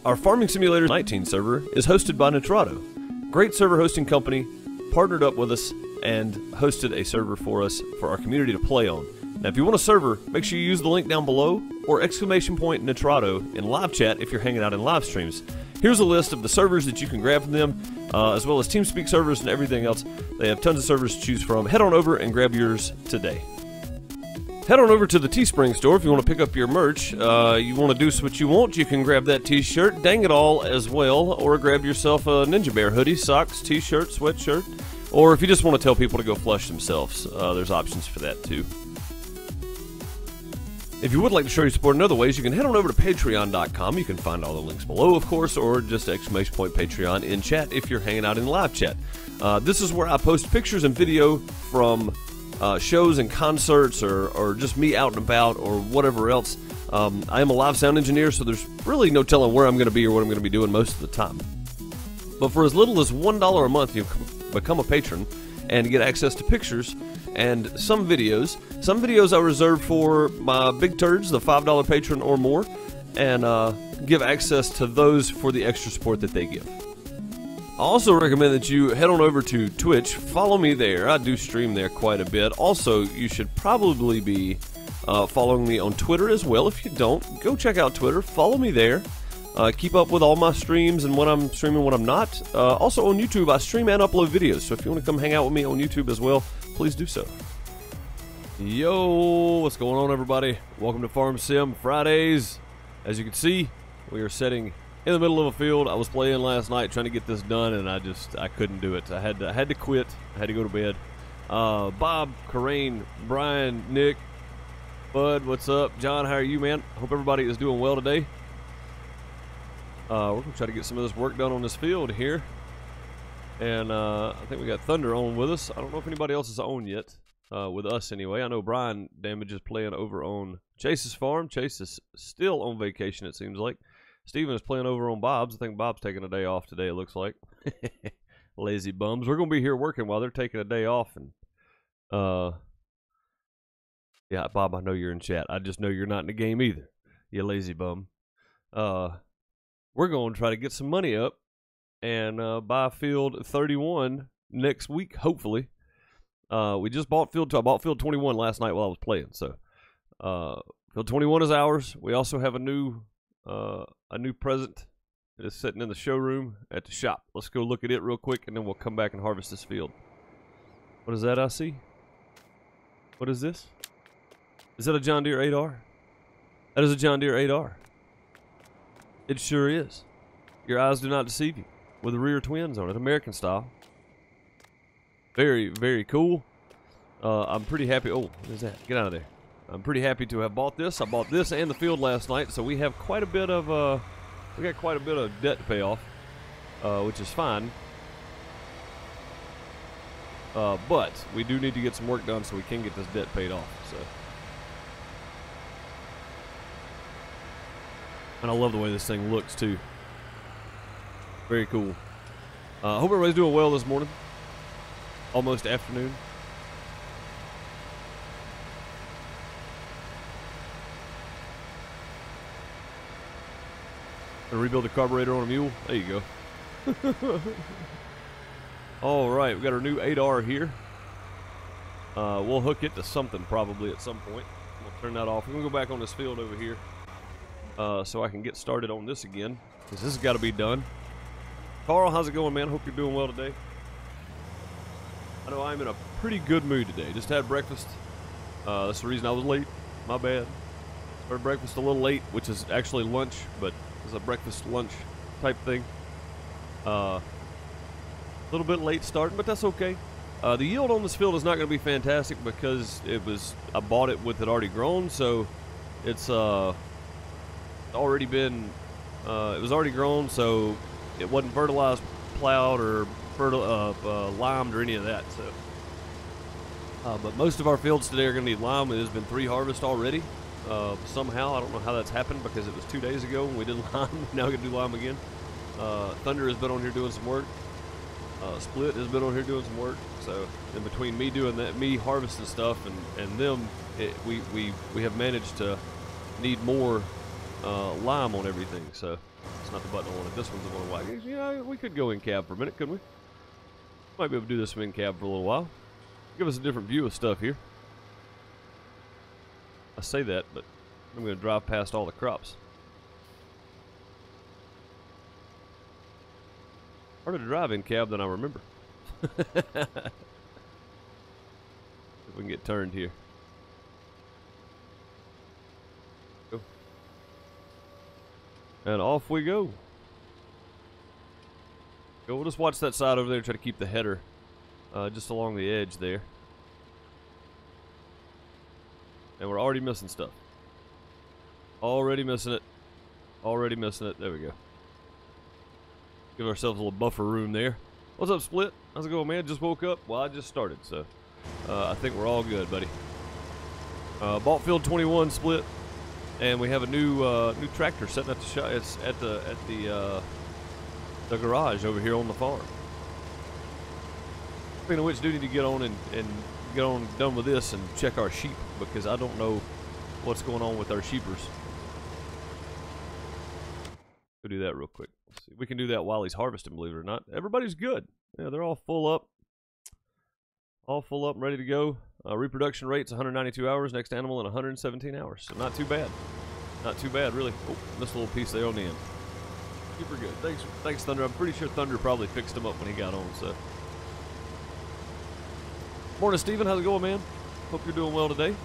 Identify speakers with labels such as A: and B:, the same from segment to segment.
A: Our Farming Simulator 19 server is hosted by Nitrado. Great server hosting company, partnered up with us and hosted a server for us for our community to play on. Now if you want a server, make sure you use the link down below or ! Nitrado in live chat if you're hanging out in live streams. Here's a list of the servers that you can grab from them, as well as TeamSpeak servers and everything else. They have tons of servers to choose from. Head on over and grab yours today. Head on over to the Teespring store if you want to pick up your merch. You want to do what you want, you can grab that t-shirt, Dang It All as well, or grab yourself a Ninja Bear hoodie, socks, t-shirt, sweatshirt, or if you just want to tell people to go flush themselves, there's options for that too. If you would like to show your support in other ways, you can head on over to patreon.com. You can find all the links below, of course, or just ! Patreon in chat if you're hanging out in live chat. This is where I post pictures and video from shows and concerts, or just me out and about, or whatever else. I am a live sound engineer, so there's really no telling where I'm going to be or what I'm going to be doing most of the time. But for as little as $1 a month, you can become a patron and get access to pictures and some videos. Some videos I reserve for my big turds, the $5 patron or more, and give access to those for the extra support that they give. I also recommend that you head on over to Twitch. Follow me there. I do stream there quite a bit. Also, you should probably be following me on Twitter as well. If you don't, go check out Twitter. Follow me there. Keep up with all my streams and when I'm streaming, when I'm not. Also on YouTube, I stream and upload videos. So if you want to come hang out with me on YouTube as well, please do so. Yo, what's going on, everybody? Welcome to Farm Sim Fridays. As you can see, we are sitting in the middle of a field. I was playing last night trying to get this done, and I couldn't do it. I had to quit. I had to go to bed. Bob, Corain, Brian, Nick, Bud, what's up? John, how are you, man? Hope everybody is doing well today. We're gonna try to get some of this work done on this field here, and I think we got Thunder on with us. I don't know if anybody else is on yet. With us anyway. I know Brian Damage is playing over on Chase's farm. Chase is still on vacation, it seems like. Steven is playing over on Bob's. I think Bob's taking a day off today, it looks like. Lazy bums. We're going to be here working while they're taking a day off. And yeah, Bob, I know you're in chat. I just know you're not in the game either, you lazy bum. We're going to try to get some money up and buy field 31 next week, hopefully. We just bought field. I bought field 21 last night while I was playing. So, field 21 is ours. We also have a new present that is sitting in the showroom at the shop. Let's go look at it real quick, and then we'll come back and harvest this field. What is that I see? What is this? Is that a John Deere 8R? That is a John Deere 8R. It sure is. Your eyes do not deceive you. With the rear twins on it, American style. Very, very cool. I'm pretty happy. Oh, what is that? Get out of there. I'm pretty happy to have bought this. I bought this and the field last night, so we have quite a bit of we got quite a bit of debt to pay off, which is fine. But we do need to get some work done so we can get this debt paid off. So, and I love the way this thing looks too. Very cool. I hope everybody's doing well this morning. Almost afternoon. Gonna rebuild the carburetor on a mule. There you go. Alright, we got our new 8R here. We'll hook it to something probably at some point. We'll turn that off. We're gonna go back on this field over here so I can get started on this again, because this has got to be done. Carl, how's it going, man? Hope you're doing well today. I know I'm in a pretty good mood today. Just had breakfast. That's the reason I was late. My bad. Started breakfast a little late, which is actually lunch, but it's a breakfast lunch type thing. A little bit late starting, but that's okay. The yield on this field is not going to be fantastic because I bought it with it already grown, so it's already been it was already grown, so it wasn't fertilized, plowed, or limed or any of that. So, but most of our fields today are going to need lime. It has been 3 harvests already. Somehow, I don't know how that's happened because it was 2 days ago when we did lime. Now we're going to do lime again. Thunder has been on here doing some work. Split has been on here doing some work. So, in between me doing that, me harvesting stuff, and them, we have managed to need more lime on everything, so it's not the button I wanted. This one's the one I wanted. Yeah, we could go in cab for a minute, couldn't we? Might be able to do this in cab for a little while. Give us a different view of stuff here. I say that, but I'm going to drive past all the crops. Harder to drive in cab than I remember. If we can get turned here. Go. And off we go. We'll just watch that side over there and try to keep the header just along the edge there. And we're already missing stuff. Already missing it. Already missing it. There we go. Give ourselves a little buffer room there. What's up, Split? How's it going, man? Just woke up? Well, I just started, so I think we're all good, buddy. Bought Field 21, Split, and we have a new tractor sitting at the shop. It's at the garage over here on the farm. Speaking of which, do need to get on and get on done with this and check our sheep, because I don't know what's going on with our sheepers. Go do that real quick. Let's see. We can do that while he's harvesting, believe it or not. Everybody's good. Yeah, they're all full up. All full up and ready to go. Reproduction rate's 192 hours. Next animal in 117 hours. So not too bad. Not too bad, really. Oh, missed a little piece there on the end. Super good. Thanks, Thunder. I'm pretty sure Thunder probably fixed him up when he got on, so. Morning, Steven. How's it going, man? Hope you're doing well today.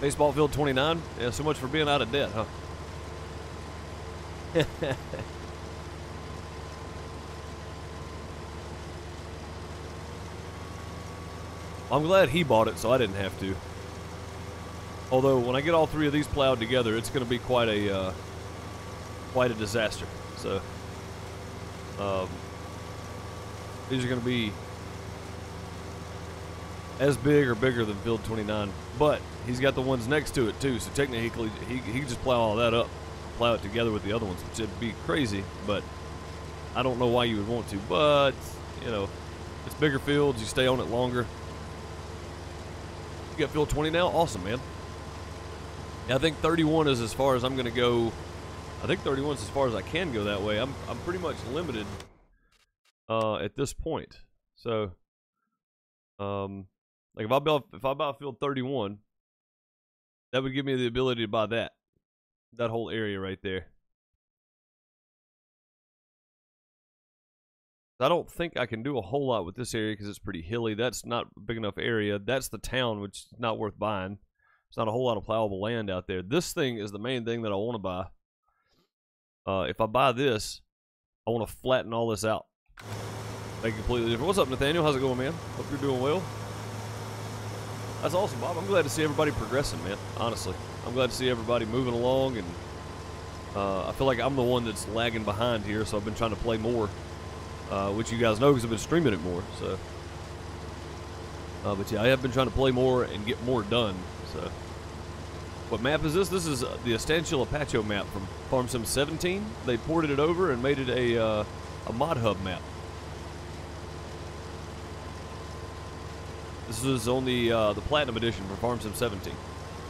A: Baseball Field 29. Yeah, so much for being out of debt, huh? I'm glad he bought it, so I didn't have to. Although when I get all three of these plowed together, it's going to be quite a disaster. So these are going to be as big or bigger than Field 29, but he's got the ones next to it too. So technically, he can just plow all that up, plow it together with the other ones, which would be crazy. But I don't know why you would want to. But you know, it's bigger fields. You stay on it longer. You got Field 20 now? Awesome, man. Yeah, I think 31 is as far as I'm going to go. I think 31 is as far as I can go that way. I'm pretty much limited at this point. So, like if I buy Field 31, that would give me the ability to buy that whole area right there. I don't think I can do a whole lot with this area because it's pretty hilly. That's not a big enough area. That's the town, which is not worth buying. There's not a whole lot of plowable land out there. This thing is the main thing that I want to buy. If I buy this, I want to flatten all this out. Make it completely different. What's up, Nathaniel? How's it going, man? Hope you're doing well. That's awesome, Bob. I'm glad to see everybody progressing, man. Honestly, I'm glad to see everybody moving along, and I feel like I'm the one that's lagging behind here, so I've been trying to play more. Which you guys know because I've been streaming it more. So, but yeah, I have been trying to play more and get more done. So, what map is this? This is the Estancia Apache map from Farm Sim 17. They ported it over and made it a mod hub map. This is on the Platinum Edition for Farm Sim 17.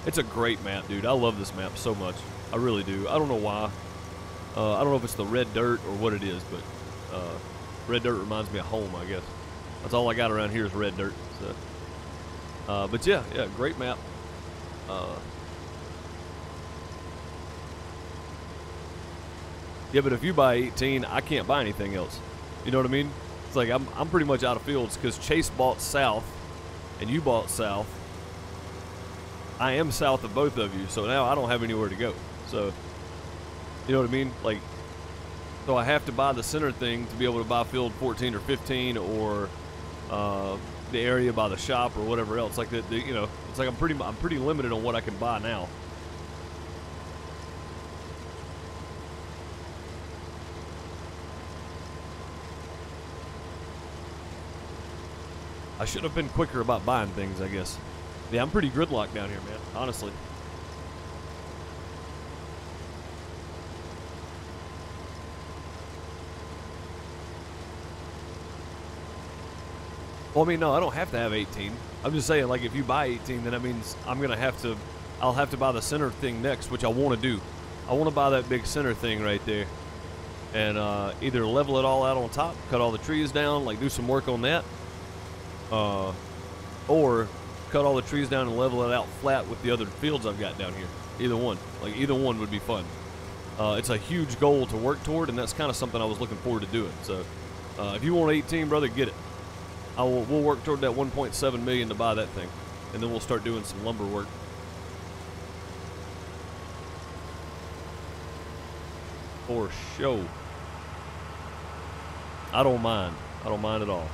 A: It's a great map, dude. I love this map so much. I really do. I don't know why. I don't know if it's the red dirt or what it is, but red dirt reminds me of home, I guess. That's all I got around here is red dirt. So, but yeah, great map. Yeah, but if you buy 18, I can't buy anything else. You know what I mean? It's like I'm pretty much out of fields because Chase bought south, and you bought south. I am south of both of you, so now I don't have anywhere to go. So, you know what I mean? Like. So I have to buy the center thing to be able to buy field 14 or 15 or the area by the shop or whatever else. Like you know, it's like I'm pretty limited on what I can buy now. I should have been quicker about buying things, I guess. Yeah, I'm pretty gridlocked down here, man. Honestly. Well, I mean, no, I don't have to have 18. I'm just saying, like, if you buy 18, then that means I'll have to buy the center thing next, which I want to do. I want to buy that big center thing right there. And either level it all out on top, cut all the trees down, like do some work on that. Or cut all the trees down and level it out flat with the other fields I've got down here. Either one. Like, either one would be fun. It's a huge goal to work toward, and that's kind of something I was looking forward to doing. So, if you want 18, brother, get it. We'll work toward that 1.7 million to buy that thing, and then we'll start doing some lumber work. For sure. I don't mind. I don't mind at all.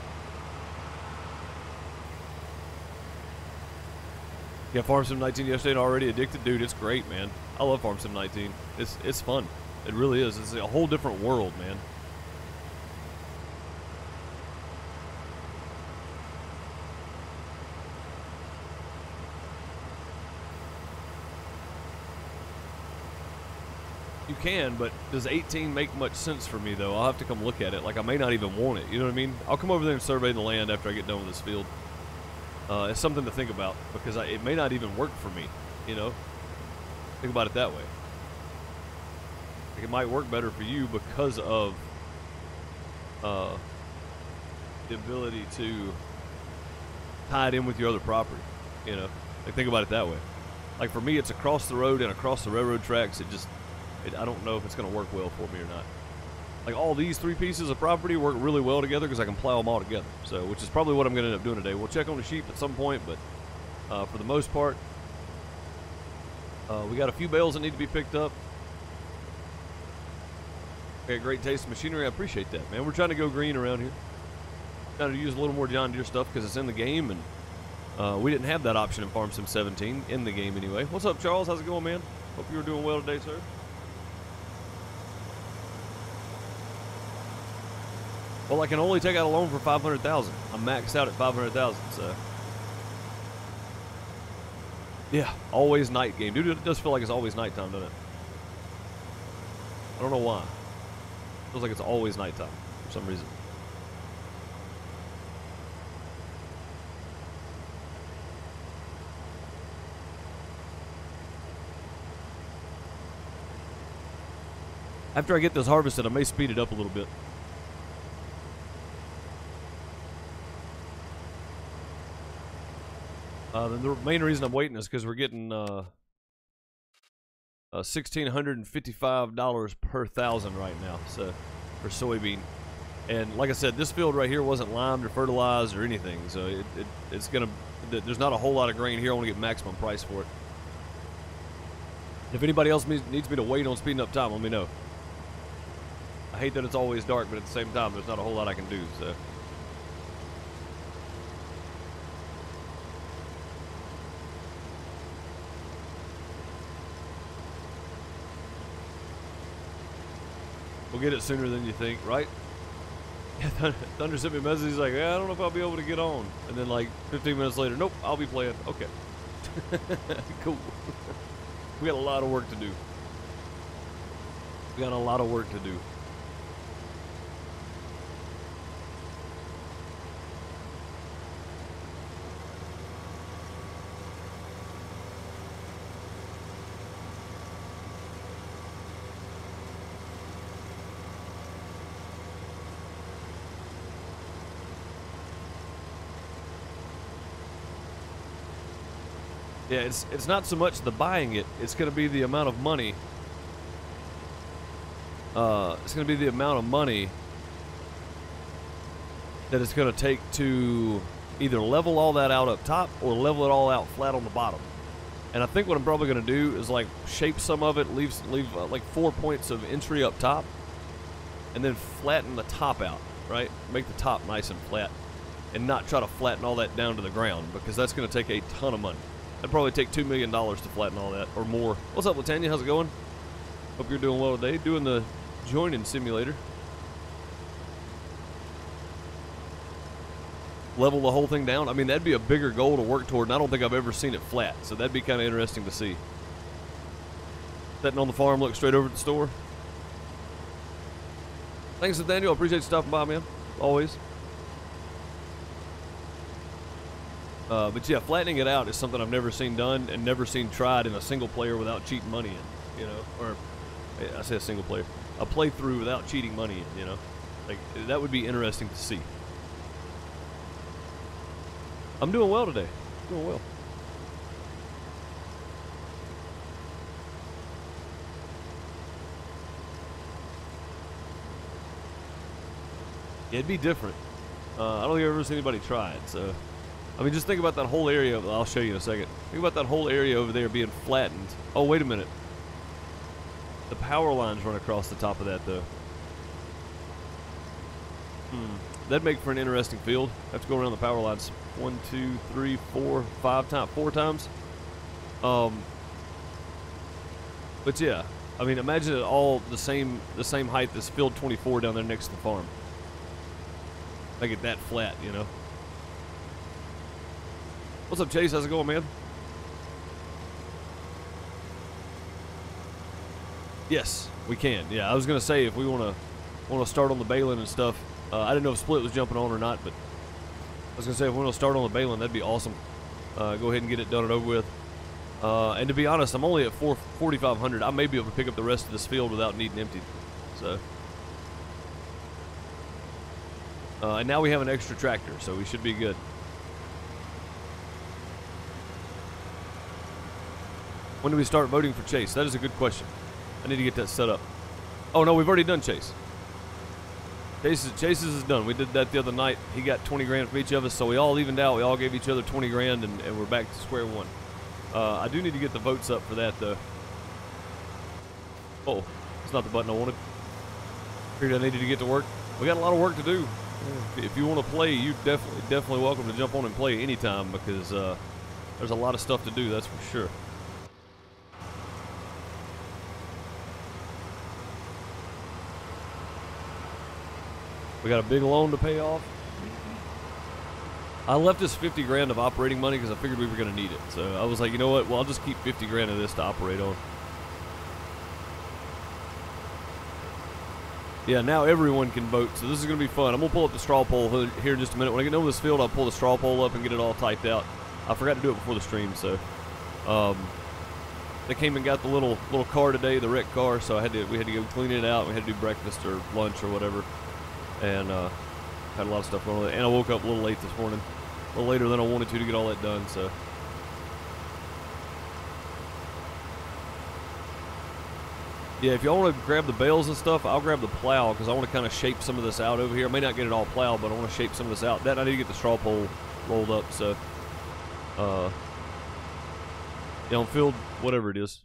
A: Yeah, Farm Sim 19 yesterday and already addicted. Dude, it's great, man. I love Farm Sim 19. It's fun. It really is. It's a whole different world, man. You can, but does 18 make much sense for me, though? I'll have to come look at it. Like, I may not even want it. You know what I mean? I'll come over there and survey the land after I get done with this field. It's something to think about, because it may not even work for me, you know? Think about it that way. Like, it might work better for you because of the ability to tie it in with your other property, you know? Like, think about it that way. Like, for me, it's across the road and across the railroad tracks. I don't know if it's going to work well for me or not. Like, all these 3 pieces of property work really well together because I can plow them all together. So, which is probably what I'm going to end up doing today. We'll check on the sheep at some point, but for the most part, we got a few bales that need to be picked up. We got great taste in machinery. I appreciate that, man. We're trying to go green around here. Trying to use a little more John Deere stuff because it's in the game, and we didn't have that option in Farm Sim 17 in the game anyway. What's up, Charles? How's it going, man? Hope you were doing well today, sir. Well, I can only take out a loan for $500,000. I'm maxed out at $500,000, so. Yeah, always night game. Dude, it does feel like it's always nighttime, doesn't it? I don't know why. It feels like it's always nighttime for some reason. After I get this harvested, I may speed it up a little bit. The main reason I'm waiting is because we're getting $1,655 per thousand right now, so for soybean. And like I said, this field right here wasn't limed or fertilized or anything, so it's gonna. There's not a whole lot of grain here. I want to get maximum price for it. If anybody else needs me to wait on speeding up time, let me know. I hate that it's always dark, but at the same time, there's not a whole lot I can do, so. We'll get it sooner than you think, right? Yeah, Thunder sent me a message. He's like, yeah, I don't know if I'll be able to get on. And then like 15 minutes later, nope, I'll be playing. Okay. Cool. We got a lot of work to do. We got a lot of work to do. Yeah, it's not so much the buying it. It's going to be the amount of money. It's going to be the amount of money that it's going to take to either level all that out up top or level it all out flat on the bottom. And I think what I'm probably going to do is like shape some of it, leave like 4 points of entry up top, and then flatten the top out, right? Make the top nice and flat, and not try to flatten all that down to the ground, because that's going to take a ton of money. That'd probably take $2 million to flatten all that, or more. What's up, Latanya? How's it going? Hope you're doing well today. Doing the joining simulator. Level the whole thing down. I mean, that'd be a bigger goal to work toward, and I don't think I've ever seen it flat. So that'd be kind of interesting to see. Sitting on the farm, look straight over at the store. Thanks, Nathaniel. I appreciate you stopping by, man. Always. But yeah, flattening it out is something I've never seen done and never seen tried in a single player without cheating money in, you know, or I say a single player, a playthrough without cheating money in, you know, like that would be interesting to see. I'm doing well today, doing well. It'd be different. I don't think I've ever seen anybody try it, so. I mean, just think about that whole area. I'll show you in a second. Think about that whole area over there being flattened. Oh, wait a minute. The power lines run across the top of that, though. That'd make for an interesting field. Have to go around the power lines 1, 2, 3, 4, 5 times, 4 times. But yeah, I mean, imagine it all the same height as field 24 down there next to the farm. Make it that flat, you know. What's up, Chase? How's it going, man? Yes, we can. Yeah, I was gonna say if we wanna start on the baling and stuff. I didn't know if Split was jumping on or not, but I was gonna say if we want to start on the baling, that'd be awesome. Go ahead and get it done and over with. And to be honest, I'm only at 4,500. I may be able to pick up the rest of this field without needing emptied. So. And now we have an extra tractor, so we should be good. When do we start voting for Chase? That is a good question. I need to get that set up. Oh no, we've already done Chase. Chase's is done. We did that the other night. He got 20 grand from each of us, so we all evened out. We all gave each other 20 grand, and we're back to square one. I do need to get the votes up for that, though. Oh, it's not the button I wanted. Figured I needed to get to work. We got a lot of work to do. If you want to play, you definitely welcome to jump on and play anytime, because there's a lot of stuff to do, that's for sure. We got a big loan to pay off. I left us 50 grand of operating money because I figured we were going to need it. So I was like, you know what? Well, I'll just keep 50 grand of this to operate on. Yeah, now everyone can vote, so this is going to be fun. I'm going to pull up the straw poll here in just a minute. When I get over this field, I'll pull the straw poll up and get it all typed out. I forgot to do it before the stream, so they came and got the little car today, the wrecked car. So we had to go clean it out. We had to do breakfast or lunch or whatever. And had a lot of stuff going on. And I woke up a little late this morning, a little later than I wanted to get all that done. So, yeah, if y'all want to grab the bales and stuff, I'll grab the plow because I want to kind of shape some of this out over here. I may not get it all plowed, but I want to shape some of this out. That I need to get the straw pole rolled up. So, yeah, on field whatever it is,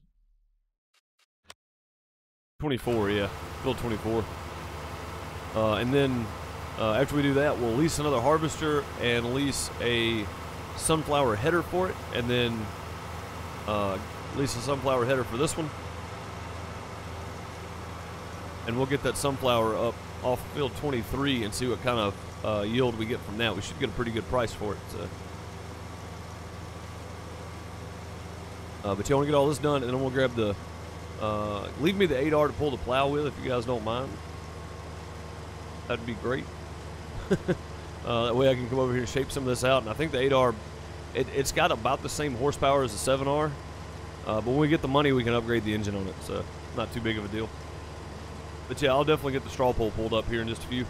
A: 24, yeah, field 24. And then after we do that, we'll lease another harvester and lease a sunflower header for it, and then lease a sunflower header for this one. And we'll get that sunflower up off field 23 and see what kind of yield we get from that. We should get a pretty good price for it. So. But you want to get all this done, and then we'll grab the leave me the 8R to pull the plow with if you guys don't mind. That'd be great. That way I can come over here and shape some of this out. And I think the 8R, it's got about the same horsepower as the 7R. But when we get the money, we can upgrade the engine on it. So not too big of a deal. But yeah, I'll definitely get the straw pole pulled up here in just a few.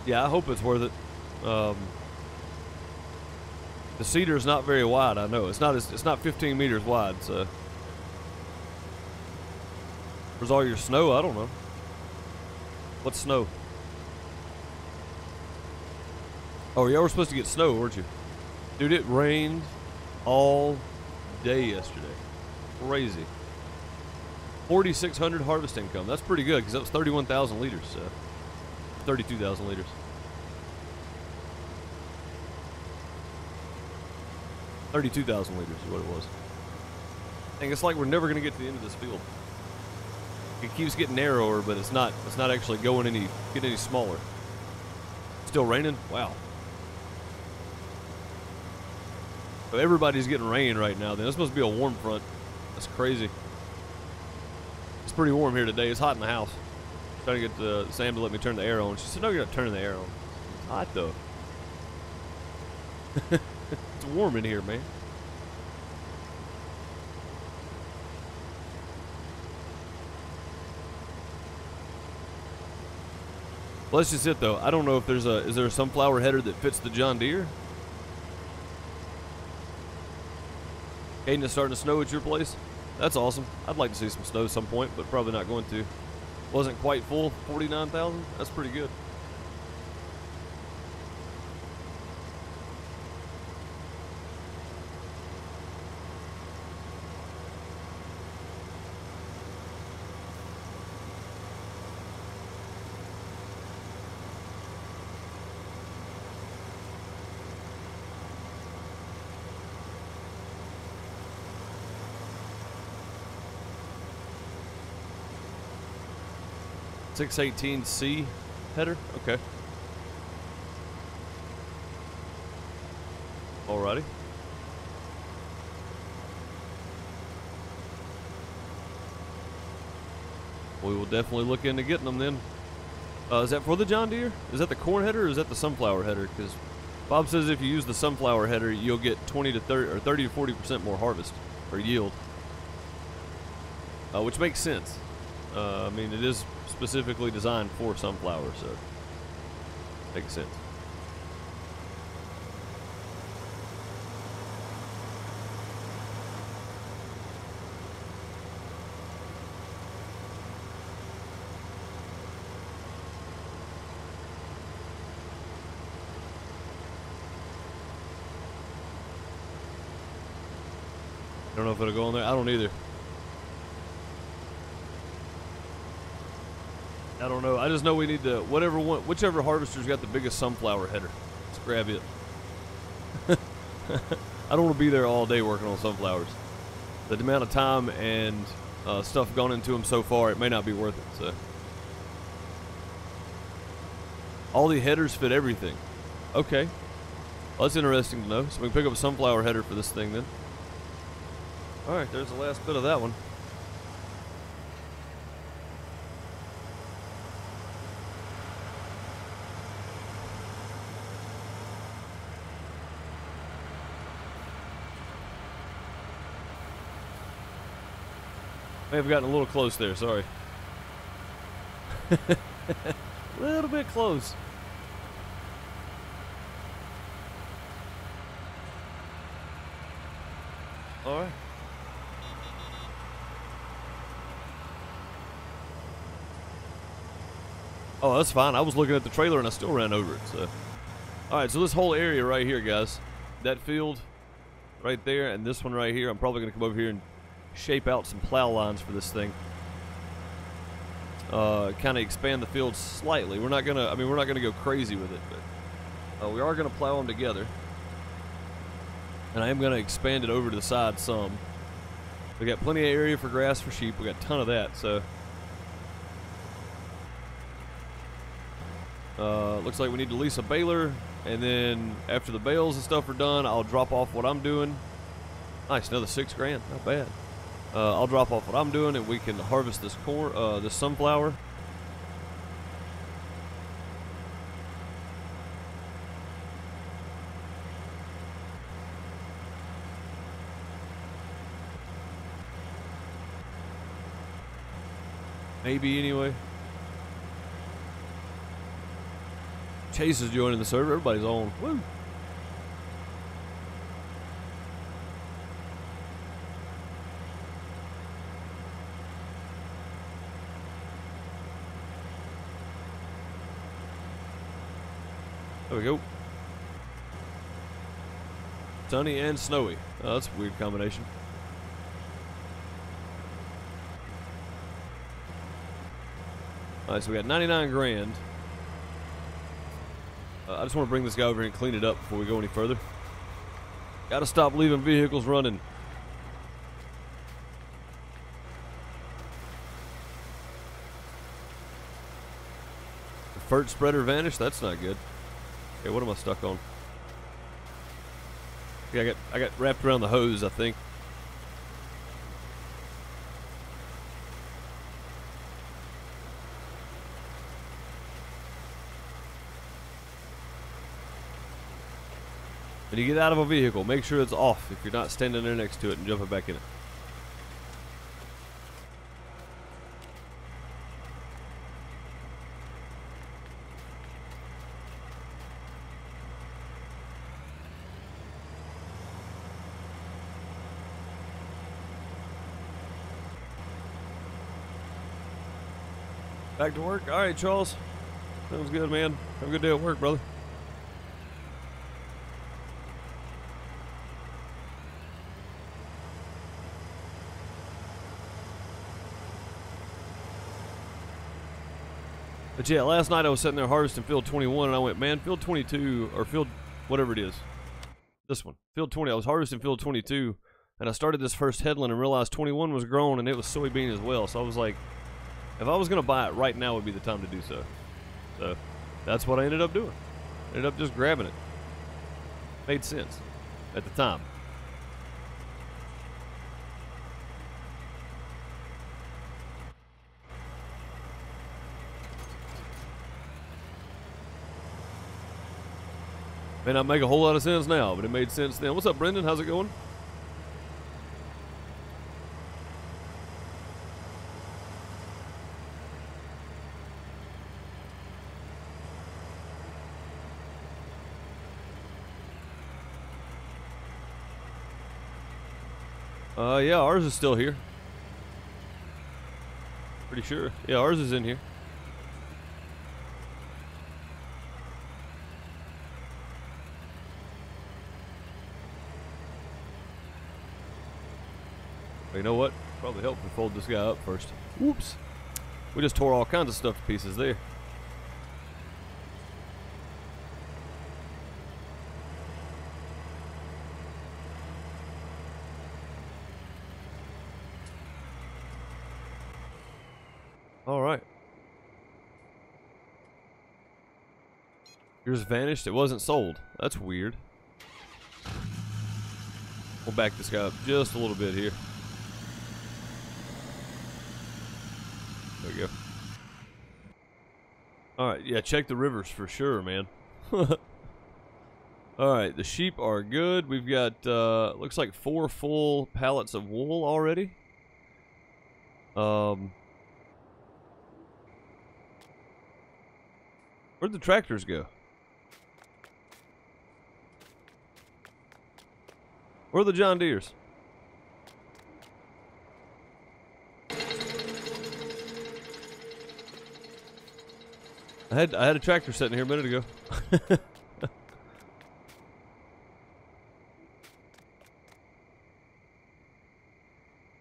A: Yeah, I hope it's worth it. The cedar is not very wide. I know it's not 15 meters wide. So where's all your snow? I don't know. What's snow? Oh, y'all were supposed to get snow, weren't you? Dude, it rained all day yesterday. Crazy. 4,600 harvest income. That's pretty good because that was 31,000 liters. 32,000 liters. 32,000 liters is what it was. Dang, it's like we're never going to get to the end of this field. It keeps getting narrower, but it's not actually getting any smaller. Still raining? Wow. So everybody's getting rain right now. Then this must be a warm front. That's crazy. It's pretty warm here today. It's hot in the house. Trying to get Sam to let me turn the air on. She said, no, you're not turning the air on. It's hot, though. It's warm in here, man. Well, that's just it, though. I don't know if there's is there a sunflower header that fits the John Deere? Aiden, it's starting to snow at your place? That's awesome. I'd like to see some snow at some point, but probably not going to. Wasn't quite full, 49,000? That's pretty good. .618C header? Okay. Alrighty. We will definitely look into getting them then. Is that for the John Deere? Is that the corn header or is that the sunflower header? Because Bob says if you use the sunflower header, you'll get 20 to 30 or 30 to 40% more harvest or yield, which makes sense. I mean, it is specifically designed for sunflower, so makes sense. I don't know if it'll go on there. I don't either. I don't know. I just know we need to, whichever harvester's got the biggest sunflower header. Let's grab it. I don't want to be there all day working on sunflowers. The amount of time and stuff gone into them so far, it may not be worth it. So, all the headers fit everything. Okay. Well, that's interesting to know. So we can pick up a sunflower header for this thing then. All right, there's the last bit of that one. May have gotten a little close there, sorry. A little bit close. All right. Oh, that's fine. I was looking at the trailer and I still ran over it. So, all right. So this whole area right here, guys, that field right there, and this one right here, I'm probably gonna come over here and shape out some plow lines for this thing. Kind of expand the field slightly. We're not gonna. I mean, we're not gonna go crazy with it, but we are gonna plow them together. And I am gonna expand it over to the side some. We got plenty of area for grass for sheep. We got a ton of that. So. Looks like we need to lease a baler, and then after the bales and stuff are done, I'll drop off what I'm doing. Nice, another $6 grand, not bad. I'll drop off what I'm doing, and we can harvest this corn, this sunflower. Maybe anyway. Chase is joining the server. Everybody's on. Woo! There we go. Sunny and snowy. Oh, that's a weird combination. Alright, so we got 99 grand. I just want to bring this guy over here and clean it up before we go any further. Gotta stop leaving vehicles running. The fert spreader vanished? That's not good. Okay, what am I stuck on? Yeah, I got wrapped around the hose, I think. When you get out of a vehicle, make sure it's off if you're not standing there next to it and jumping back in it. Back to work? All right, Charles. Sounds good, man. Have a good day at work, brother. But yeah, last night I was sitting there harvesting field 21 and I went, man, field 22, or field whatever it is. This one. Field 20. I was harvesting field 22 and I started this first headland and realized 21 was grown and it was soybean as well. So I was like, if I was going to buy it right now would be the time to do so. So that's what I ended up doing. Ended up just grabbing it. Made sense at the time. May not make a whole lot of sense now, but it made sense then. What's up, Brendan? How's it going? Yeah, ours is still here. Pretty sure. Yeah, ours is in here. You know what? Probably help me fold this guy up first. Whoops. We just tore all kinds of stuff to pieces there. All right. Yours vanished. It wasn't sold. That's weird. We'll back this guy up just a little bit here. There we go. Alright, yeah, check the rivers for sure, man. Alright, the sheep are good. We've got, looks like 4 full pallets of wool already. Where'd the tractors go? Where are the John Deeres? I had a tractor sitting here a minute ago.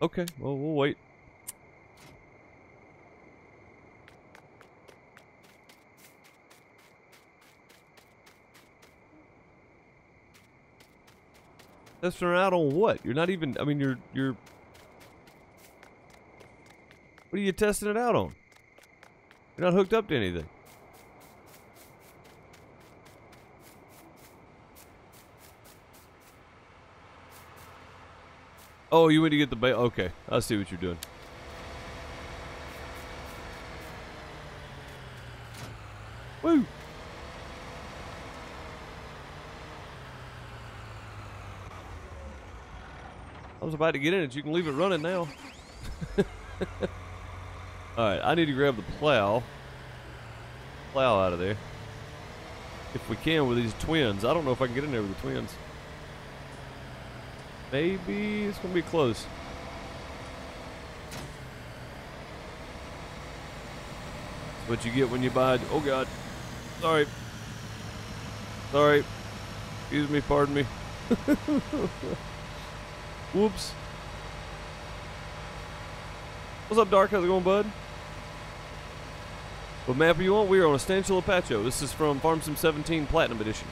A: Okay, well, we'll wait. Testing it out on what? You're not even, I mean, you're what are you testing it out on? You're not hooked up to anything. Oh, you went to get the bait. Okay, I see what you're doing. Woo! I was about to get in it. You can leave it running now. Alright, I need to grab the plow. Plow out of there. If we can with these twins. I don't know if I can get in there with the twins. Maybe it's going to be close. That's what you get when you buy... Oh, God. Sorry. Sorry. Excuse me. Pardon me. Whoops. What's up, Dark? How's it going, bud? What map are you on? We are on Estancia Lapacho. This is from Farm Sim 17 Platinum Edition.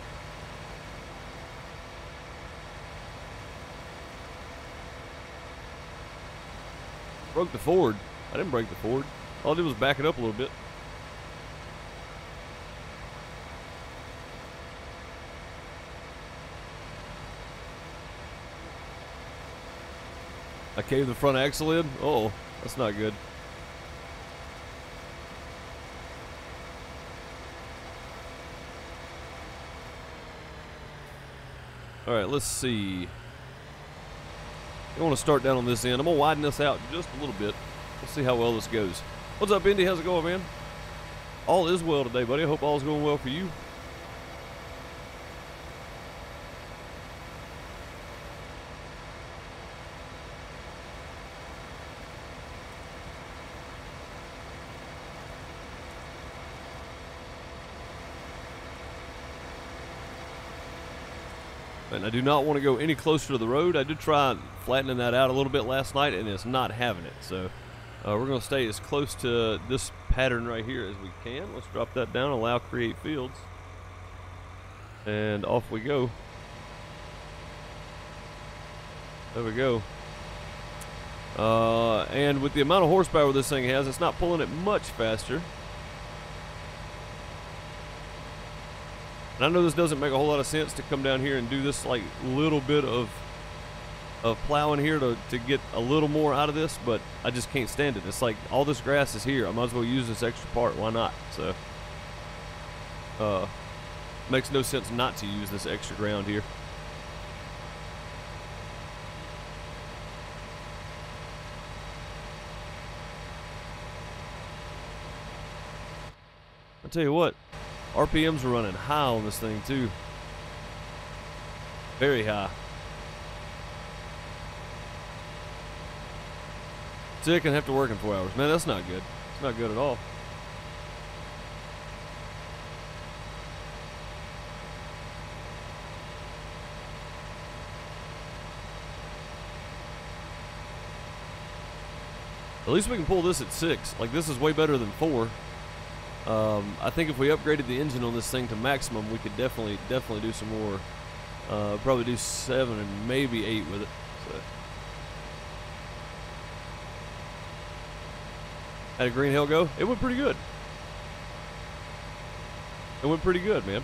A: Broke the Ford. I didn't break the Ford. All I did was back it up a little bit. I caved the front axle in? Uh-oh, that's not good. All right, let's see. I want to start down on this end. I'm going to widen this out just a little bit. Let's see how well this goes. What's up, Indy? How's it going, man? All is well today, buddy. I hope all's going well for you. And I do not want to go any closer to the road. I did try flattening that out a little bit last night, and it's not having it. So we're going to stay as close to this pattern right here as we can. Let's drop that down, allow create fields. And off we go. There we go. And with the amount of horsepower this thing has, it's not pulling it much faster. And I know this doesn't make a whole lot of sense to come down here and do this like little bit of plowing here to get a little more out of this, but I just can't stand it. It's like all this grass is here. I might as well use this extra part. Why not? So makes no sense not to use this extra ground here. I'll tell you what, RPMs are running high on this thing too. Very high. Sick and have to work in 4 hours. Man, that's not good. It's not good at all. At least we can pull this at 6. Like, this is way better than 4. I think if we upgraded the engine on this thing to maximum, we could definitely do some more. Probably do 7 and maybe 8 with it. So. Had a Green Hill go? It went pretty good. It went pretty good, man.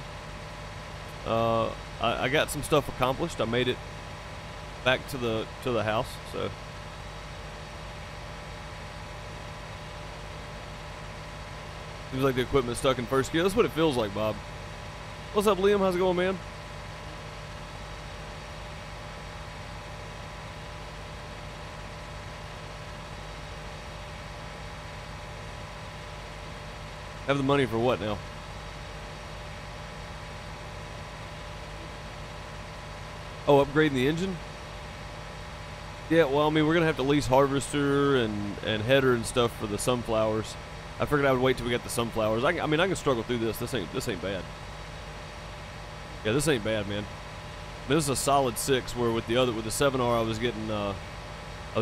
A: I got some stuff accomplished. I made it back to the house, so. Seems like the equipment's stuck in first gear. That's what it feels like, Bob. What's up, Liam? How's it going, man? Have the money for what now? Oh, upgrading the engine? Yeah, well, I mean, we're going to have to lease harvester and header and stuff for the sunflowers. I figured I would wait till we get the sunflowers. I mean, I can struggle through this. This ain't bad. Yeah, this ain't bad, man. This is a solid 6. Where with the 7R, I was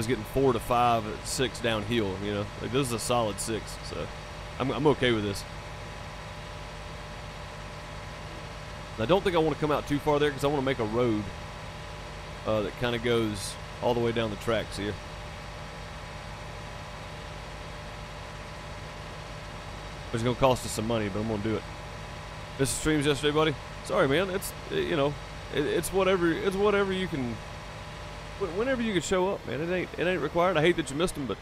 A: getting 4 to 5 at 6 downhill. You know, like this is a solid 6. So I'm okay with this. I don't think I want to come out too far there because I want to make a road that kind of goes all the way down the tracks here. It's gonna cost us some money, but I'm gonna do it. Missed the streams yesterday, buddy. Sorry, man. It's it's whatever you can. Whenever you can show up, man. It ain't required. I hate that you missed them, but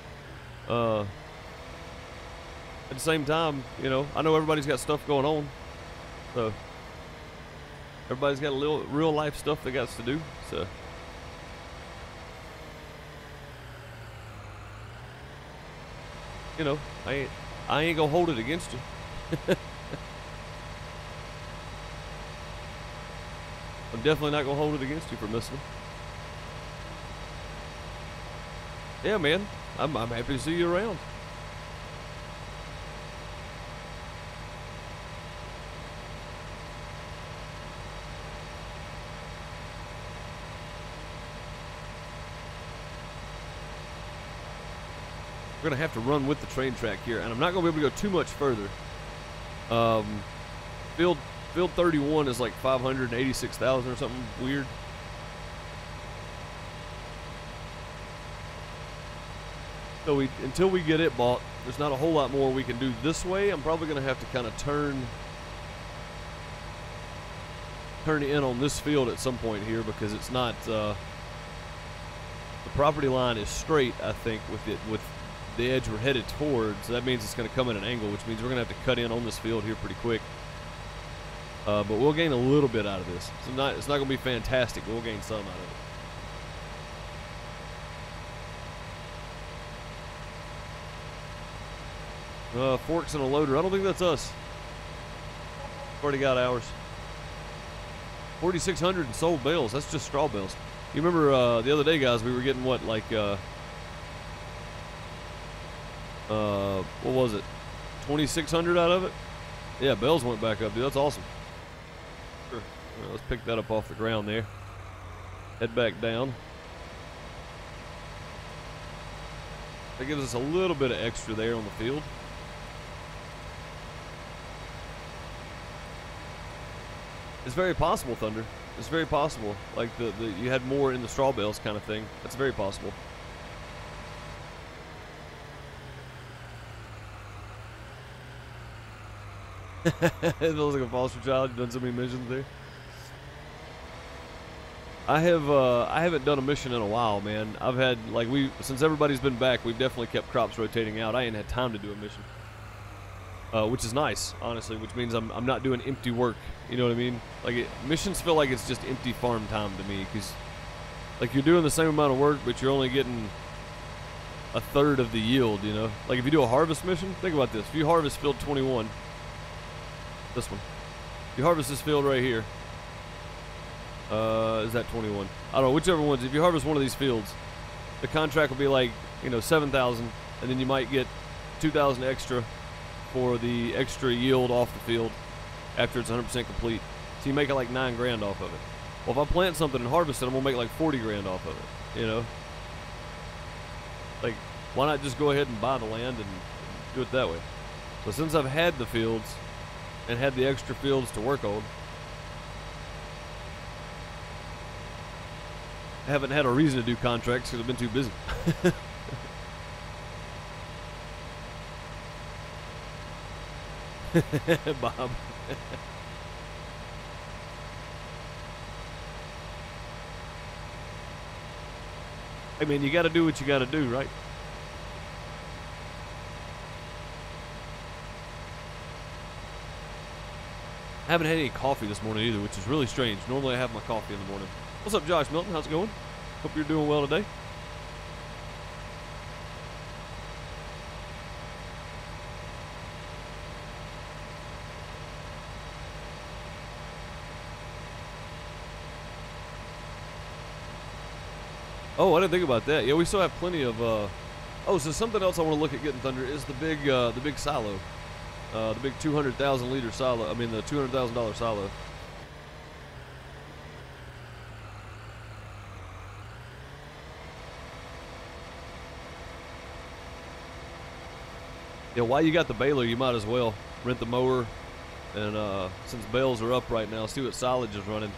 A: at the same time, you know, I know everybody's got stuff going on, so everybody's got a little real life stuff they got to do. So. You know, I ain't gonna hold it against you. I'm definitely not gonna hold it against you for missing them. Yeah, man. I'm happy to see you around. We're gonna have to run with the train track here, and I'm not gonna be able to go too much further. Field 31 is like 586,000 or something weird. So until we get it bought, there's not a whole lot more we can do this way. I'm probably gonna have to kind of turn in on this field at some point here because it's not. The property line is straight, I think, with the edge we're headed towards. So that means it's going to come at an angle, which means we're going to have to cut in on this field here pretty quick. But we'll gain a little bit out of this. It's not going to be fantastic, but we'll gain some out of it. Forks and a loader. I don't think that's us. Already got ours. 4,600 and sold bales. That's just straw bales. You remember the other day, guys, we were getting what, like, what was it? 2,600 out of it? Yeah, bales went back up, dude. That's awesome. Sure. Well, let's pick that up off the ground there. Head back down. That gives us a little bit of extra there on the field. It's very possible, Thunder. It's very possible. Like you had more in the straw bales kind of thing. That's very possible. It feels like a foster child. You've done so many missions there. I haven't done a mission in a while, man. I've had, like, since everybody's been back, we've definitely kept crops rotating out. I ain't had time to do a mission. Which is nice, honestly, which means I'm not doing empty work. You know what I mean? Like, missions feel like it's just empty farm time to me, because, like, you're doing the same amount of work, but you're only getting a third of the yield, you know? Like, if you do a harvest mission, think about this. If you harvest field 21, this one, if you harvest this field right here, is that 21? I don't know, whichever ones. If you harvest one of these fields, the contract will be like, you know, 7,000, and then you might get 2,000 extra for the extra yield off the field after it's 100% complete. So you make it like 9 grand off of it. Well, if I plant something and harvest it, I'm gonna make like 40 grand off of it, you know? Like, why not just go ahead and buy the land and do it that way? So since I've had the fields and had the extra fields to work on, I haven't had a reason to do contracts because I've been too busy. Bob. I mean, you got to do what you got to do, right? I haven't had any coffee this morning either, which is really strange. Normally I have my coffee in the morning. What's up, Josh Milton? How's it going? Hope you're doing well today. Oh, I didn't think about that. Yeah, we still have plenty of. Oh, so something else I want to look at getting, Thunder, is the big silo, the big 200,000 liter silo. I mean, the $200,000 silo. Yeah, while you got the baler, you might as well rent the mower, and since bales are up right now, see what silage is running.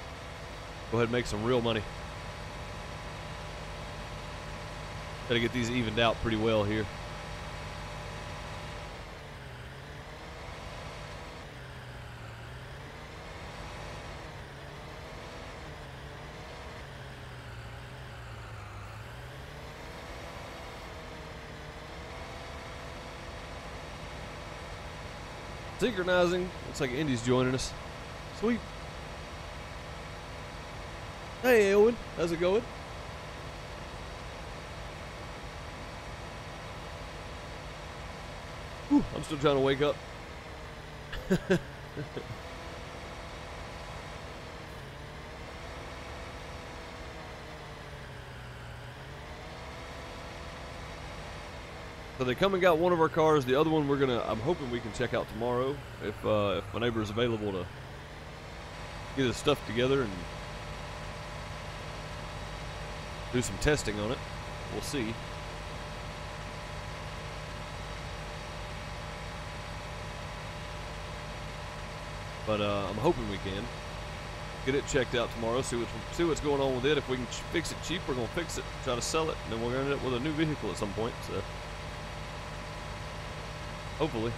A: Go ahead and make some real money. Gotta get these evened out pretty well here. Synchronizing. Looks like Indy's joining us. Sweet. Hey, Elwin. How's it going? Whew, I'm still trying to wake up. So they come and got one of our cars. The other one I'm hoping we can check out tomorrow if my neighbor is available to get his stuff together and do some testing on it. We'll see. But I'm hoping we can get it checked out tomorrow. See what's going on with it. If we can fix it cheap, we're gonna fix it, try to sell it, and then we're gonna end up with a new vehicle at some point. So hopefully.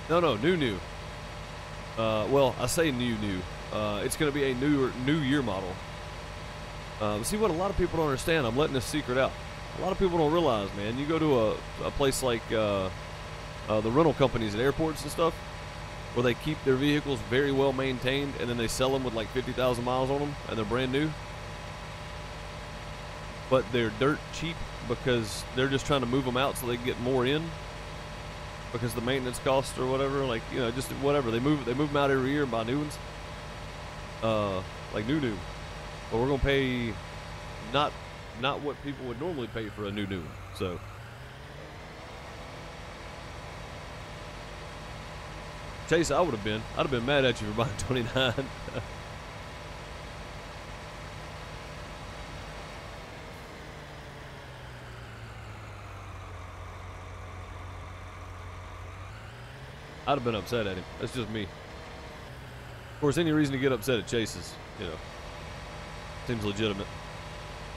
A: No, no, new. Well, I say new. It's going to be a new year model. See what a lot of people don't understand. I'm letting this secret out. A lot of people don't realize, man. You go to a place like the rental companies at airports and stuff, where they keep their vehicles very well maintained, and then they sell them with like 50,000 miles on them, and they're brand new. But they're dirt cheap because they're just trying to move them out so they can get more in. Because the maintenance costs or whatever, like, you know, just whatever. They move them out every year and buy new ones. Like new. But we're gonna pay not what people would normally pay for a new one. So Chase, I'd have been mad at you for buying 29. I'd have been upset at him. That's just me. Of course, any reason to get upset at Chase is, you know, seems legitimate.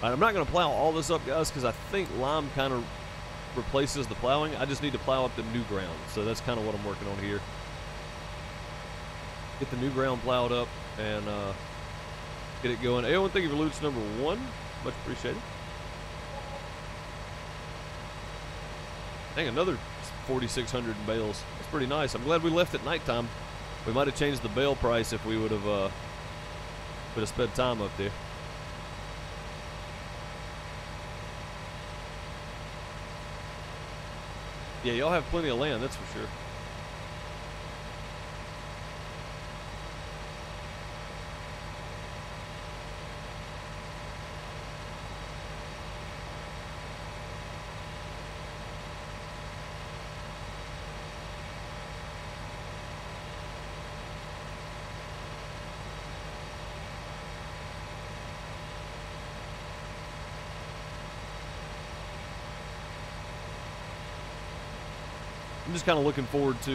A: All right, I'm not going to plow all this up, guys, because I think lime kind of replaces the plowing. I just need to plow up the new ground, so that's kind of what I'm working on here. Get the new ground plowed up and get it going. Hey, Owen, thank you for Lutz number 1. Much appreciated. Dang, another 4,600 in bales. That's pretty nice. I'm glad we left at nighttime. We might have changed the bale price if we would have spent time up there. Yeah, y'all have plenty of land, that's for sure. I'm just kind of looking forward to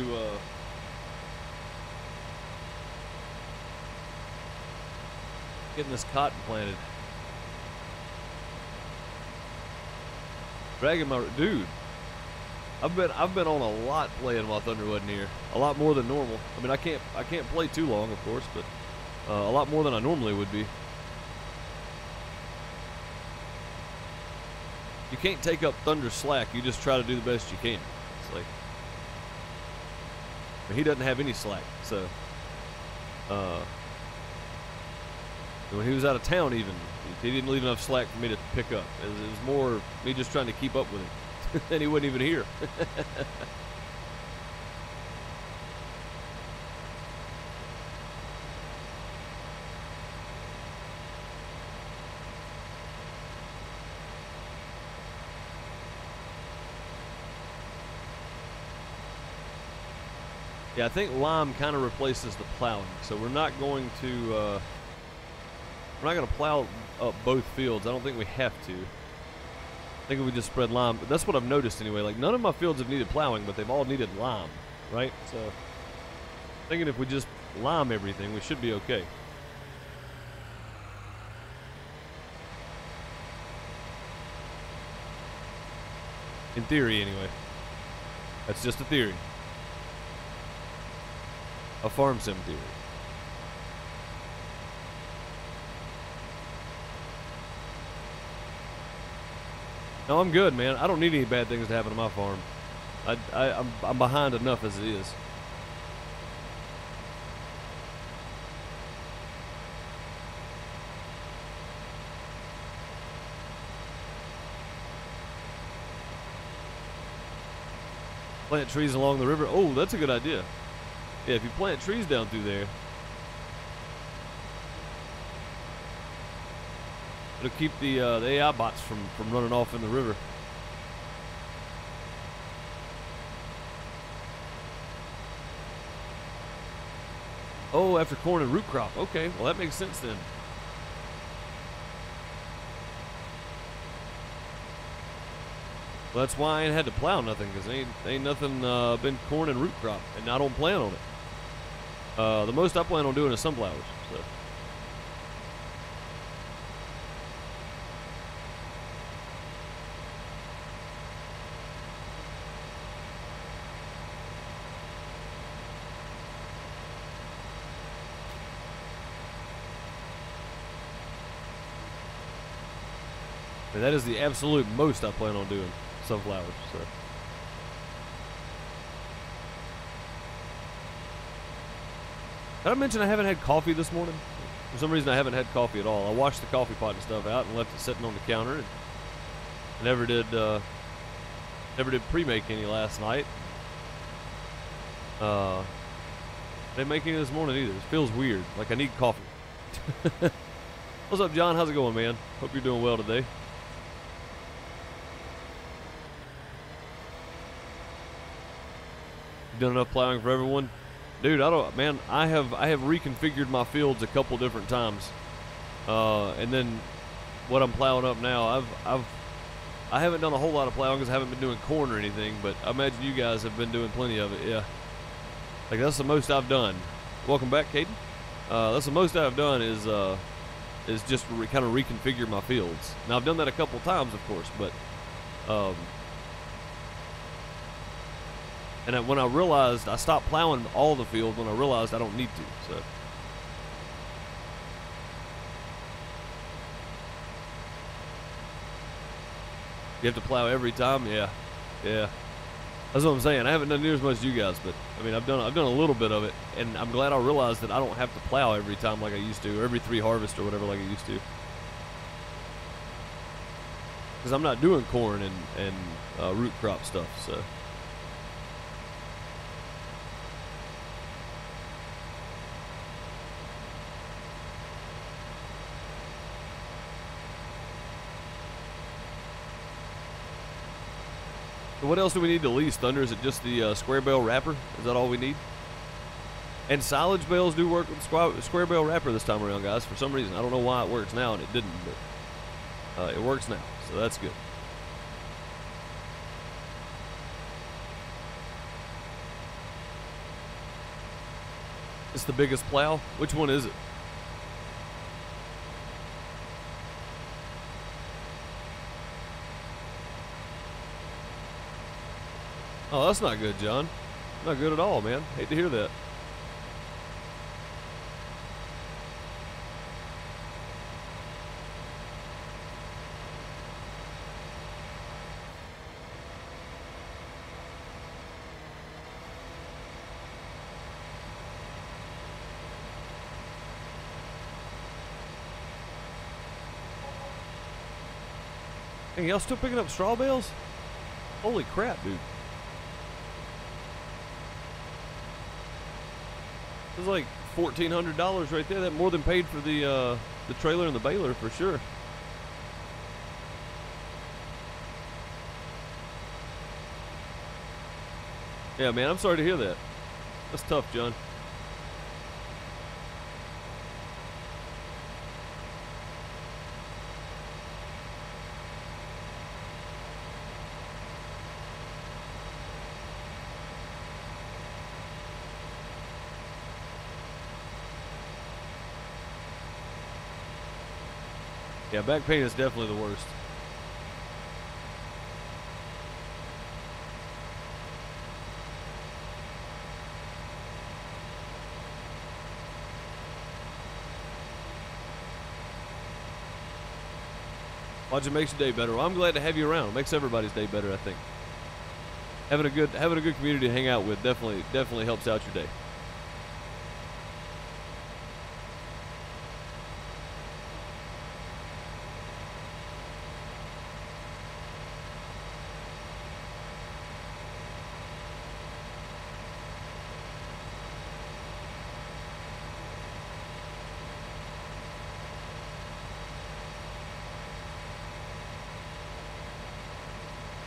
A: getting this cotton planted. Dragging my dude. I've been on a lot playing while Thunder wasn't here. A lot more than normal. I mean, I can't play too long, of course, but a lot more than I normally would be. You can't take up Thunder's slack. You just try to do the best you can. It's like, but he doesn't have any slack, so when he was out of town, even he didn't leave enough slack for me to pick up. It was more me just trying to keep up with him, and he wasn't even here. Yeah, I think lime kind of replaces the plowing, so we're not going to plow up both fields. I don't think we have to. I think if we just spread lime, but that's what I've noticed anyway. Like, none of my fields have needed plowing, but they've all needed lime, right? So, thinking if we just lime everything, we should be okay. In theory, anyway. That's just a theory. A farm sim theory. No, I'm good, man. I don't need any bad things to happen to my farm. I'm behind enough as it is. Plant trees along the river. Oh, that's a good idea. Yeah, if you plant trees down through there, it'll keep the AI bots from running off in the river. Oh, after corn and root crop. Okay, well that makes sense then. Well, that's why I ain't had to plow nothing, because ain't nothing been corn and root crop, and I don't plan on it. The most I plan on doing is sunflowers. So. And that is the absolute most I plan on doing, sunflowers. So. Did I mention I haven't had coffee this morning? For some reason I haven't had coffee at all. I washed the coffee pot and stuff out and left it sitting on the counter. And I never did pre-make any last night. Didn't make any this morning either. It feels weird, like I need coffee. What's up, John? How's it going, man? Hope you're doing well today. You done enough plowing for everyone? Dude, I have reconfigured my fields a couple different times. And then what I'm plowing up now, I haven't done a whole lot of plowing because I haven't been doing corn or anything, but I imagine you guys have been doing plenty of it, yeah. Like, that's the most I've done. Welcome back, Caden. That's the most I've done is just kind of reconfigure my fields. Now, I've done that a couple times, of course, but and when I realized, I stopped plowing all the field when I realized I don't need to, so. You have to plow every time? Yeah. Yeah. That's what I'm saying. I haven't done near as much as you guys, but I mean, I've done a little bit of it, and I'm glad I realized that I don't have to plow every time like I used to, or every 3 harvests or whatever like I used to. Because I'm not doing corn and root crop stuff, so. What else do we need to lease, Thunder? Is it just the square bale wrapper? Is that all we need? And silage bales do work with square bale wrapper this time around, guys. For some reason, I don't know why it works now and it didn't, but it works now, so that's good. It's the biggest plow? Which one is it? Oh, that's not good, John. Not good at all, man. Hate to hear that. Hey, y'all still picking up straw bales? Holy crap, dude. It's like $1,400 right there. That more than paid for the trailer and the baler for sure. Yeah, man, I'm sorry to hear that. That's tough, John. Yeah, back pain is definitely the worst. Watch, it makes your day better. Well, I'm glad to have you around. It makes everybody's day better, I think. Having a good community to hang out with definitely helps out your day.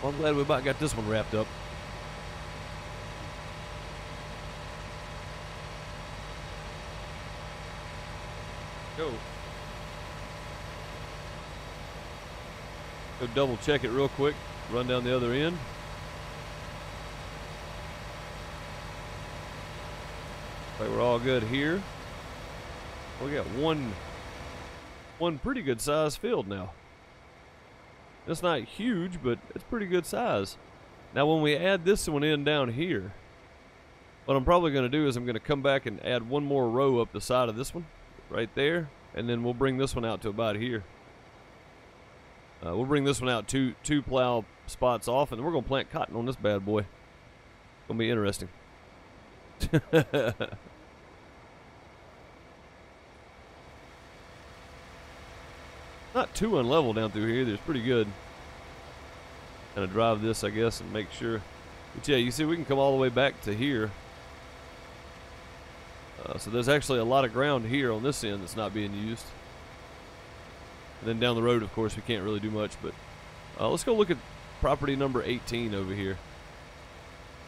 A: Well, I'm glad we about got this one wrapped up. Go double check it real quick. Run down the other end. Okay, we're all good here. We got one pretty good sized field now. It's not huge, but it's pretty good size. Now when we add this one in down here, what I'm probably going to do is I'm going to come back and add one more row up the side of this one, right there, and then we'll bring this one out to about here. We'll bring this one out two plow spots off, and we're gonna plant cotton on this bad boy. Gonna be interesting. Not too unlevel down through here. It's pretty good. Kind of drive this, I guess, and make sure. But yeah, you see, we can come all the way back to here. So there's actually a lot of ground here on this end that's not being used. And then down the road, of course, we can't really do much. But let's go look at property number 18 over here.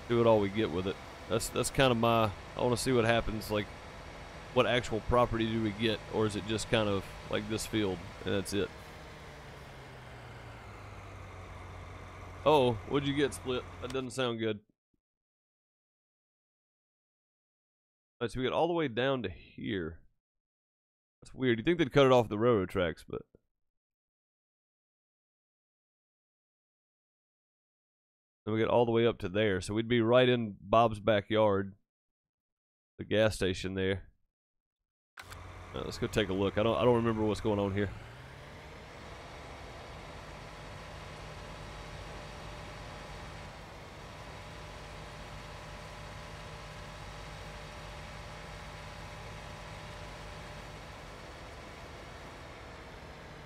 A: See what all we get with it. That's kind of my. I want to see what happens. Like, what actual property do we get, or is it just kind of like this field and that's it? Oh, what'd you get, Split? That doesn't sound good. Alright, so we get all the way down to here. That's weird. You think they'd cut it off the railroad tracks, but then we get all the way up to there. So we'd be right in Bob's backyard. The gas station there. Let's go take a look. I don't remember what's going on here.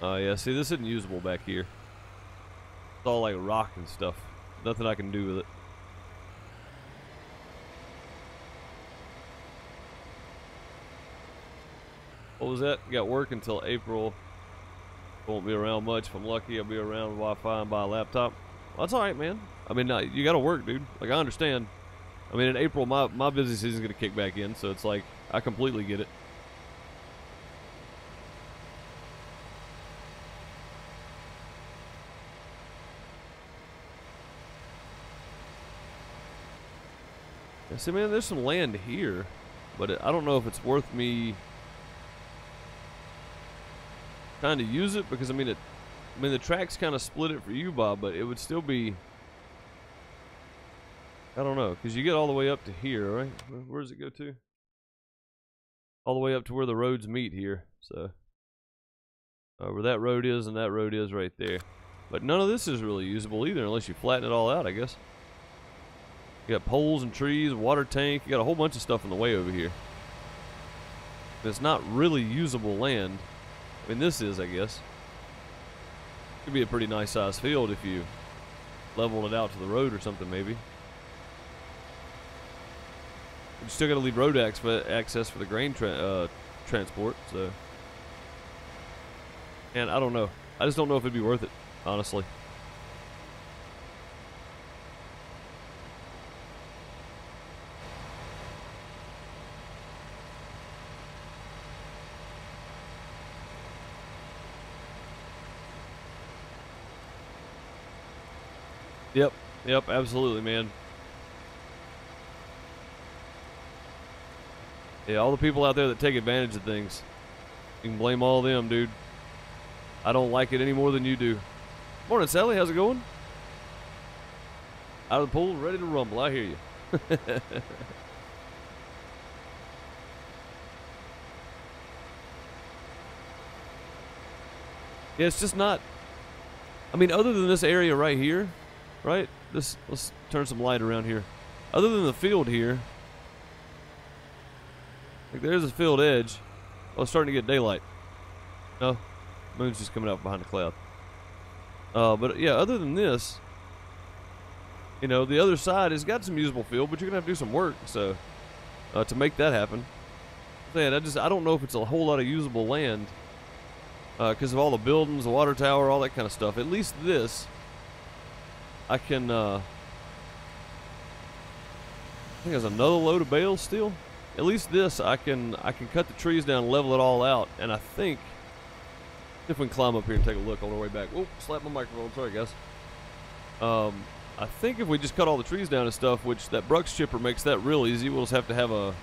A: Yeah, see, this isn't usable back here. It's all like rock and stuff. Nothing I can do with it. What was that? Got work until April. Won't be around much. If I'm lucky, I'll be around Wi-Fi and buy a laptop. Well, that's alright, man. I mean, you gotta work, dude. Like, I understand. I mean, in April, my busy season's gonna kick back in, so it's like, I completely get it. See, man, there's some land here, but I don't know if it's worth me trying to use it, because I mean the tracks kind of split it for you, Bob, but it would still be, I don't know, because you get all the way up to here, right? Where does it go to? All the way up to where the roads meet here. So where that road is and that road is right there. But none of this is really usable either, unless you flatten it all out, I guess. You got poles and trees, water tank. You got a whole bunch of stuff in the way over here. It's not really usable land. I mean, this is, I guess. Could be a pretty nice sized field if you leveled it out to the road or something, maybe. You still got to leave road access for the grain transport, so. And I don't know. I just don't know if it'd be worth it, honestly. Yep, absolutely, man. Yeah, all the people out there that take advantage of things, you can blame all of them, dude. I don't like it any more than you do. Morning, Sally. How's it going? Out of the pool, ready to rumble. I hear you. Yeah, it's just not. I mean, other than this area right here, right? Let's turn some light around here. Other than the field here, like there's a field edge. Oh, it's starting to get daylight. No, moon's just coming out behind the cloud. But yeah, other than this, you know, the other side has got some usable field, but you're gonna have to do some work. So to make that happen, man, I don't know if it's a whole lot of usable land because of all the buildings, the water tower, all that kind of stuff. At least this. I can, I think there's another load of bales still. At least this, I can cut the trees down and level it all out. And I think, if we can climb up here and take a look on our way back. Whoop, slap my microphone, sorry guys. I think if we just cut all the trees down and stuff, which that Brux chipper makes that real easy, we'll just have to have a,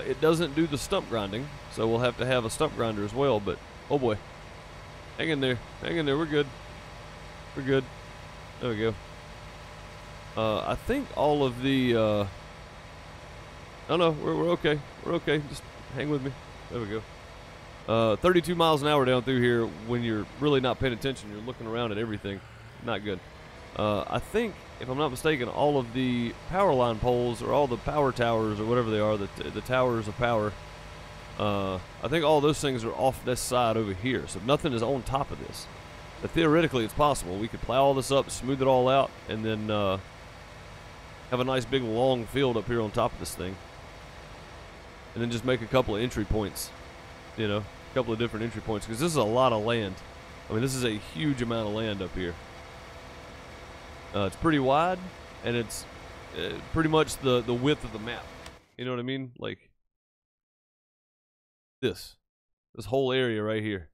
A: it doesn't do the stump grinding, so we'll have to have a stump grinder as well, but, oh boy. Hang in there, we're good. We're good. There we go. I think all of the, oh no, we're okay. We're okay. Just hang with me. There we go. 32 miles an hour down through here when you're really not paying attention. You're looking around at everything. Not good. I think, if I'm not mistaken, all of the power line poles or all the power towers or whatever they are, the towers of power, I think all those things are off this side over here. So nothing is on top of this. But theoretically, it's possible. We could plow all this up, smooth it all out, and then have a nice big long field up here on top of this thing. And then just make a couple of entry points. You know, a couple of different entry points. Because this is a lot of land. I mean, this is a huge amount of land up here. It's pretty wide, and it's pretty much the width of the map. You know what I mean? Like this whole area right here.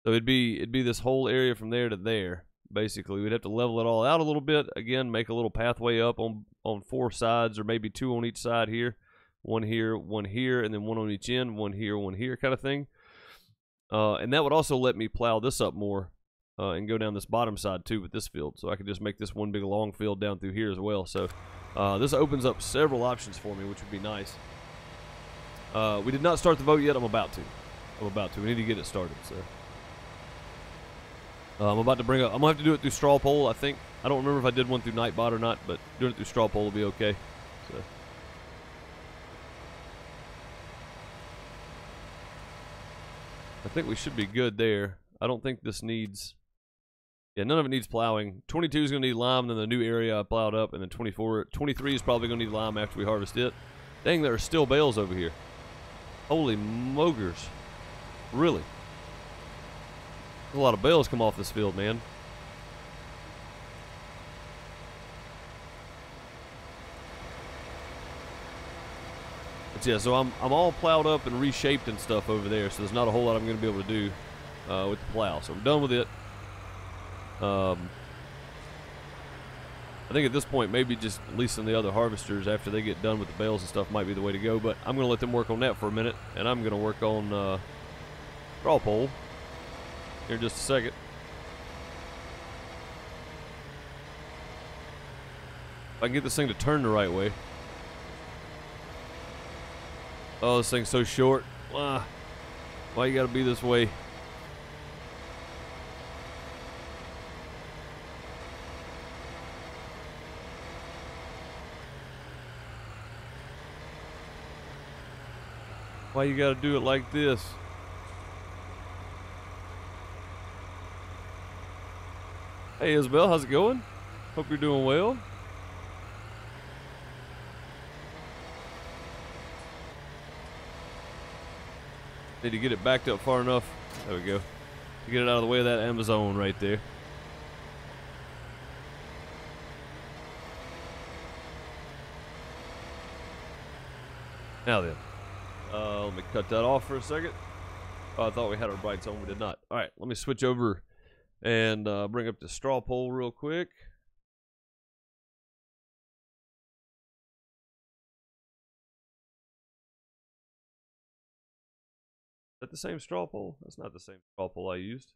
A: So it'd be this whole area from there to there. Basically, we'd have to level it all out a little bit. Again, make a little pathway up on 4 sides, or maybe 2 on each side here. One here, and then 1 on each end. One here, kind of thing. And that would also let me plow this up more. And go down this bottom side too with this field, so I could just make this one big long field down through here as well. So this opens up several options for me, which would be nice. We did not start the vote yet. I'm about to. We need to get it started. So I'm about to bring up. I'm gonna have to do it through straw poll. I think. I don't remember if I did one through Nightbot or not, but doing it through straw poll will be okay. So. I think we should be good there. I don't think this needs. Yeah, none of it needs plowing. 22 is going to need lime, then the new area I plowed up, and then 23 is probably going to need lime after we harvest it. Dang, there are still bales over here. Holy mogers. Really? There's a lot of bales come off this field, man. But yeah, so I'm all plowed up and reshaped and stuff over there, so there's not a whole lot I'm going to be able to do with the plow. So I'm done with it. I think at this point, maybe just leasing the other harvesters after they get done with the bales and stuff might be the way to go. But I'm going to let them work on that for a minute, and I'm going to work on straw poll here in just a second. If I can get this thing to turn the right way. Oh, this thing's so short. Why you got to be this way? Why you gotta do it like this? Hey Isabel, how's it going? Hope you're doing well. Need to get it backed up far enough. There we go. To get it out of the way of that Amazon right there. Now then. Let me cut that off for a second. Oh, I thought we had our brights on. We did not. All right, let me switch over and bring up the straw poll real quick. Is that the same straw poll? That's not the same straw poll I used.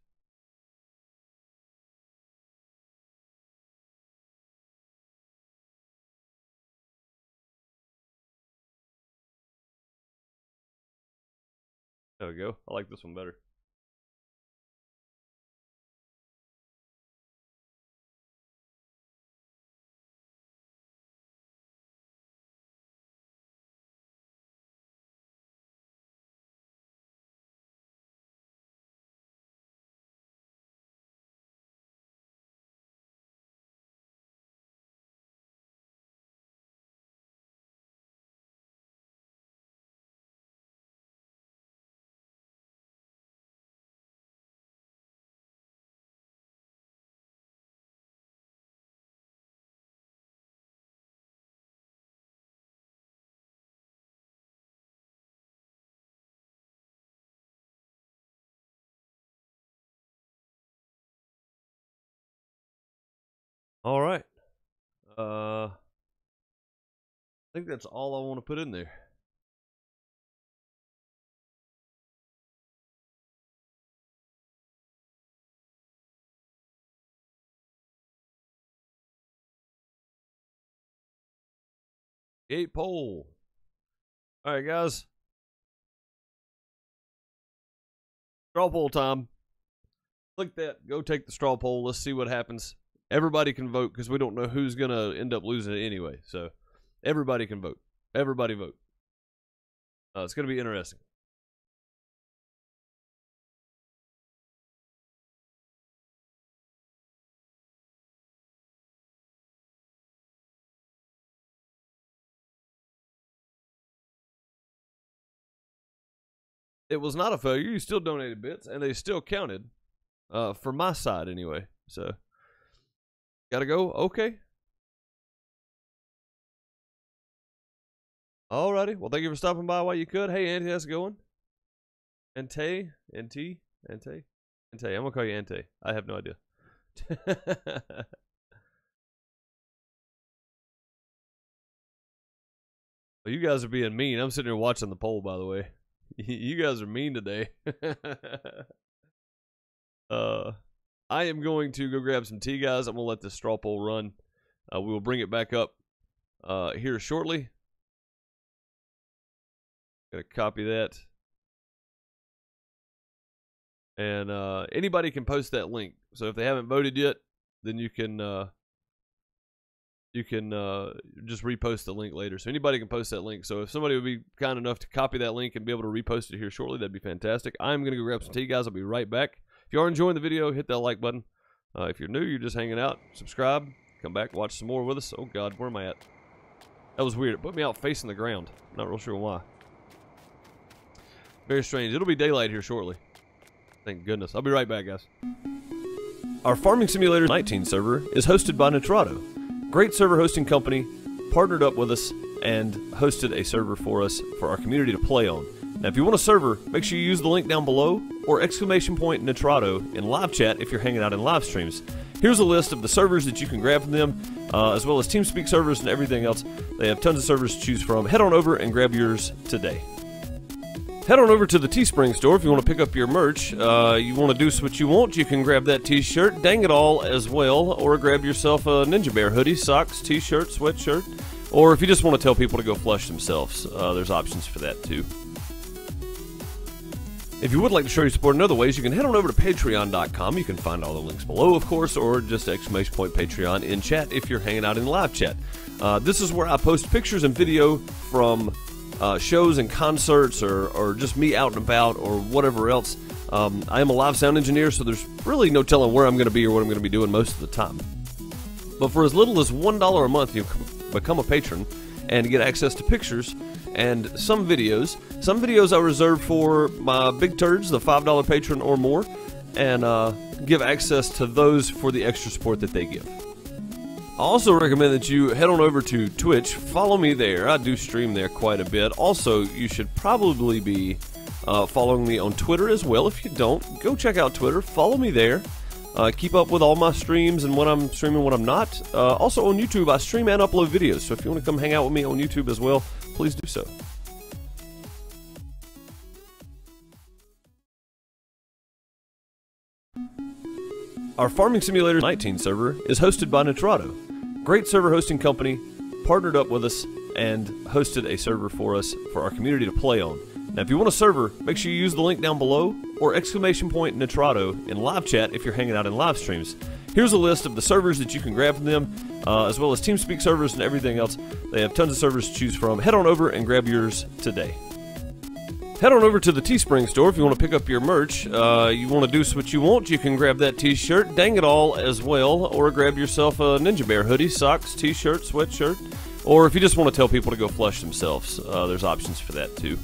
A: There we go. I like this one better. All right. I think that's all I want to put in there. Gate pole. All right, guys. Straw poll time. Click that. Go take the straw poll. Let's see what happens. Everybody can vote because we don't know who's going to end up losing it anyway. So everybody can vote. Everybody vote. It's going to be interesting. It was not a failure. You still donated bits, and they still counted. For my side, anyway. So, gotta go? Okay. Alrighty. Well, thank you for stopping by while you could. Hey, Auntie, how's it going? Ante? Ante? Ante? Ante. I'm gonna call you Ante. I have no idea. Well, you guys are being mean. I'm sitting here watching the poll, by the way. You guys are mean today. I am going to go grab some tea, guys. I'm going to let this straw poll run. We will bring it back up here shortly. Gotta copy that. And anybody can post that link. So if they haven't voted yet, then you can just repost the link later. So anybody can post that link. So if somebody would be kind enough to copy that link and be able to repost it here shortly, that'd be fantastic. I'm going to go grab some tea, guys. I'll be right back. If you are enjoying the video, hit that like button. If you're new, you're just hanging out, subscribe, come back, watch some more with us. Oh, God, where am I at? That was weird. It put me out facing the ground. Not real sure why. Very strange. It'll be daylight here shortly. Thank goodness. I'll be right back, guys. Our Farming Simulator 19 server is hosted by Nitrado. Great server hosting company, partnered up with us and hosted a server for us for our community to play on. Now, if you want a server, make sure you use the link down below or !Nitrado in live chat if you're hanging out in live streams. Here's a list of the servers that you can grab from them, as well as TeamSpeak servers and everything else. They have tons of servers to choose from. Head on over and grab yours today. Head on over to the Teespring store if you want to pick up your merch. You want to do what you want, you can grab that t-shirt, Dang It All as well, or grab yourself a Ninja Bear hoodie, socks, t-shirt, sweatshirt, or if you just want to tell people to go flush themselves, there's options for that too. If you would like to show your support in other ways, you can head on over to patreon.com. You can find all the links below, of course, or just ! Patreon in chat if you're hanging out in live chat. This is where I post pictures and video from shows and concerts or just me out and about or whatever else. I am a live sound engineer, so there's really no telling where I'm going to be or what I'm going to be doing most of the time. But for as little as $1 a month, you can become a patron and get access to pictures and some videos. Some videos I reserve for my big turds, the $5 patron or more, and give access to those for the extra support that they give. I also recommend that you head on over to Twitch. Follow me there. I do stream there quite a bit. Also, you should probably be following me on Twitter as well. If you don't, go check out Twitter. Follow me there. Keep up with all my streams and when I'm streaming, when I'm not. Also on YouTube, I stream and upload videos. So if you want to come hang out with me on YouTube as well, please do so. Our Farming Simulator 19 server is hosted by Nitrado. Great server hosting company, partnered up with us and hosted a server for us for our community to play on. Now, if you want a server, make sure you use the link down below or ! Nitrado in live chat if you're hanging out in live streams. Here's a list of the servers that you can grab from them, as well as TeamSpeak servers and everything else. They have tons of servers to choose from. Head on over and grab yours today. Head on over to the Teespring store if you want to pick up your merch. You want to do what you want, you can grab that t-shirt, Dang It All as well, or grab yourself a Ninja Bear hoodie, socks, t-shirt, sweatshirt, or if you just want to tell people to go flush themselves, there's options for that too.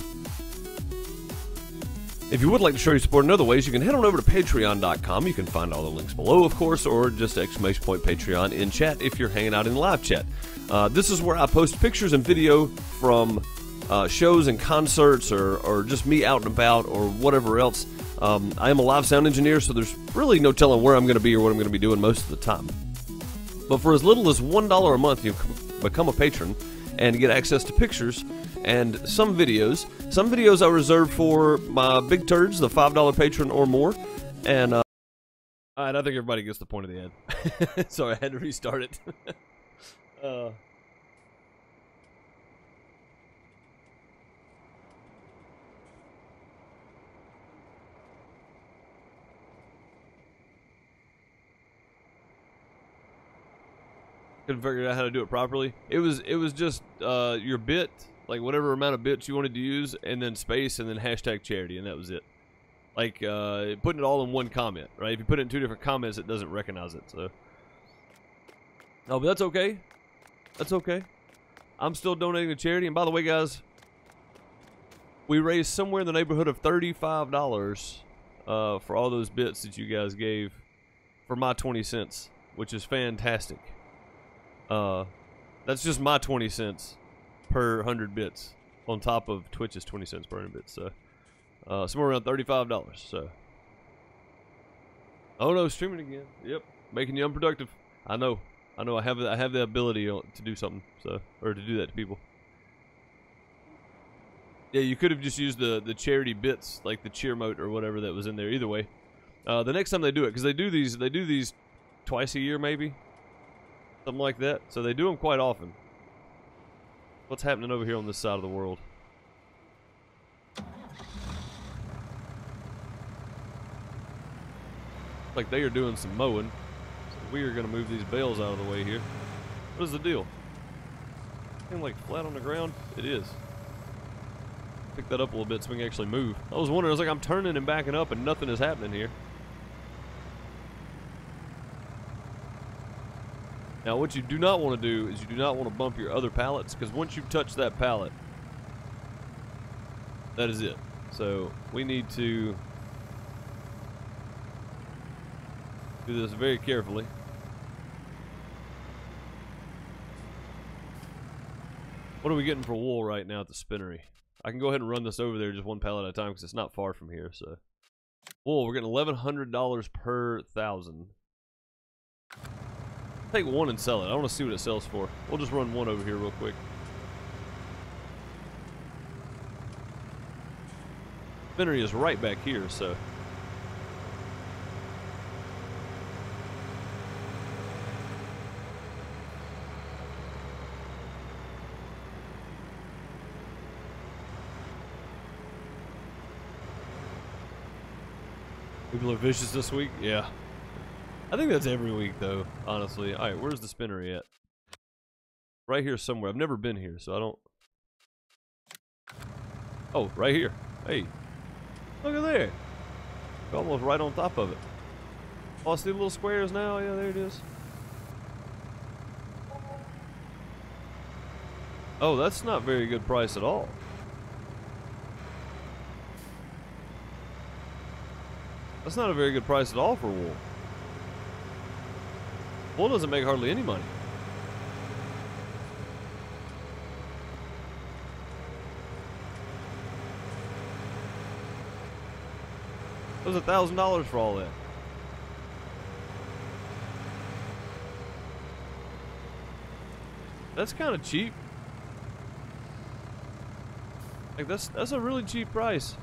A: If you would like to show your support in other ways, you can head on over to patreon.com. You can find all the links below, of course, or just ! Patreon in chat if you're hanging out in live chat. This is where I post pictures and video from shows and concerts or just me out and about or whatever else. I am a live sound engineer, so there's really no telling where I'm going to be or what I'm going to be doing most of the time. But for as little as $1 a month, you can become a patron and get access to pictures and some videos. Some videos I reserve for my big turds, the $5 patron or more. And alright, I think everybody gets the point of the ad. Sorry, I had to restart it. Couldn't figure out how to do it properly. It was just your bit, like whatever amount of bits you wanted to use, and then space, and then hashtag charity, and that was it. Like putting it all in one comment, right? If you put it in 2 different comments, it doesn't recognize it. So, oh, but that's okay. That's okay. I'm still donating to charity. And by the way, guys, we raised somewhere in the neighborhood of $35 for all those bits that you guys gave for my 20 cents, which is fantastic. That's just my 20 cents per 100 bits on top of Twitch's 20 cents per 100 bits. So, somewhere around $35. So, oh no, streaming again. Yep, making you unproductive. I know. I have the ability to do something. So, or to do that to people. Yeah, you could have just used the charity bits, like the cheer mote or whatever that was in there. Either way, the next time they do it, because they do these twice a year, maybe. Something like that. So they do them quite often. What's happening over here on this side of the world? Like they are doing some mowing. So we are going to move these bales out of the way here. What is the deal? Seem like flat on the ground? It is. Pick that up a little bit so we can actually move. I was wondering, I was like, I'm turning and backing up and nothing is happening here. Now, what you do not want to do is you do not want to bump your other pallets, because once you touch that pallet, that is it. So, we need to do this very carefully. What are we getting for wool right now at the spinnery? I can go ahead and run this over there just one pallet at a time because it's not far from here. So, wool, we're getting $1,100 per 1,000. Take one and sell it. I want to see what it sells for. We'll just run one over here real quick. Spinnery is right back here, so. People are vicious this week? Yeah. I think that's every week, though, honestly. Alright, where's the spinnery at? Right here somewhere. I've never been here, so I don't... Oh, right here. Hey. Look at there. Almost right on top of it. Oh, I see the little squares now? Yeah, there it is. Oh, that's not very good price at all. That's not a very good price at all for wool. Wool doesn't make hardly any money. It was $1,000 for all that. That's kind of cheap. Like that's a really cheap price.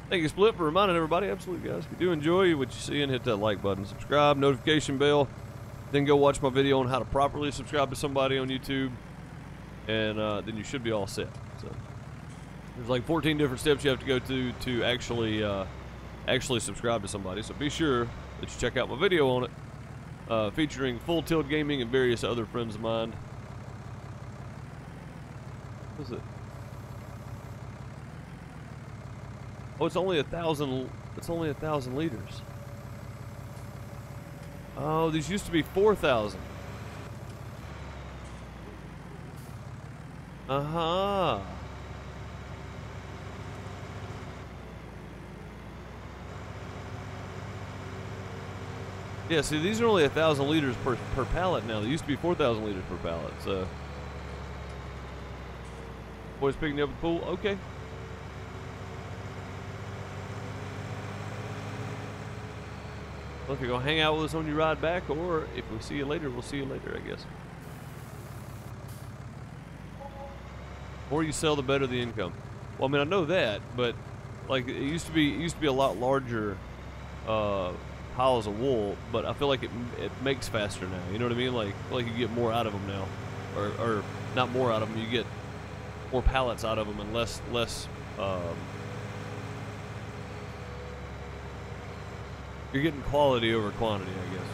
A: Thank you, Split, for reminding everybody. Absolutely, guys. If you do enjoy what you see, and hit that like button, subscribe, notification bell. Then go watch my video on how to properly subscribe to somebody on YouTube, and then you should be all set. So there's like 14 different steps you have to go to actually subscribe to somebody. So be sure that you check out my video on it, featuring Full Tilt Gaming and various other friends of mine. What is it? Oh, it's only 1,000. It's only 1,000 liters. Oh, these used to be 4,000. Uh-huh. Yeah, see, these are only 1,000 liters per pallet now. They used to be 4,000 liters per pallet. So, boys picking you up at the pool. Okay. Well, if you're gonna hang out with us on your ride back, or if we see you later, we'll see you later, I guess. The more you sell, the better the income. Well, I mean, I know that, but like it used to be a lot larger piles of wool, but I feel like it makes faster now. You know what I mean? Like you get more out of them now, or not more out of them. You get more pallets out of them and less you're getting quality over quantity, I guess.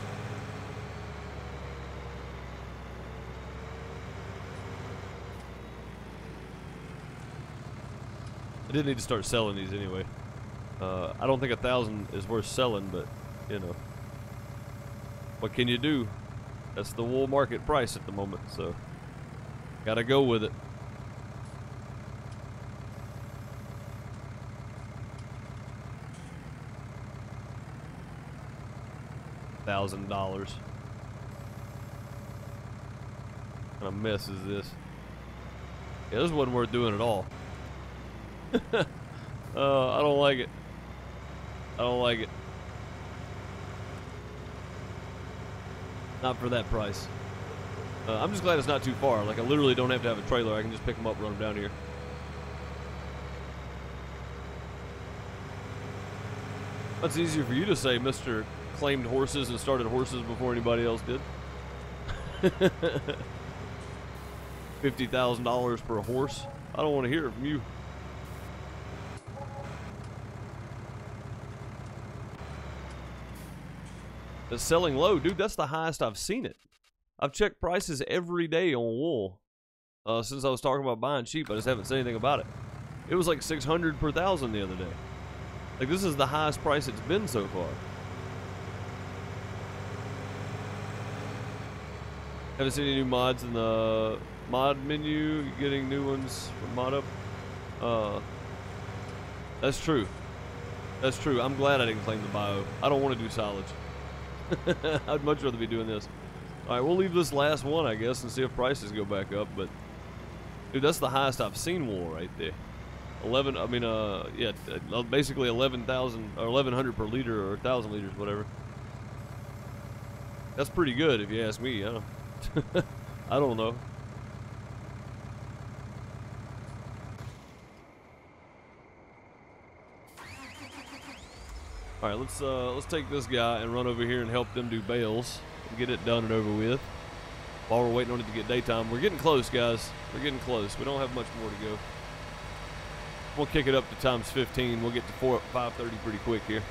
A: I did need to start selling these anyway. I don't think 1,000 is worth selling, but you know, what can you do? That's the wool market price at the moment, so gotta go with it. $1,000. What kind of mess is this? Yeah, this wasn't worth doing at all. I don't like it. I don't like it. Not for that price. I'm just glad it's not too far. Like, I literally don't have to have a trailer. I can just pick them up and run them down here. That's easier for you to say, Mr. Claimed horses and started horses before anybody else did. $50,000 per horse. I don't want to hear it from you. It's selling low, dude. That's the highest I've seen it. I've checked prices every day on wool since I was talking about buying cheap. I just haven't said anything about it. It was like 600 per thousand the other day. Like, this is the highest price it's been so far. Haven't seen any new mods in the mod menu. You're getting new ones from ModUp. That's true. That's true. I'm glad I didn't claim the bio. I don't want to do silage. I'd much rather be doing this. Alright, we'll leave this last one, I guess, and see if prices go back up. But, dude, that's the highest I've seen wool right there. 11, I mean, yeah, basically 11,000 or 1,100 per liter or 1,000 liters, whatever. That's pretty good if you ask me. I don't know. All right, let's take this guy and run over here and help them do bales and get it done and over with. While we're waiting on it to get daytime, we're getting close, guys. We're getting close. We don't have much more to go. We'll kick it up to times 15. We'll get to 5:30 pretty quick here.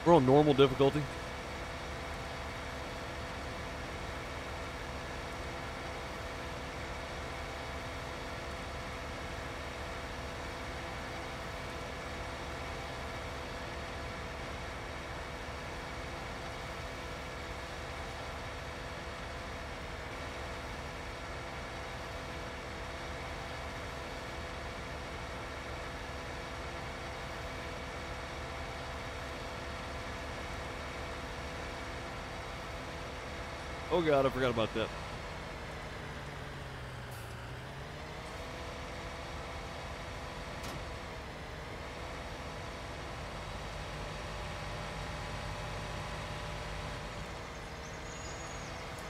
A: We're on normal difficulty. Oh God, I forgot about that.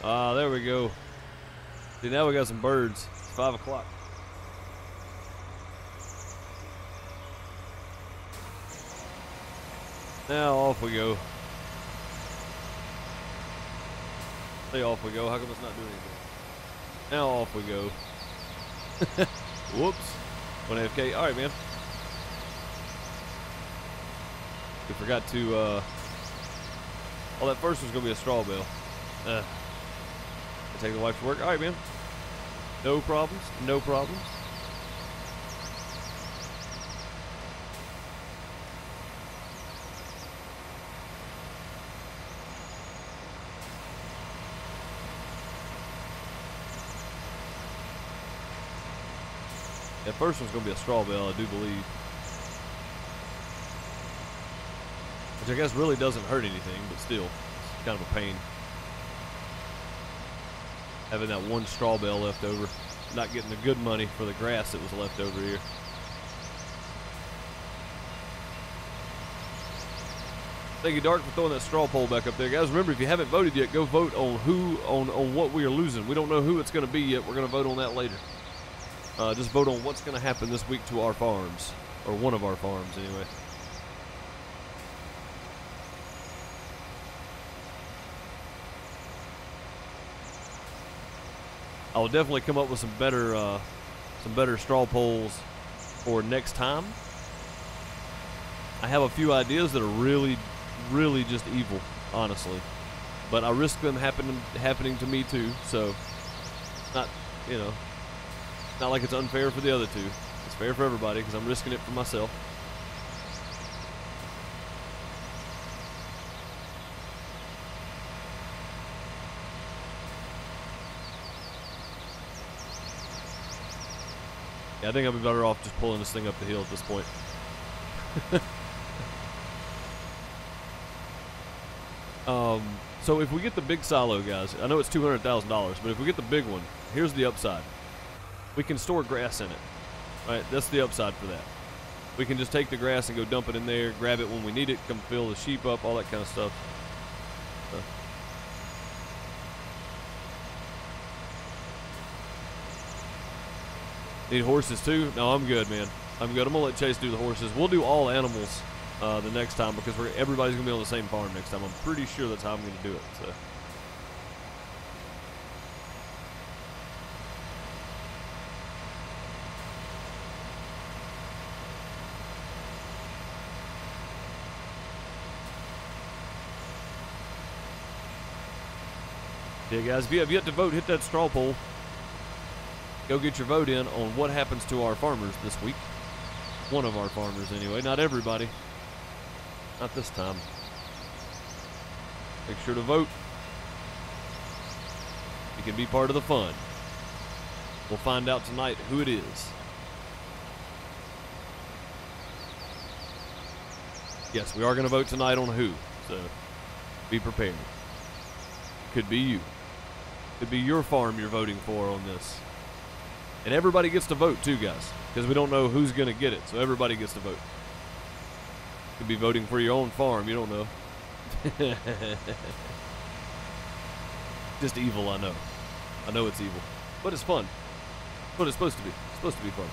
A: Ah, there we go. See, now we got some birds. It's 5 o'clock. Now off we go. Say off we go. How come it's not doing anything? Now off we go. Whoops. 1 AFK. All right, man. We forgot to. Oh, that first was gonna be a straw bale. Take the wife to work. All right, man. No problems. No problems. That first one's going to be a straw bale, I do believe. Which I guess really doesn't hurt anything, but still, it's kind of a pain. Having that one straw bale left over. Not getting the good money for the grass that was left over here. Thank you, Dark, for throwing that straw poll back up there. Guys, remember, if you haven't voted yet, go vote on on what we are losing. We don't know who it's going to be yet. We're going to vote on that later. Just vote on what's going to happen this week to our farms. Or one of our farms, anyway. I'll definitely come up with some better straw poles for next time. I have a few ideas that are really, really just evil, honestly. But I risk them happening to me too, so not, you know, not like it's unfair for the other two. It's fair for everybody because I'm risking it for myself. Yeah, I think I'll be better off just pulling this thing up the hill at this point. So if we get the big silo, guys, I know it's $200,000, but if we get the big one, here's the upside. We can store grass in it, right? That's the upside for that. We can just take the grass and go dump it in there, grab it when we need it, come fill the sheep up, all that kind of stuff. Need horses too? No, I'm good, man. I'm good. I'm gonna let Chase do the horses. We'll do all animals the next time because everybody's gonna be on the same farm next time. I'm pretty sure that's how I'm gonna do it. So. Yeah, guys, if you have yet to vote, hit that straw poll. Go get your vote in on what happens to our farmers this week. One of our farmers, anyway. Not everybody. Not this time. Make sure to vote. You can be part of the fun. We'll find out tonight who it is. Yes, we are going to vote tonight on who, so be prepared. Could be you. Could be your farm you're voting for on this. And everybody gets to vote too, guys, because we don't know who's going to get it, so everybody gets to vote. Could be voting for your own farm, you don't know. Just evil, I know. I know it's evil. But it's fun. That's what it's supposed to be. It's supposed to be fun.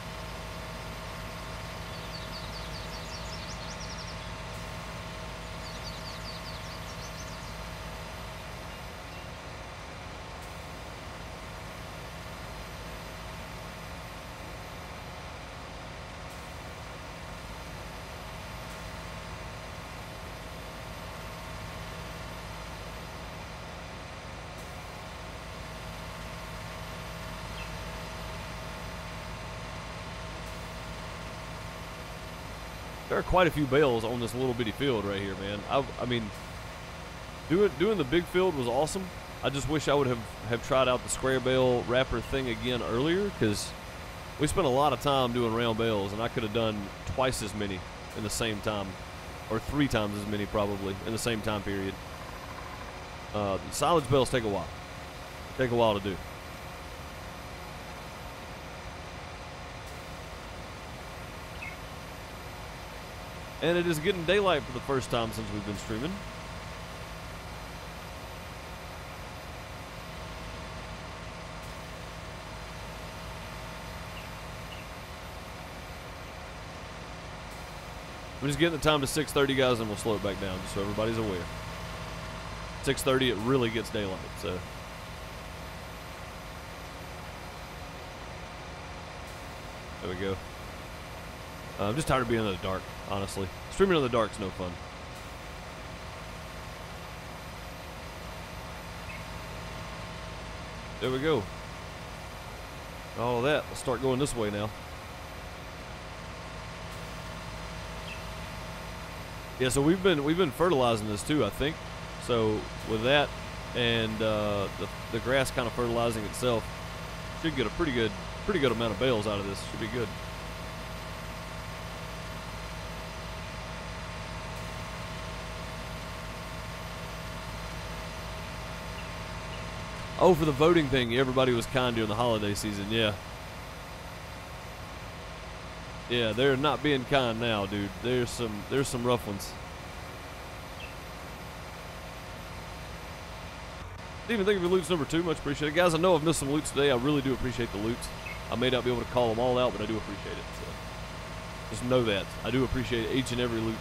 A: There are quite a few bales on this little bitty field right here, man. I mean, doing the big field was awesome. I just wish I would have tried out the square bale wrapper thing again earlier, because we spent a lot of time doing round bales, and I could have done twice as many in the same time, or 3 times as many probably in the same time period. The silage bales take a while. Take a while to do. And it is getting daylight for the first time since we've been streaming. We're just getting the time to 6:30, guys, and we'll slow it back down just so everybody's aware. 6:30, it really gets daylight, so. There we go. I'm just tired of being in the dark, honestly. Streaming in the dark's no fun. There we go. All of that. Let's start going this way now. Yeah, so we've been fertilizing this too, I think. So with that and the grass kind of fertilizing itself, should get a pretty good amount of bales out of this. Should be good. Oh, for the voting thing, everybody was kind during the holiday season, yeah. Yeah, they're not being kind now, dude. There's some rough ones. Steven, thank you for loots number 2. Much appreciated. Guys, I know I've missed some loots today. I really do appreciate the loots. I may not be able to call them all out, but I do appreciate it. So just know that. I do appreciate each and every loot.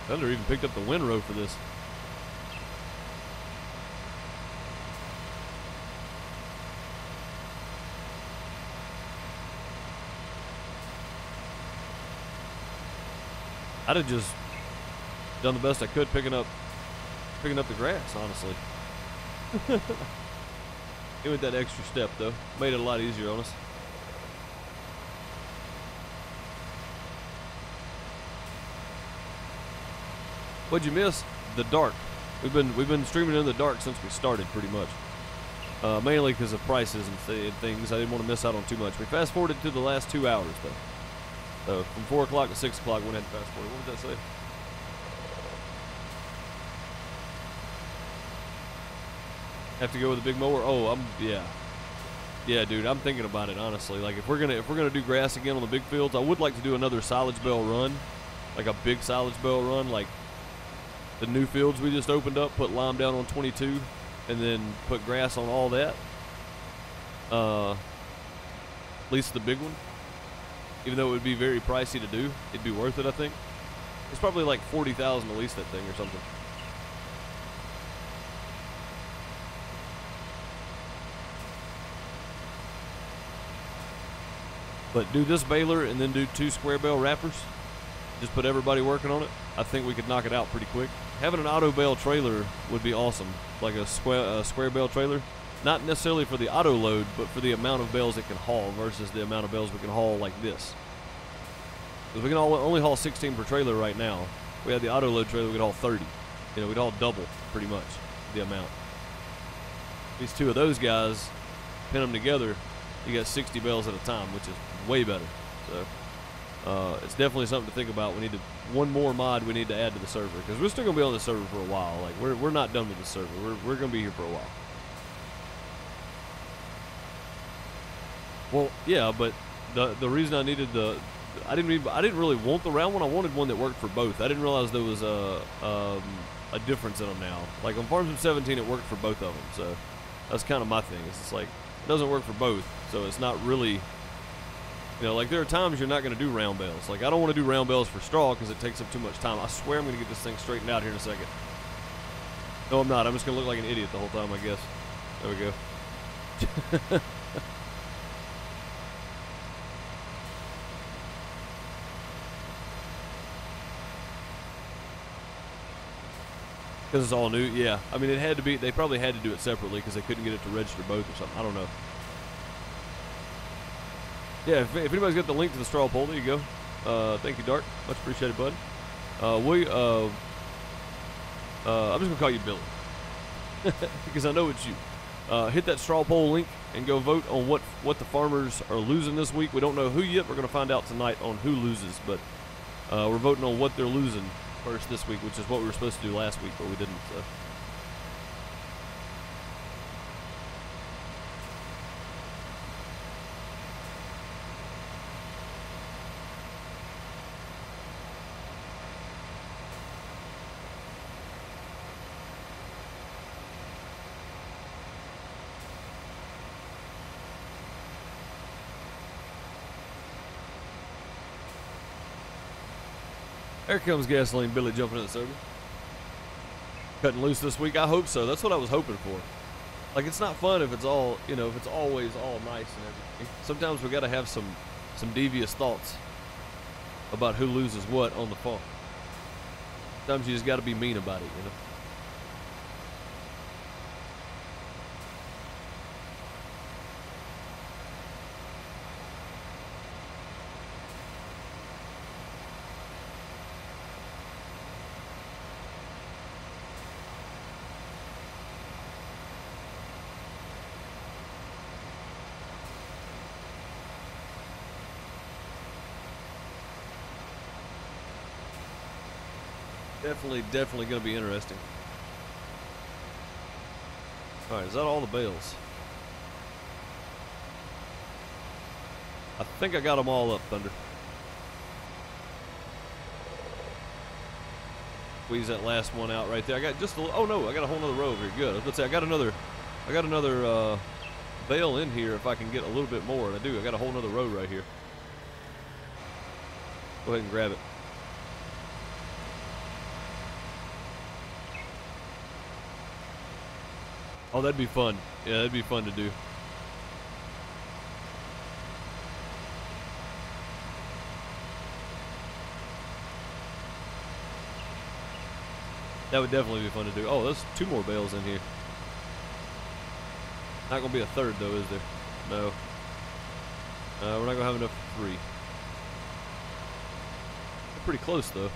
A: Thunder even picked up the windrow for this. I'd have just done the best I could picking up the grass, honestly. It went that extra step though. Made it a lot easier on us. What'd you miss? The dark. We've been streaming in the dark since we started, pretty much. Mainly because of prices and things. I didn't want to miss out on too much. We fast forwarded to the last 2 hours though. So from 4 o'clock to 6 o'clock, we went ahead and fast forward. What did that say? Have to go with a big mower? Oh, yeah, dude. I'm thinking about it honestly. Like if we're gonna do grass again on the big fields, I would like to do another silage bale run, like a big silage bale run, like the new fields we just opened up. Put lime down on 22, and then put grass on all that. At least the big one. Even though it would be very pricey to do, it'd be worth it. I think it's probably like 40,000 to lease that thing or something. But do this baler and then do 2 square bale wrappers. Just put everybody working on it. I think we could knock it out pretty quick. Having an auto bale trailer would be awesome, like a square bale trailer. Not necessarily for the auto load, but for the amount of bales it can haul versus the amount of bales we can haul like this. Because we can only haul 16 per trailer right now. If we had the auto load trailer, we'd haul 30. You know, we'd haul double pretty much the amount. These 2 of those guys, pin them together, you got 60 bales at a time, which is way better. So it's definitely something to think about. We need one more mod we need to add to the server, because we're still gonna be on the server for a while. Like we're not done with the server. We're gonna be here for a while. Well, yeah, but the reason I needed I didn't really want the round one. I wanted one that worked for both. I didn't realize there was a difference in them now. Like on Farm Sim 17, it worked for both of them. So that's kind of my thing. It's just like it doesn't work for both, so it's not really. You know, like there are times you're not going to do round bales. Like I don't want to do round bales for straw because it takes up too much time. I swear I'm going to get this thing straightened out here in a second. No, I'm not. I'm just going to look like an idiot the whole time, I guess. There we go. Because it's all new, yeah. I mean, it had to be. They probably had to do it separately because they couldn't get it to register both or something. I don't know. Yeah, if anybody's got the link to the straw poll, there you go. Thank you, Dark. Much appreciated, bud. I'm just gonna call you Billy because I know it's you. Hit that straw poll link and go vote on what the farmers are losing this week. We don't know who yet. We're gonna find out tonight on who loses, but we're voting on what they're losing first this week, which is what we were supposed to do last week, but we didn't. So. There comes Gasoline Billy jumping in the server. Cutting loose this week? I hope so. That's what I was hoping for. Like, it's not fun if it's all, you know, if it's always all nice and everything. Sometimes we got to have some devious thoughts about who loses what on the farm. Sometimes you just got to be mean about it, you know. Definitely going to be interesting. All right, is that all the bales? I think I got them all up, Thunder. Squeeze that last one out right there. I got just a, oh no, I got a whole nother row over here. Good. I was going to say I got another bale in here if I can get a little bit more, and I do. I got a whole nother row right here. Go ahead and grab it. Oh, that'd be fun. Yeah, that'd be fun to do. That would definitely be fun to do. Oh, there's 2 more bales in here. Not gonna be a third though, is there? No. We're not gonna have enough for 3. We're pretty close though.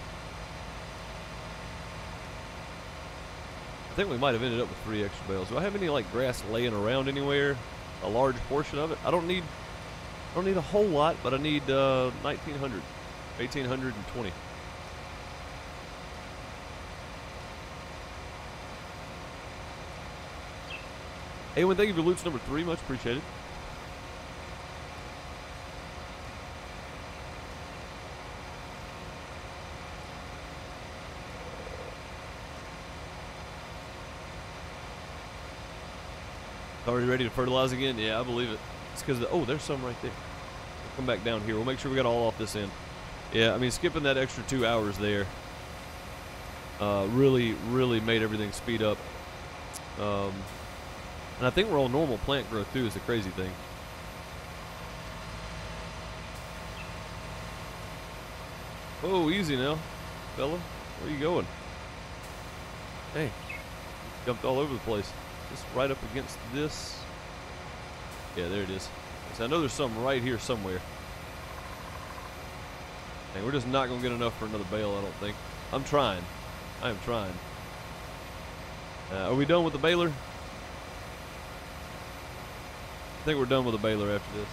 A: I think we might have ended up with 3 extra bales. Do I have any like grass laying around anywhere? A large portion of it? I don't need a whole lot, but I need 1,900, 1,820. Hey, thank you for Loot's number 3. Much appreciated. Already ready to fertilize again? Yeah, I believe it. It's because, oh, there's some right there. We'll come back down here. We'll make sure we got all off this end. Yeah, I mean, skipping that extra 2 hours there really made everything speed up. And I think we're on normal plant growth too, is the crazy thing. Oh, easy now, fella. Where are you going? Hey, jumped all over the place. Just right up against this. Yeah, there it is. So I know there's some right here somewhere. And we're just not going to get enough for another bale, I don't think. I'm trying. I am trying. Are we done with the baler? I think we're done with the baler after this.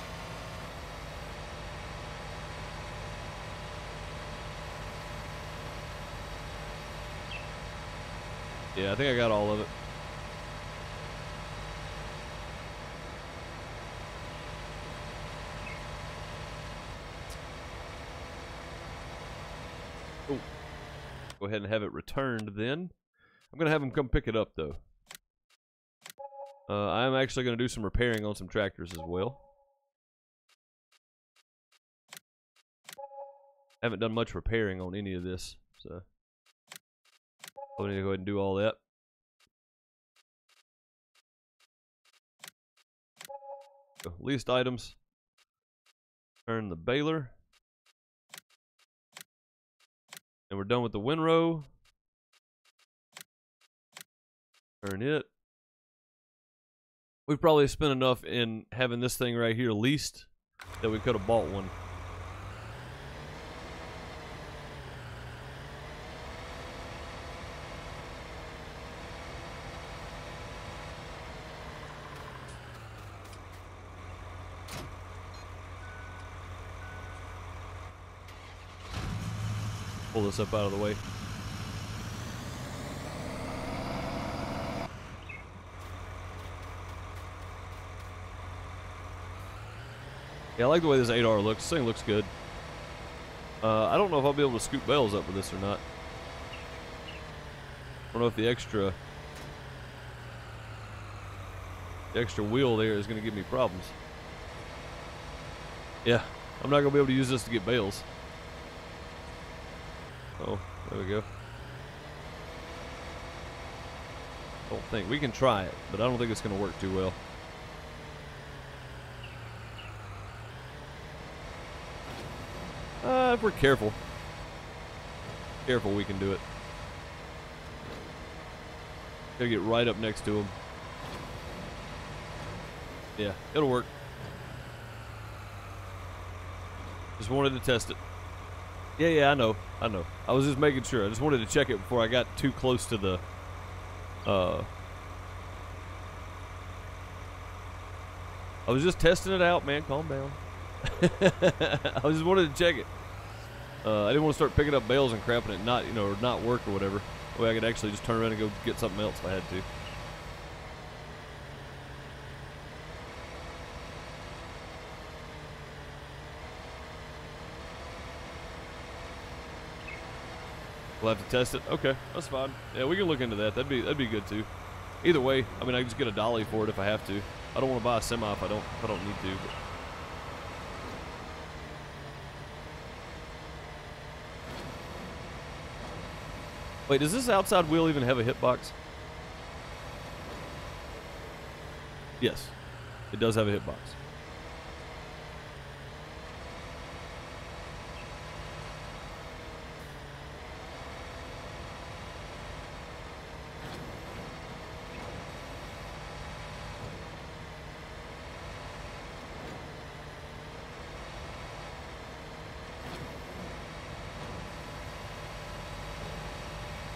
A: Yeah, I think I got all of it. Oh. Go ahead and have it returned then. I'm going to have them come pick it up though. I'm actually going to do some repairing on some tractors as well. I haven't done much repairing on any of this, so I'm going to go ahead and do all that. So, least items. Turn the baler. And we're done with the windrow. Turn it. We've probably spent enough in having this thing right here leased that we could have bought one. Pull this up out of the way. Yeah, I like the way this 8R looks. This thing looks good. I don't know if I'll be able to scoop bales up with this or not. I don't know if the extra wheel there is going to give me problems. Yeah, I'm not going to be able to use this to get bales. Oh, there we go. Don't think. We can try it, but I don't think it's going to work too well. If we're careful, we can do it. Gotta get right up next to him. Yeah, it'll work. Just wanted to test it. Yeah, I know. I was just making sure. I just wanted to check it before I got too close to the, I was just testing it out, man. Calm down. I just wanted to check it. I didn't want to start picking up bales and crap and it not, or not work or whatever. That way I could actually just turn around and go get something else if I had to. We'll have to test it. Okay, that's fine. Yeah, we can look into that. That'd be good too. Either way, I mean, I can just get a dolly for it if I have to. I don't want to buy a semi if I don't need to. But. Wait, does this outside wheel even have a hitbox? Yes, it does have a hitbox.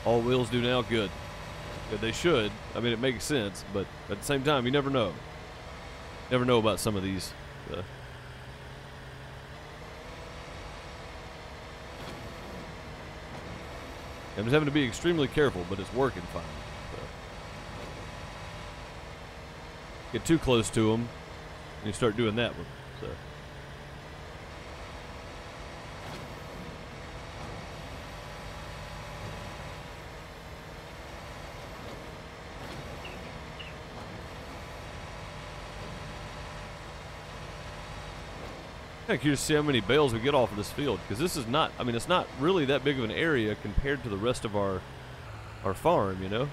A: All wheels do now? Good. Good, they should. I mean, it makes sense, but at the same time, you never know. Never know about some of these. I'm just having to be extremely careful, but it's working fine. So. Get too close to them, and you start doing that one. So. I'm curious to see how many bales we get off of this field, because this is not, I mean, it's not really that big of an area compared to the rest of our farm, you know?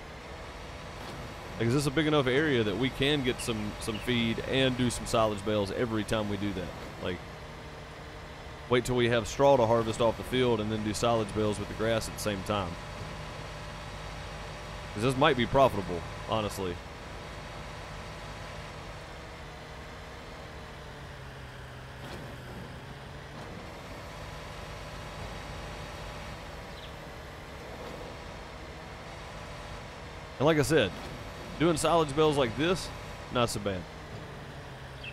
A: Like, is this a big enough area that we can get some feed and do some silage bales every time we do that? Like, wait till we have straw to harvest off the field and then do silage bales with the grass at the same time. Because this might be profitable, honestly. And like I said, doing silage bales like this, not so bad.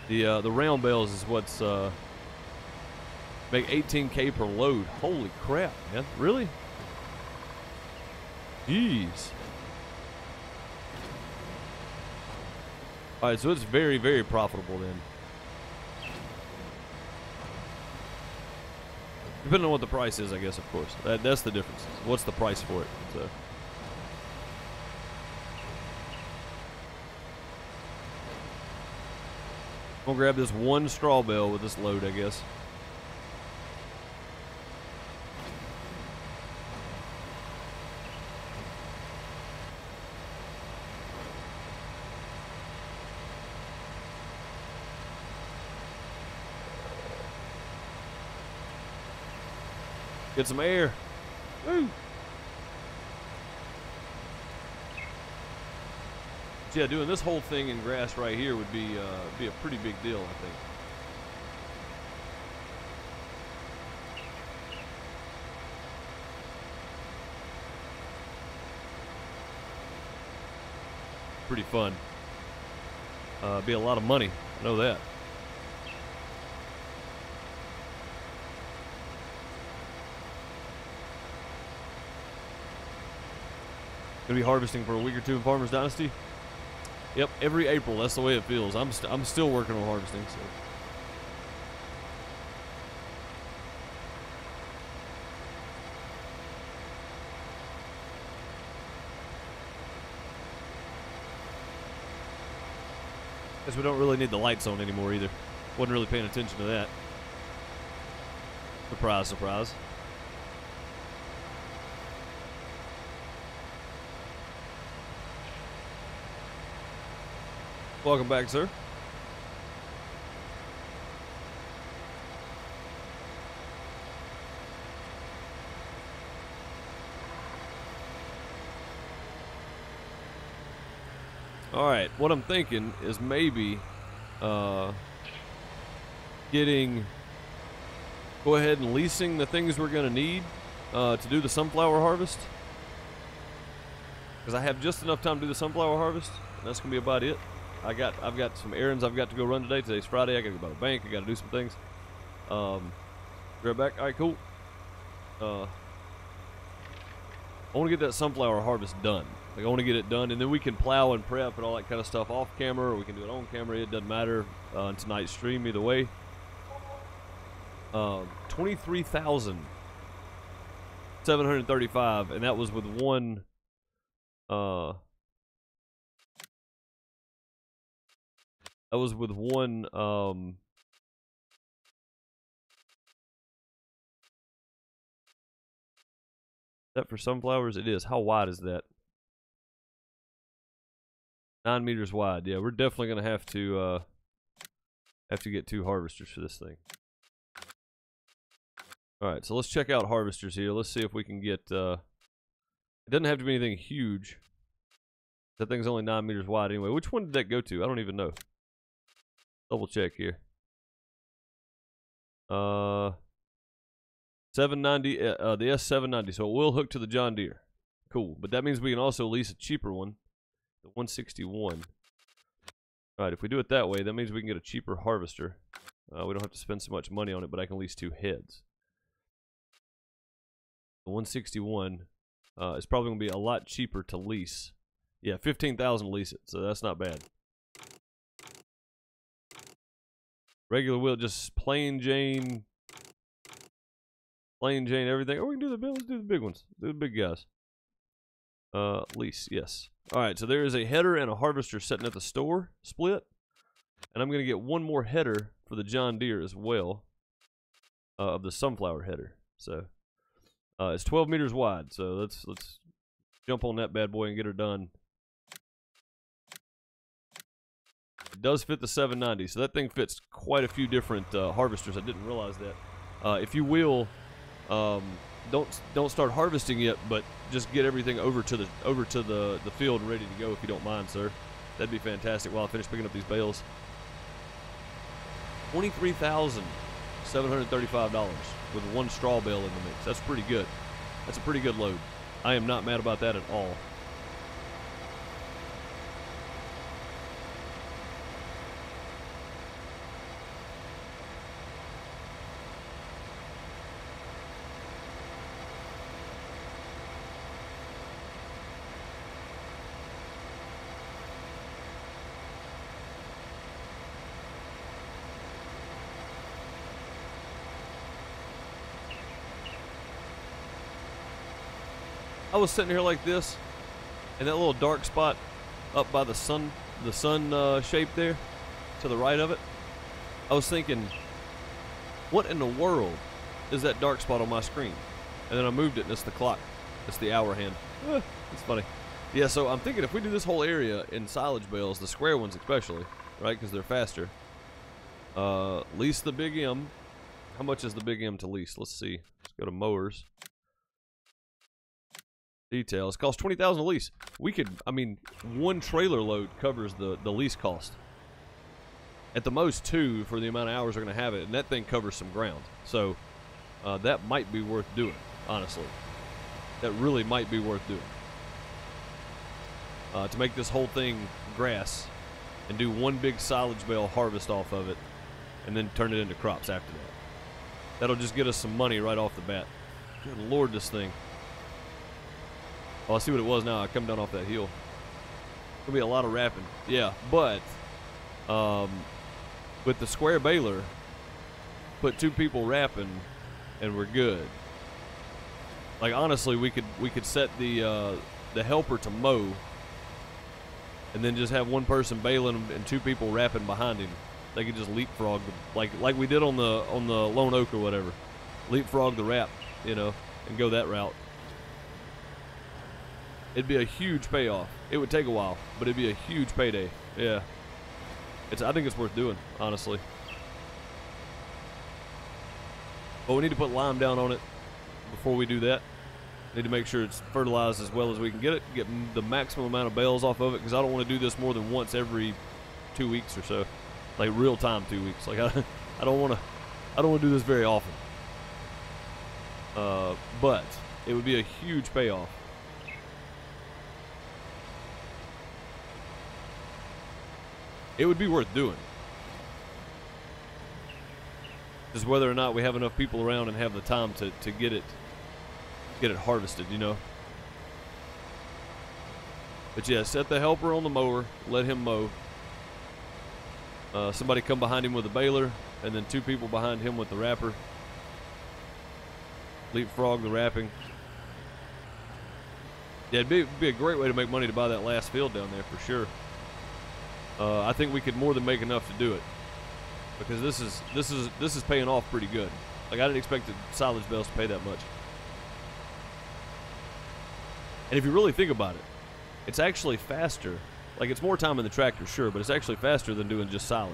A: The round bales is what's make 18K per load. Holy crap, man! Really? Jeez. All right, so it's very, very profitable then. Depending on what the price is, I guess. Of course, that's the difference. What's the price for it? So. I'm gonna grab this one straw bale with this load, I guess. Get some air. Woo! Yeah, doing this whole thing in grass right here would be a pretty big deal, I think. Pretty fun. Be a lot of money. I know that. Gonna be harvesting for a week or two in Farmers Dynasty. Yep, every April. That's the way it feels. I'm still working on harvesting. So. Guess we don't really need the lights on anymore either. Wasn't really paying attention to that. Surprise, surprise. Welcome back, sir. All right, what I'm thinking is maybe go ahead and leasing the things we're gonna need to do the sunflower harvest, because I have just enough time to do the sunflower harvest, and that's gonna be about it. I've got some errands I've got to go run today. Today's Friday. I got to go by the bank. I got to do some things. Right back. All right, cool. I want to get that sunflower harvest done. Like, I want to get it done, and then we can plow and prep and all that kind of stuff off camera, or we can do it on camera. It doesn't matter on tonight's stream either way. 23,735, and that was with one. That was with one, is that for sunflowers? It is. How wide is that? 9 meters wide. Yeah, we're definitely gonna have to get 2 harvesters for this thing. All right, so let's check out harvesters here. Let's see if we can get. It doesn't have to be anything huge. That thing's only 9 meters wide anyway. Which one did that go to? I don't even know. Double check here. 790. The S790. So it will hook to the John Deere. Cool. But that means we can also lease a cheaper one, the 161. All right. If we do it that way, that means we can get a cheaper harvester. We don't have to spend so much money on it, but I can lease 2 heads. The 161 is probably going to be a lot cheaper to lease. Yeah, 15,000 lease it, so that's not bad. Regular wheel, just plain Jane, everything. Oh, we can do let's do the big ones. Do the big guys. Lease, yes. All right, so there is a header and a harvester sitting at the store, split. And I'm going to get one more header for the John Deere as well, of the sunflower header. So, it's 12 meters wide, so let's jump on that bad boy and get her done. It does fit the 790, so that thing fits quite a few different harvesters. I didn't realize that. If you will, don't start harvesting yet, but just get everything over to the field ready to go if you don't mind, sir. That'd be fantastic. While I finish picking up these bales. $23,735 with 1 straw bale in the mix. That's pretty good. That's a pretty good load. I am not mad about that at all. I was sitting here like this, and that little dark spot up by the sun shape there, to the right of it, I was thinking, what in the world is that dark spot on my screen? And then I moved it, and it's the clock. It's the hour hand. It's funny. Yeah, so I'm thinking if we do this whole area in silage bales, the square ones especially, right, because they're faster, lease the Big M. How much is the Big M to lease? Let's see. Let's go to mowers. Details. Costs $20,000 a lease. We could, I mean, 1 trailer load covers the lease cost. At the most 2 for the amount of hours we're going to have it, and that thing covers some ground. So that might be worth doing, honestly. That really might be worth doing. To make this whole thing grass and do 1 big silage bale harvest off of it and then turn it into crops after that. That'll just get us some money right off the bat. Good Lord, this thing. Oh, I see what it was now. I come down off that hill. There'll be a lot of wrapping. Yeah, but with the square baler, put 2 people wrapping, and we're good. Like honestly, we could set the helper to mow, and then just have 1 person baling and 2 people wrapping behind him. They could just leapfrog like we did on the Lone Oak or whatever. Leapfrog the wrap, you know, and go that route. It'd be a huge payoff. It would take a while, but it'd be a huge payday. Yeah. I think it's worth doing, honestly. But we need to put lime down on it before we do that. Need to make sure it's fertilized as well as we can get it. Get the maximum amount of bales off of it, because I don't want to do this more than once every 2 weeks or so. Like real time 2 weeks. Like I don't want to do this very often. But it would be a huge payoff. It would be worth doing. Just whether or not we have enough people around and have the time to get it harvested, you know. But yeah, set the helper on the mower, let him mow. Somebody come behind him with a baler, and then 2 people behind him with the wrapper. Leapfrog the wrapping. Yeah, it'd be a great way to make money to buy that last field down there for sure. I think we could more than make enough to do it, because this is paying off pretty good. Like I didn't expect the silage bales to pay that much. And if you really think about it, it's actually faster Like, it's more time in the tractor, sure, but it's actually faster than doing just silage.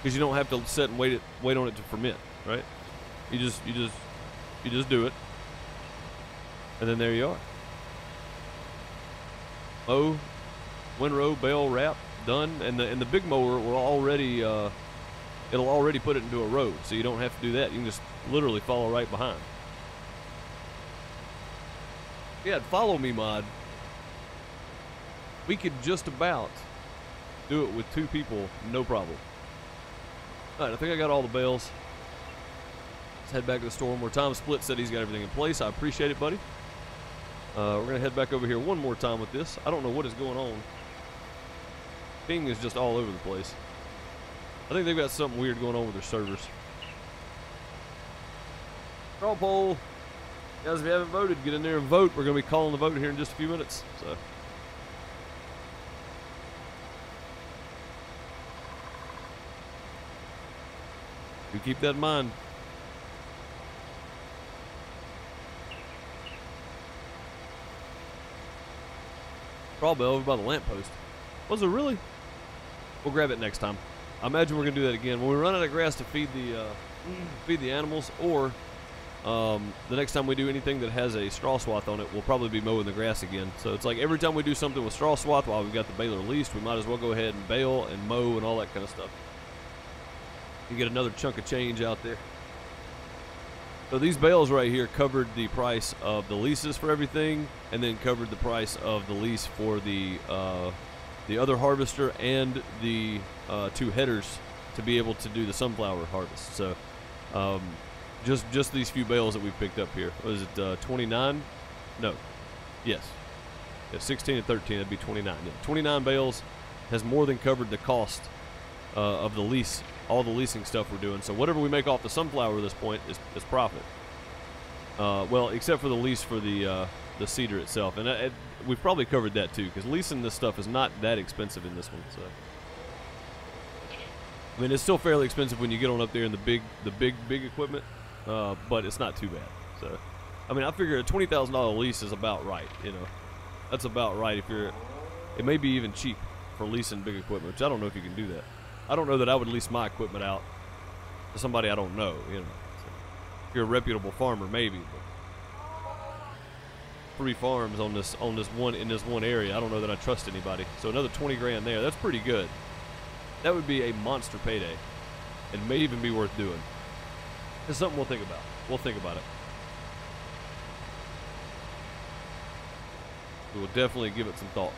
A: Because you don't have to sit and wait on it to ferment, right? You just do it, and then there you are. Mow, windrow, bale, wrap, done, and the big mower will already it'll already put it into a row, so you don't have to do that. You can just literally follow right behind. Yeah, follow me mod. We could just about do it with 2 people, no problem. All right, I think I got all the bales. Let's head back to the store one more time. Split said he's got everything in place. I appreciate it, buddy. We're gonna head back over here one more time with this. I don't know what is going on. Ping is just all over the place. I think they've got something weird going on with their servers. Straw poll. Guys, if you haven't voted, get in there and vote. We're going to be calling the vote here in just a few minutes. So, you keep that in mind. Straw bale over by the lamppost. Was it really? We'll grab it next time. I imagine we're going to do that again. When we run out of grass to feed the animals, or the next time we do anything that has a straw swath on it, we'll probably be mowing the grass again. So it's like every time we do something with straw swath while we've got the baler leased, we might as well go ahead and bale and mow and all that kind of stuff. You get another chunk of change out there. So these bales right here covered the price of the leases for everything, and then covered the price of the lease for the other harvester and the 2 headers to be able to do the sunflower harvest. So just these few bales that we picked up here. Was it 29? No. Yes. Yeah, 16 and 13, that'd be 29. Yeah, 29 bales has more than covered the cost of the lease, all the leasing stuff we're doing. So whatever we make off the sunflower at this point is profit. Well, except for the lease for the cedar itself, and we've probably covered that too, because leasing this stuff is not that expensive in this one. So, I mean, it's still fairly expensive when you get on up there in the big equipment, but it's not too bad. So, I mean, I figure a $20,000 lease is about right. You know, that's about right. If you're, it may be even cheap for leasing big equipment, which I don't know if you can do that. I don't know that I would lease my equipment out to somebody I don't know. You know, so if you're a reputable farmer, maybe. But 3 farms in this one area, I don't know that I trust anybody. So another 20 grand there. That's pretty good. That would be a monster payday, and may even be worth doing. It's something we'll think about. We'll think about it. We will definitely give it some thought.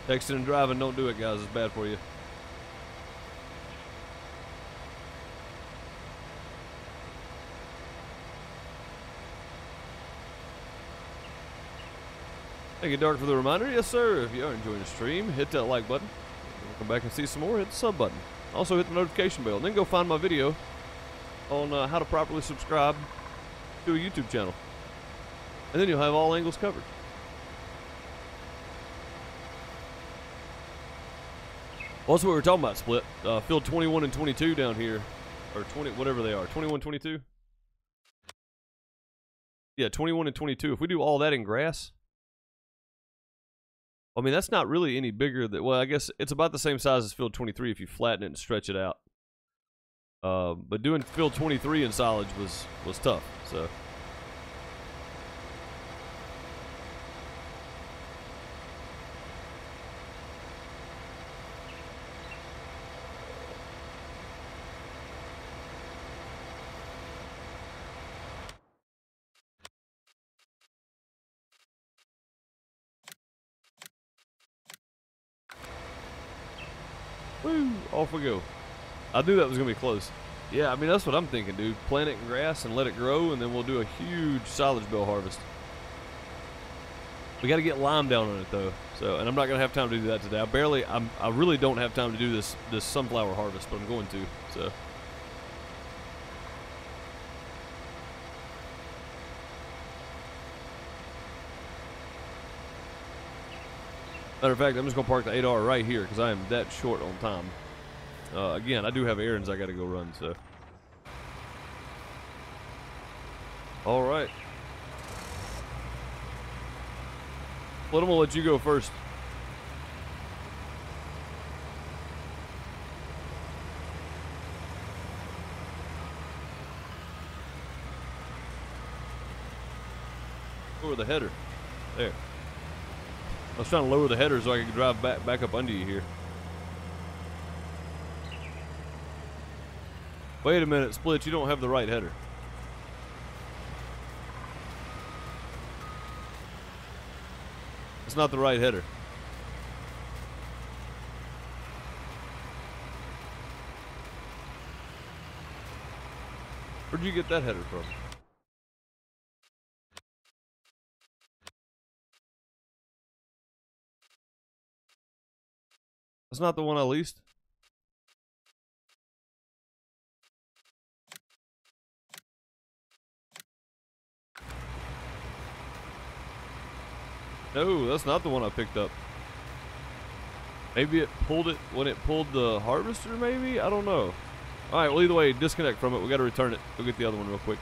A: Texting and driving, don't do it, guys. It's bad for you. Thank you, Dark, for the reminder. Yes, sir. If you are enjoying the stream, hit that like button. Come back and see some more, hit the sub button. Also, hit the notification bell. And then go find my video on how to properly subscribe to a YouTube channel. And then you'll have all angles covered. Well, that's what we were talking about, Split. Field 21 and 22 down here. Or 20, whatever they are. 21, 22? Yeah, 21 and 22. If we do all that in grass, I mean, that's not really any bigger than, well, I guess it's about the same size as field 23 if you flatten it and stretch it out. But doing field 23 in silage was tough, so. Woo! Off we go. I knew that was going to be close. Yeah, I mean, that's what I'm thinking, dude. Plant it in grass and let it grow, and then we'll do a huge silage bale harvest. We got to get lime down on it, though. So, and I'm not going to have time to do that today. I really don't have time to do this sunflower harvest, but I'm going to, so. Matter of fact, I'm just gonna park the 8R right here because I am that short on time. Again, I do have errands I gotta go run, so. All right. Well, I'm gonna let you go first. Lower the header. There. I was trying to lower the header so I could drive back up under you here. Wait a minute, Split, you don't have the right header. It's not the right header. Where'd you get that header from? That's not the one I leased. No, that's not the one I picked up. Maybe it pulled it when it pulled the harvester, maybe? I don't know. Alright, well, either way, disconnect from it. We gotta return it. Go get the other one real quick.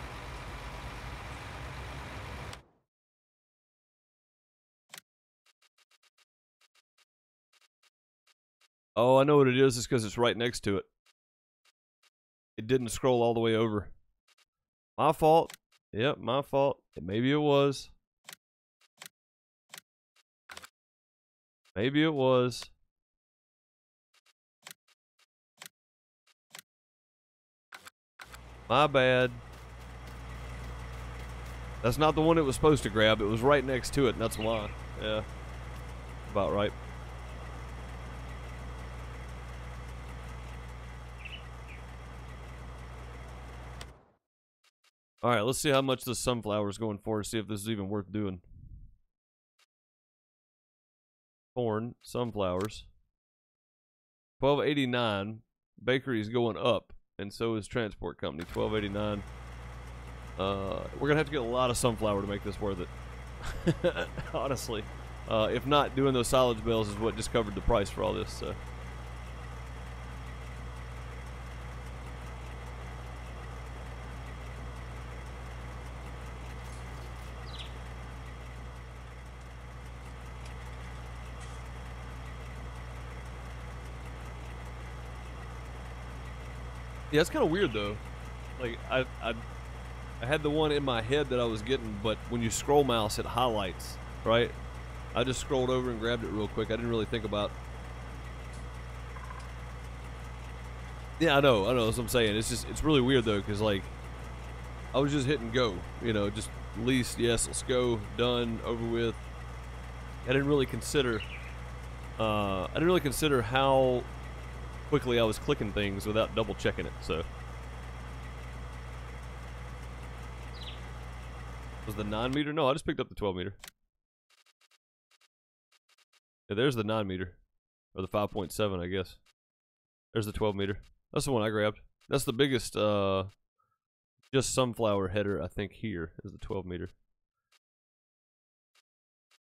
A: Oh, I know what it is. It's because it's right next to it. It didn't scroll all the way over. My fault. Yep, my fault. Maybe it was. Maybe it was. My bad. That's not the one it was supposed to grab. It was right next to it, and that's why. Yeah. About right. Alright, let's see how much this sunflower is going for. See if this is even worth doing. Corn, sunflowers. $12.89. Bakery's going up, and so is transport company. $12.89. We're gonna have to get a lot of sunflower to make this worth it. Honestly. If not, doing those silage bales is what just covered the price for all this, so. Yeah, it's kind of weird though. Like I had the one in my head that I was getting, but when you scroll mouse, it highlights, right? I just scrolled over and grabbed it real quick. I didn't really think about. Yeah, I know. That's what I'm saying. It's really weird though, because like I was just hitting go, you know, just lease, yes, let's go, done, over with. I didn't really consider. I didn't really consider how quickly I was clicking things without double checking it, so. Was the 9 meter? No, I just picked up the 12 meter. Yeah, there's the 9 meter. Or the 5.7, I guess. There's the 12 meter. That's the one I grabbed. That's the biggest, just sunflower header, I think, here is the 12 meter.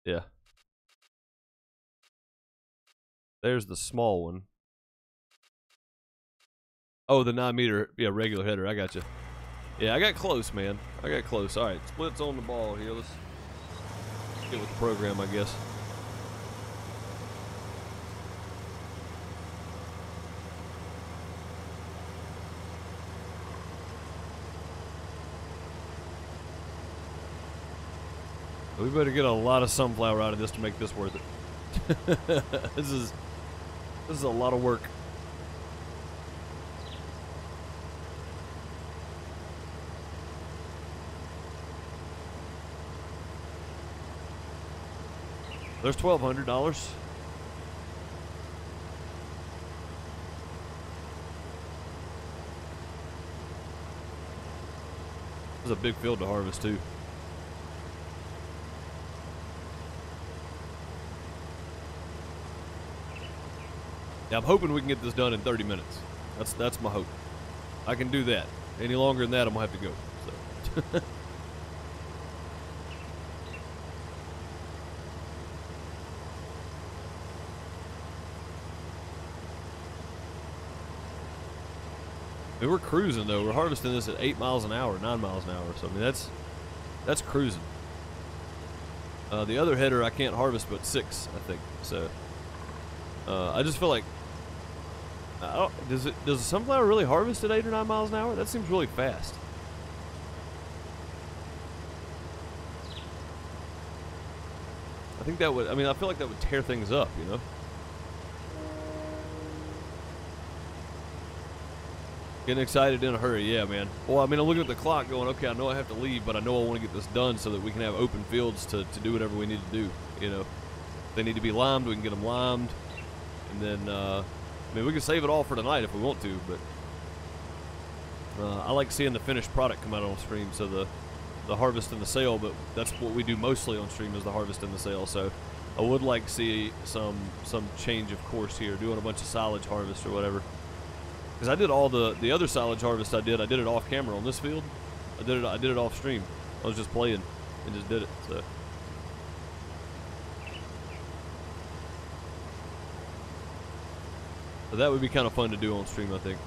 A: Yeah. There's the small one. Oh, the 9 meter, yeah, regular header. I got you. Yeah, I got close, man. I got close. All right, Split's on the ball here. Let's get with the program, I guess. We better get a lot of sunflower out of this to make this worth it. This is a lot of work. There's $1,200. There's a big field to harvest too. Yeah, I'm hoping we can get this done in 30 minutes. That's my hope. I can do that. Any longer than that, I'm gonna have to go. So. I mean, we're cruising though. We're harvesting this at 8 miles an hour, 9 miles an hour. So I mean, that's cruising. The other header I can't harvest but 6, I think. So I just feel like, does the sunflower really harvest at 8 or 9 miles an hour? That seems really fast. I think that would, I mean, I feel like that would tear things up, you know? Getting excited in a hurry, yeah, man. Well, I mean, I'm looking at the clock going, okay, I know I have to leave, but I know I want to get this done so that we can have open fields to do whatever we need to do, you know? If they need to be limed, we can get them limed. And then, I mean, we can save it all for tonight if we want to, but I like seeing the finished product come out on stream, so the harvest and the sale, but that's what we do mostly on stream is the harvest and the sale. So I would like to see some change of course here, doing a bunch of silage harvest or whatever. Because I did all the other silage harvest I did it off camera on this field. I did it off stream. I was just playing and just did it. So that would be kind of fun to do on stream, I think.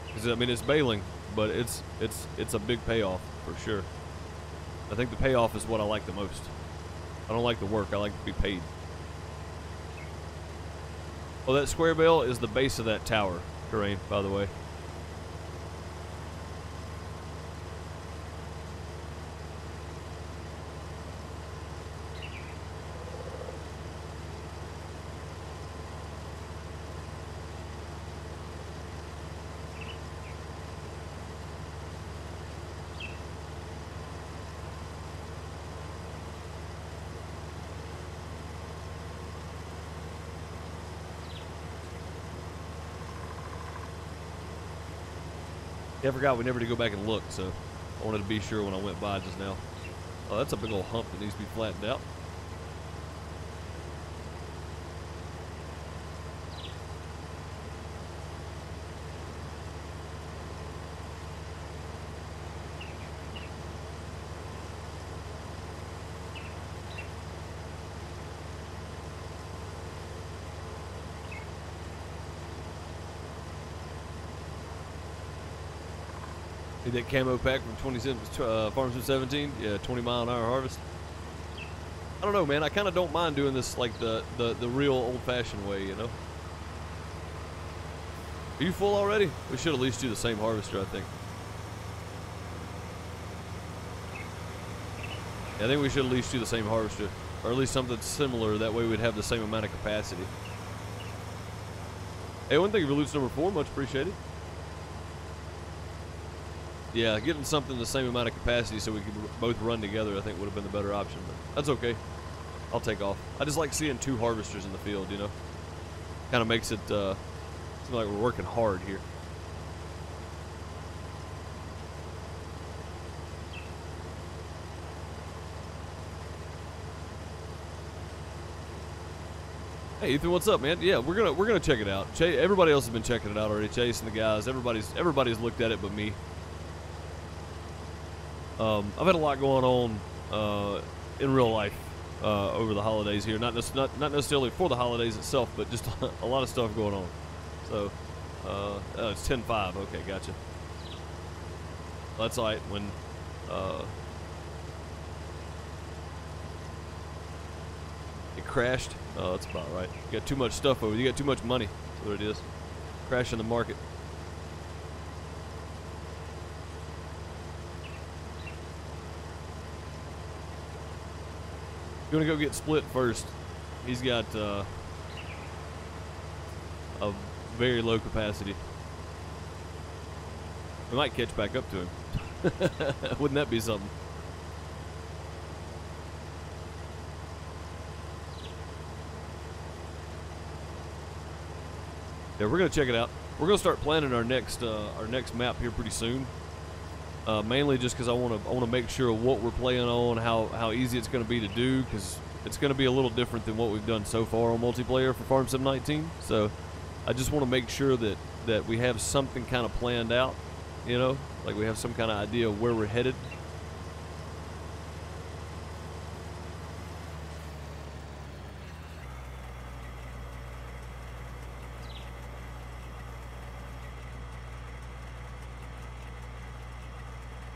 A: Because I mean, it's baling, but it's a big payoff for sure. I think the payoff is what I like the most. I don't like the work. I like to be paid. Oh, that square bale is the base of that tower terrain, by the way. Yeah, I forgot we never did go back and look, so I wanted to be sure when I went by just now. Oh, that's a big old hump that needs to be flattened out. Need that camo pack from Farm Sim 17? Yeah, 20 mile an hour harvest. I don't know, man. I kind of don't mind doing this like the real old-fashioned way, you know? Are you full already? We should at least do the same harvester, I think. Yeah, I think we should at least do the same harvester. Or at least something similar. That way we'd have the same amount of capacity. Hey, one thing for Loots number 4. Much appreciated. Yeah, getting something the same amount of capacity so we could both run together, I think would have been the better option, but that's okay. I'll take off. I just like seeing 2 harvesters in the field, you know? Kind of makes it seem like we're working hard here. Hey Ethan, what's up, man? Yeah, we're gonna check it out. Everybody else has been checking it out already. Chase and the guys, everybody's looked at it but me. I've had a lot going on in real life over the holidays here. Not necessarily for the holidays itself, but just a lot of stuff going on. So it's 10-5. Okay, gotcha. That's all right. When it crashed, that's about right. You got too much stuff over. You got too much money. That's what it is. Crashing the market. You want to go get Split first. He's got a very low capacity. We might catch back up to him. Wouldn't that be something? Yeah, we're gonna check it out. We're gonna start planning our next map here pretty soon. Mainly just because I want to make sure what we're playing on, how easy it's going to be to do, because it's going to be a little different than what we've done so far on multiplayer for Farm Sim 19. So I just want to make sure that we have something kind of planned out, you know, like we have some kind of idea of where we're headed.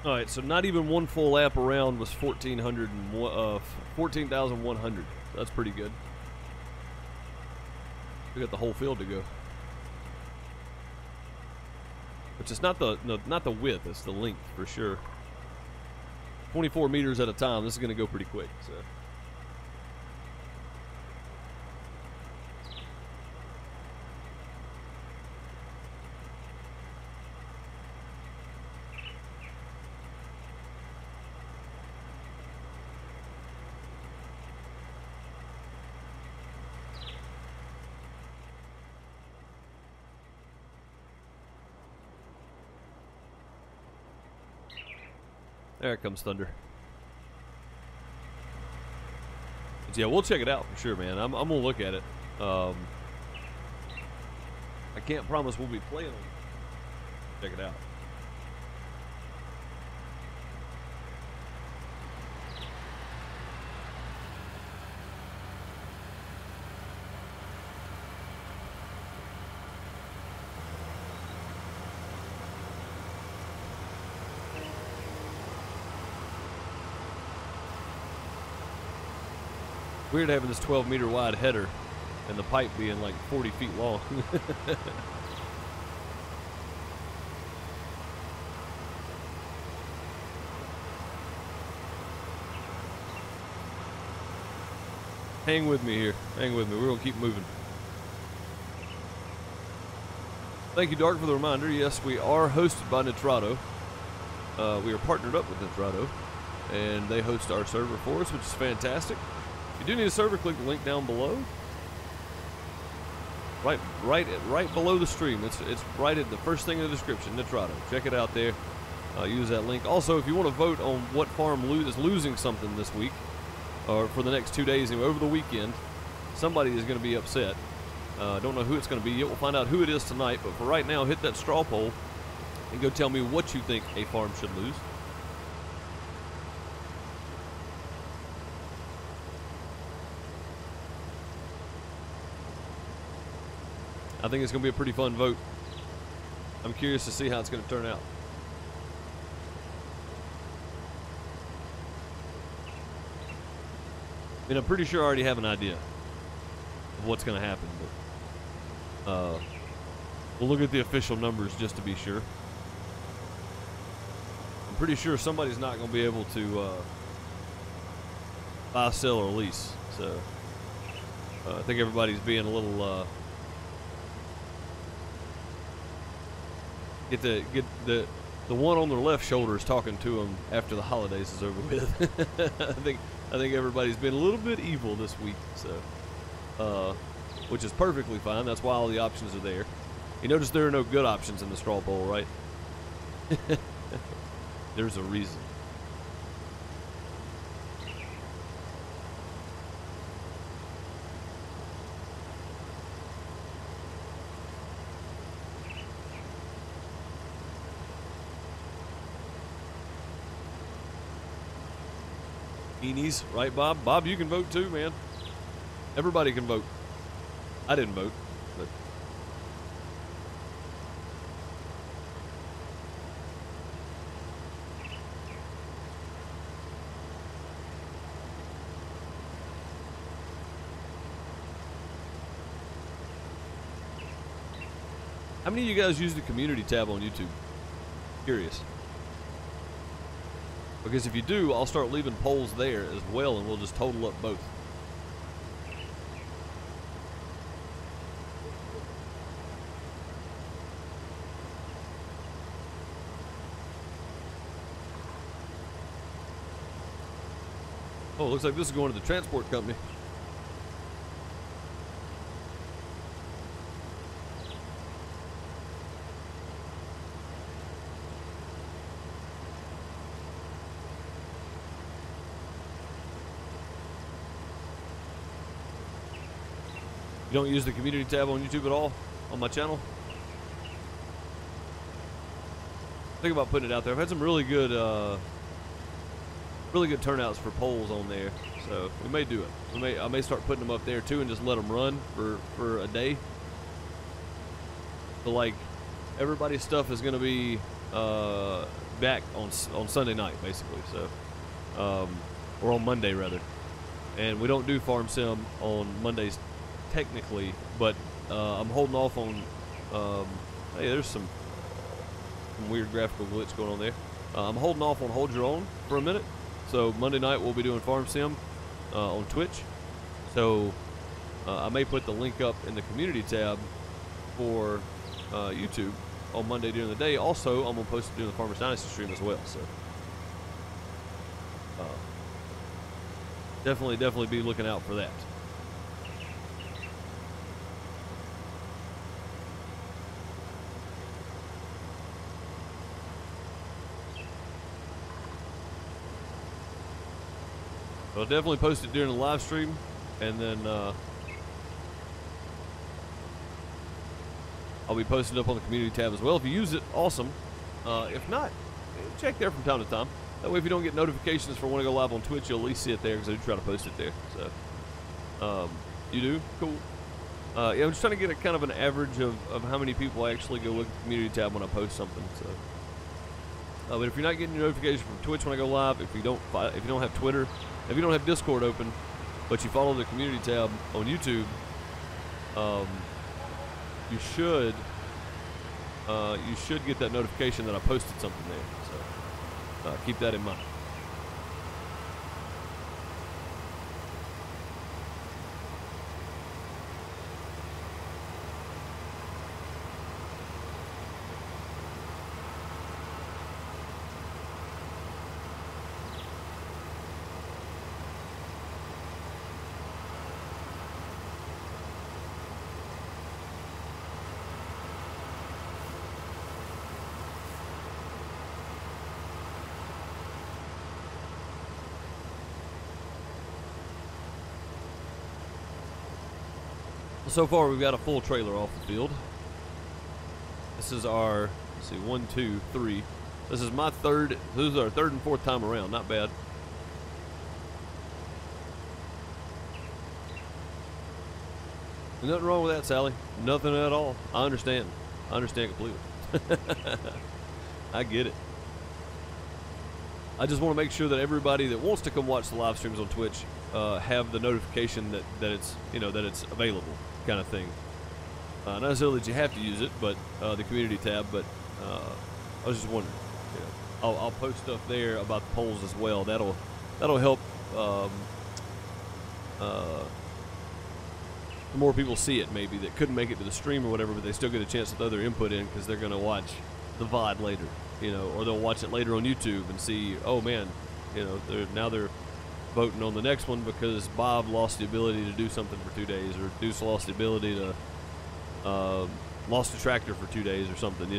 A: All right, so not even one full lap around was 14,100. That's pretty good. We got the whole field to go. Which is not the not the width, it's the length for sure. 24 meters at a time. This is going to go pretty quick. So. There comes Thunder. But yeah, we'll check it out for sure, man. I'm gonna look at it. I can't promise we'll be playing on it. Check it out. Weird having this 12-meter wide header and the pipe being like 40 feet long. Hang with me here. Hang with me. We're going to keep moving. Thank you, Dark, for the reminder. Yes, we are hosted by Nitrado. We are partnered up with Nitrado, and they host our server for us, which is fantastic. If you do need a server, click the link down below. Right below the stream. It's right at the first thing in the description. Nitrado. Check it out there. Use that link. Also, if you want to vote on what farm is losing something this week, or for the next 2 days, anyway, over the weekend, somebody is going to be upset. Don't know who it's going to be yet. We'll find out who it is tonight. But for right now, hit that straw poll and go tell me what you think a farm should lose. I think it's going to be a pretty fun vote. I'm curious to see how it's going to turn out. I mean, I'm pretty sure I already have an idea of what's going to happen, but we'll look at the official numbers just to be sure. I'm pretty sure somebody's not going to be able to buy, sell, or lease. So I think everybody's being a little get the one on their left shoulder is talking to them after the holidays is over with. I think everybody's been a little bit evil this week, so which is perfectly fine. That's why all the options are there. You notice there are no good options in the straw poll, right? There's a reason. Eenies, right, Bob? Bob, you can vote too, man. Everybody can vote. I didn't vote, but how many of you guys use the community tab on YouTube? Curious. Because if you do, I'll start leaving polls there as well, and we'll just total up both. Oh, looks like this is going to the transport company. You don't use the community tab on YouTube at all on my channel? Think about putting it out there. I've had some really good turnouts for polls on there, so we may do it. I may start putting them up there too and just let them run for a day. So like everybody's stuff is going to be back on Sunday night, basically. So, or on Monday rather. And we don't do Farm Sim on Mondays, technically, but I'm holding off on. Hey, there's some weird graphical glitch going on there. I'm holding off on Hold Your Own for a minute. So Monday night we'll be doing Farm Sim on Twitch. So I may put the link up in the community tab for YouTube on Monday during the day. Also, I'm gonna post it during the Farmers Dynasty stream as well. So definitely be looking out for that. I'll definitely post it during the live stream, and then I'll be posting it up on the community tab as well. If you use it, awesome. If not, check there from time to time. That way, if you don't get notifications for when I go live on Twitch, you'll at least see it there, because I do try to post it there. So, you do? Cool. Yeah, I'm just trying to get a kind of an average of how many people actually go look at the community tab when I post something. So, but if you're not getting your notification from Twitch when I go live, if you don't have Twitter, if you don't have Discord open, but you follow the community tab on YouTube, you should get that notification that I posted something there. So keep that in mind. So far, we've got a full trailer off the field. This is our, let's see, 1, 2, 3. This is my third. This is our third and fourth time around. Not bad. Nothing wrong with that, Sally. Nothing at all. I understand. I understand completely. I get it. I just want to make sure that everybody that wants to come watch the live streams on Twitch have the notification that it's that it's available, kind of thing. Not necessarily that you have to use it, but the community tab. But I was just wondering. I'll post stuff there about the polls as well. That'll help. The more people see it, maybe that couldn't make it to the stream or whatever, but they still get a chance to throw their input in because they're going to watch the VOD later, or they'll watch it later on YouTube and see, oh man, now they're voting on the next one because Bob lost the ability to do something for 2 days, or Deuce lost the ability to lost a tractor for 2 days or something,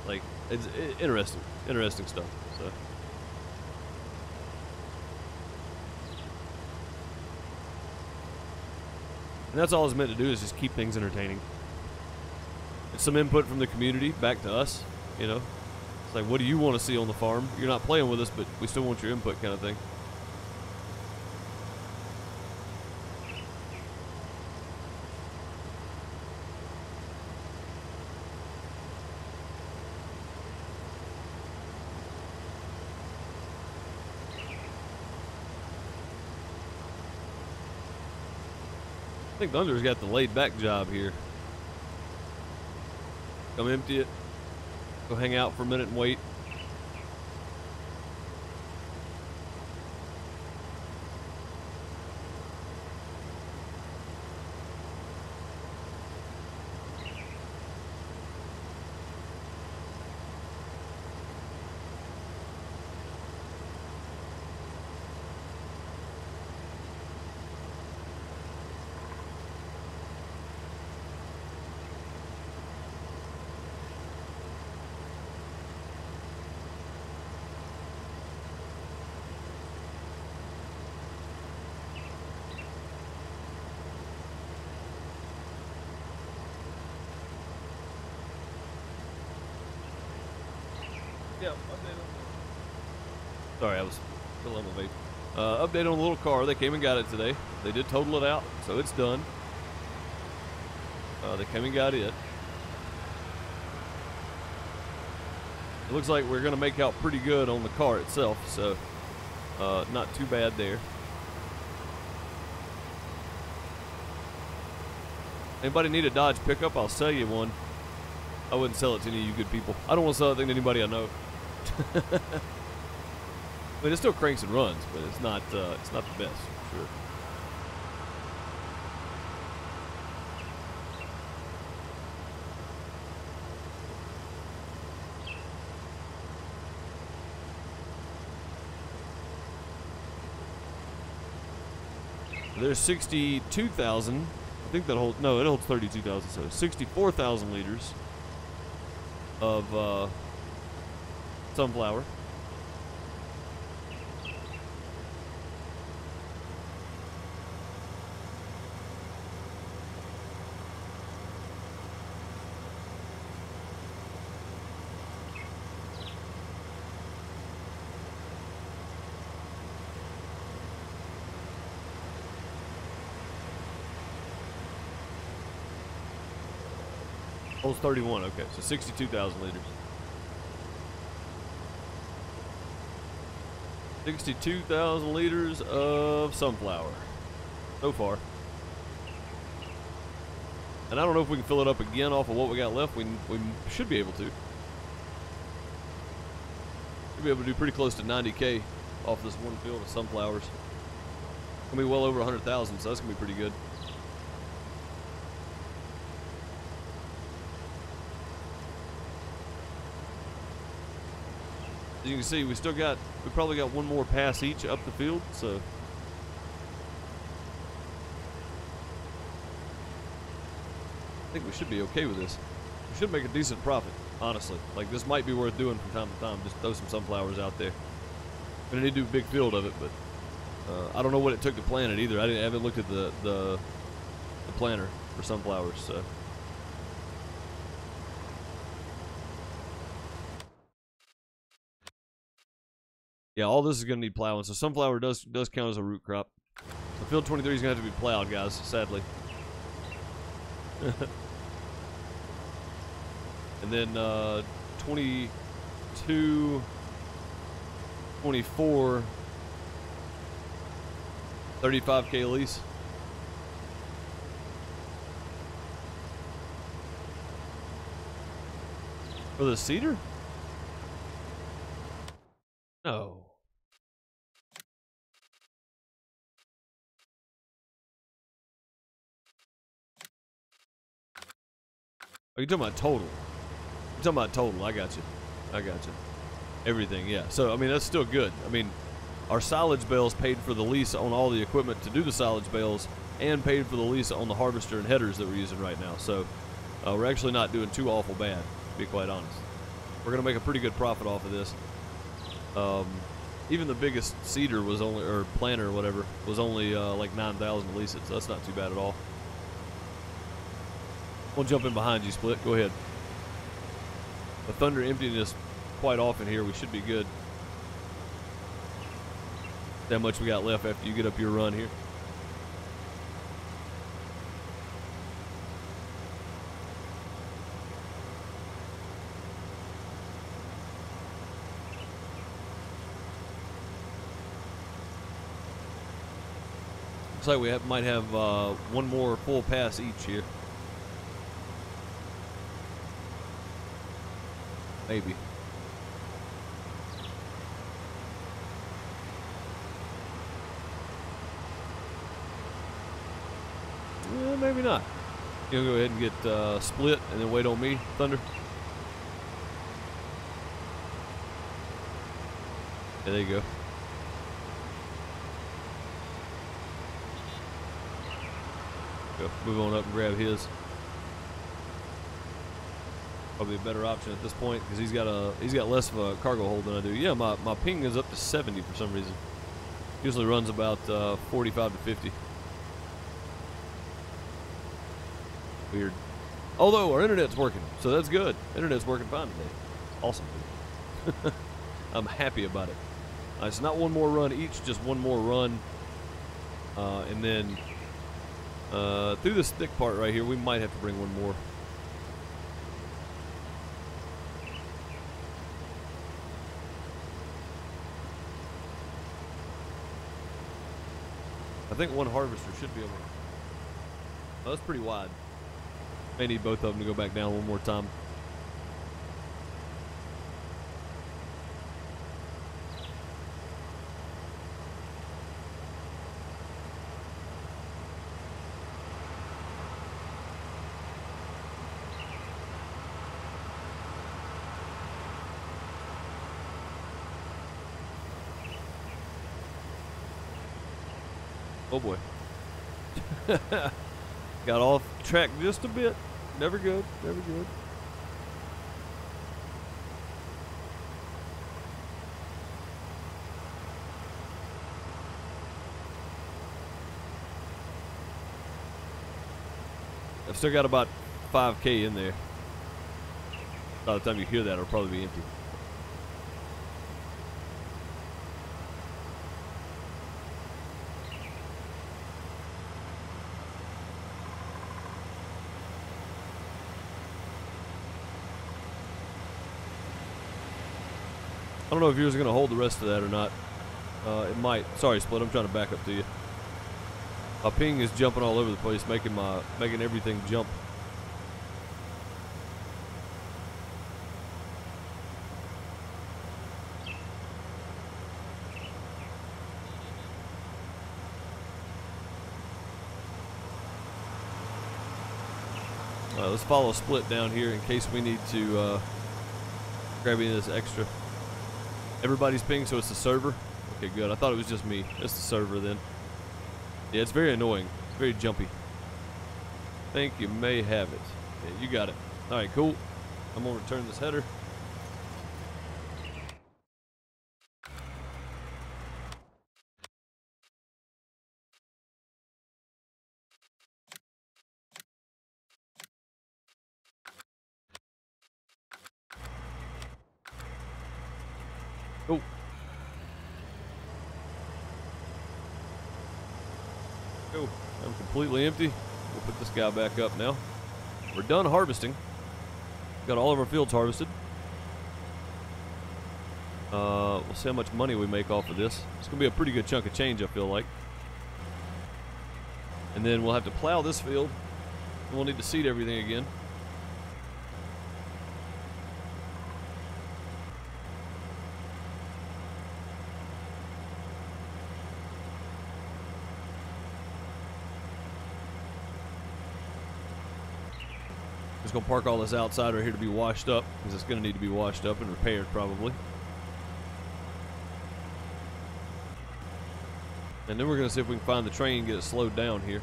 A: like it's interesting stuff. So. And that's all it's meant to do, is just keep things entertaining. It's some input from the community back to us, It's like, what do you want to see on the farm? You're not playing with us, but we still want your input, kind of thing. I think Thunder's got the laid-back job here. Come empty it. Go hang out for a minute and wait. Yeah, sorry, I was still on the vape. Update on the little car. They came and got it today. They did total it out, so it's done. They came and got it. It looks like we're going to make out pretty good on the car itself, so not too bad there. Anybody need a Dodge pickup? I'll sell you one. I wouldn't sell it to any of you good people. I don't want to sell that thing to anybody I know. I mean, it still cranks and runs, but it's not the best, for sure. There's 62,000. I think that holds, no, it holds 32,000, so 64,000 liters of sunflower. Holds 31, okay, so 62,000 liters. 62,000 liters of sunflower so far. And I don't know if we can fill it up again off of what we got left. We should be able to. Should be able to do pretty close to 90K off this one field of sunflowers. Gonna be well over 100,000, so that's gonna be pretty good. As you can see, we probably got one more pass each up the field, so. I think we should be okay with this. We should make a decent profit, honestly. Like, this might be worth doing from time to time. Just throw some sunflowers out there. We're gonna need to do a big field of it, but I don't know what it took to plant it either. I haven't looked at the planter for sunflowers, so. Yeah, all this is going to need plowing. So sunflower does count as a root crop. So field 23 is going to have to be plowed, guys, sadly. And then 22, 24, 35K lease. For the cedar? No. Are you talking about total? You're talking about total. I got you. I got you. Everything, yeah. So, I mean, that's still good. I mean, our silage bales paid for the lease on all the equipment to do the silage bales and paid for the lease on the harvester and headers that we're using right now. So, we're actually not doing too awful bad, to be quite honest. We're going to make a pretty good profit off of this. Even the biggest cedar was only, or planter or whatever, was only like 9,000 to lease it, so that's not too bad at all. We'll jump in behind you, Split. Go ahead. The Thunder emptying us quite often here. We should be good. That much we got left after you get up your run here. Looks like we might have one more full pass each here. Maybe. Yeah, maybe not. You'll go ahead and get Split and then wait on me, Thunder. Yeah, there you go. Go move on up and grab his. Probably a better option at this point because he's got less of a cargo hold than I do. Yeah, my ping is up to 70 for some reason. Usually runs about 45 to 50. Weird. Although our internet's working, so that's good. Internet's working fine today. Awesome. I'm happy about it. It's not one more run each, just one more run, and then through this thick part right here, we might have to bring one more. I think one harvester should be able to. Oh, that's pretty wide. May need both of them to go back down one more time. Oh boy. Got off track just a bit. Never good, never good. I've still got about 5K in there. By the time you hear that, it'll probably be empty. I don't know if yours are going to hold the rest of that or not. It might. Sorry, Split. I'm trying to back up to you. My ping is jumping all over the place, making everything jump. Let's follow Split down here in case we need to grab any of this extra. Everybody's ping, so it's the server. Okay, good. I thought it was just me. It's the server then. Yeah, it's very annoying. It's very jumpy. I think you may have it. Yeah, you got it. All right, cool. I'm gonna return this header. Oh. Go. I'm completely empty. We'll put this guy back up now. We're done harvesting. Got all of our fields harvested. We'll see how much money we make off of this. It's gonna be a pretty good chunk of change, I feel like. And then we'll have to plow this field. And we'll need to seed everything again. Just gonna park all this outside right here to be washed up, because it's gonna need to be washed up and repaired probably. And then we're gonna see if we can find the train and get it slowed down here.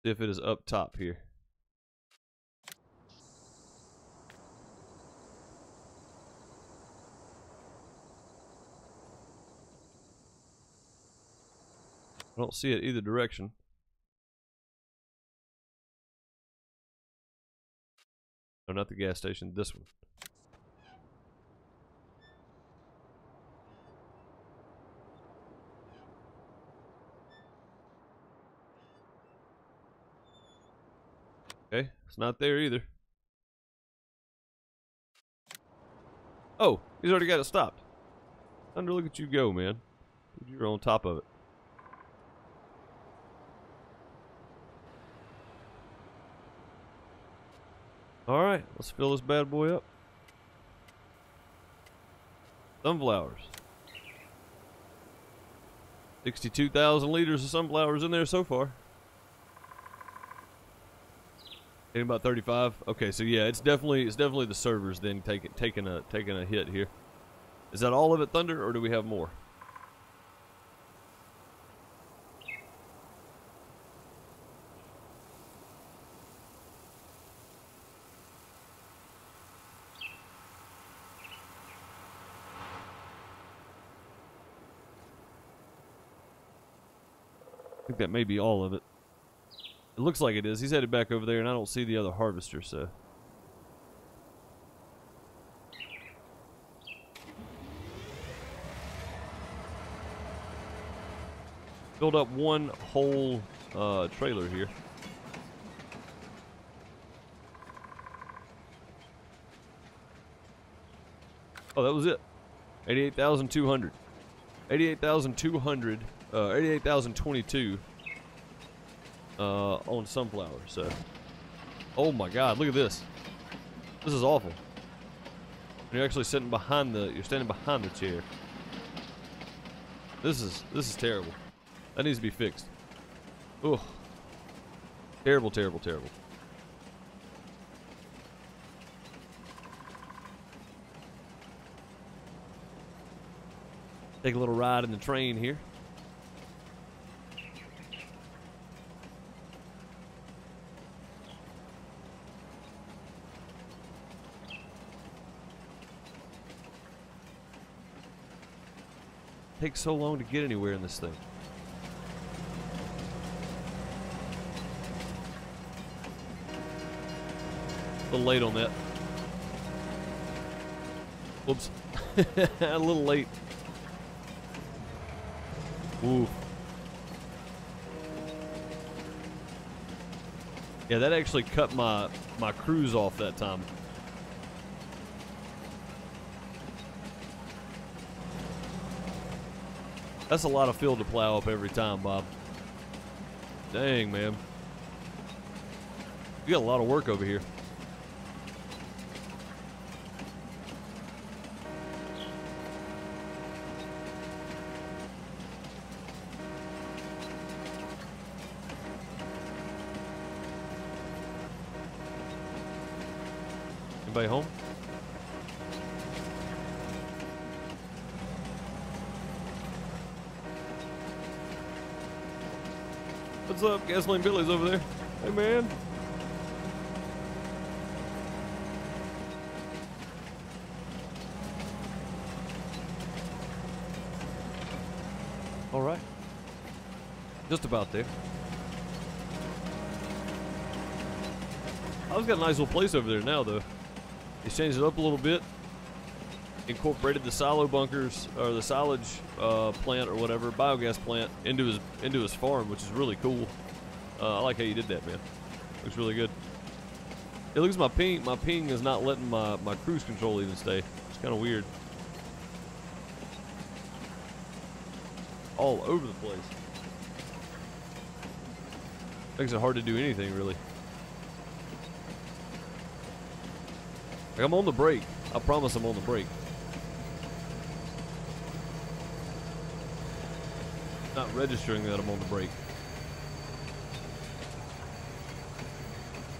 A: See if it is up top here. I don't see it either direction. No, not the gas station, this one. Okay, it's not there either. Oh, he's already got it stopped. Thunder, look at you go, man. You're on top of it. Alright, let's fill this bad boy up. Sunflowers. 62,000 liters of sunflowers in there so far. Getting about 35. Okay, so yeah, it's definitely the servers then taking a hit here. Is that all of it, Thunder, or do we have more? I think that may be all of it. It looks like it is. He's headed back over there, and I don't see the other harvester, so. Filled up one whole trailer here. Oh, that was it. 88,200. 88,200. 88,022 on sunflower. So, oh my God, look at this. This is awful. You're actually sitting behind the. You're standing behind the chair. This is terrible. That needs to be fixed. Ugh. Terrible, terrible, terrible. Take a little ride in the train here. Takes so long to get anywhere in this thing. A little late on that. Whoops. A little late. Ooh. Yeah, that actually cut my cruise off that time. That's a lot of field to plow up every time, Bob. Dang, man. You got a lot of work over here. Anybody home? What's up? Gasoline Billy's over there. Hey, man. All right. Just about there. I've got a nice little place over there now, though. He's changed it up a little bit. Incorporated the silo bunkers or the silage plant or whatever, biogas plant into his farm, which is really cool. I like how you did that, man. Looks really good. It looks my ping. My ping is not letting my cruise control even stay. It's kind of weird. All over the place. Makes it hard to do anything really. Like I'm on the brake. I promise I'm on the brake. Not registering that I'm on the brake.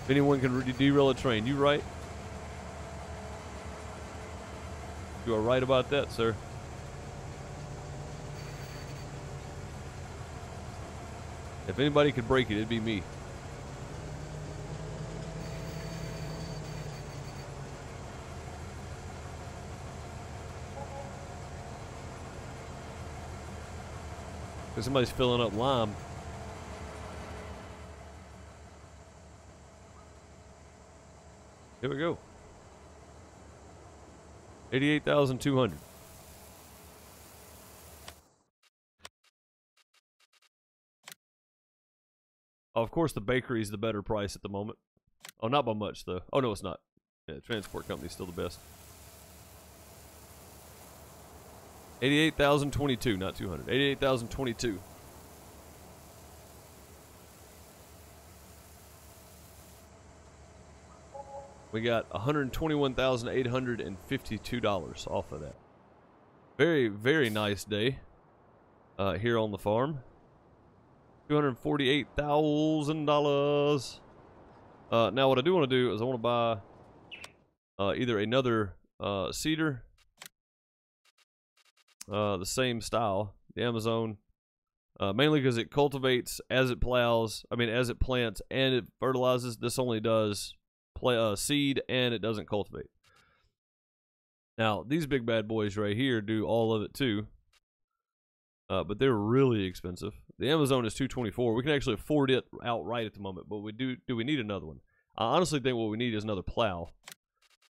A: If anyone can derail a train, you right? You are right about that, sir. If anybody could break it, it'd be me. Because somebody's filling up lime. Here we go. 88,200. Oh, of course, the bakery is the better price at the moment. Oh, not by much, though. Oh, no, it's not. Yeah, the transport company's still the best. 88,022, not 200. 88,022. We got $121,852 off of that. Very, very nice day here on the farm. $248,000. Now, what I do want to do is I want to buy either another seeder, the same style, the Amazon, mainly because it cultivates as it plows. I mean, as it plants and it fertilizes. This only does seed and it doesn't cultivate. Now, these big bad boys right here do all of it too, but they're really expensive. The Amazon is $224. We can actually afford it outright at the moment, but do we need another one? I honestly think what we need is another plow,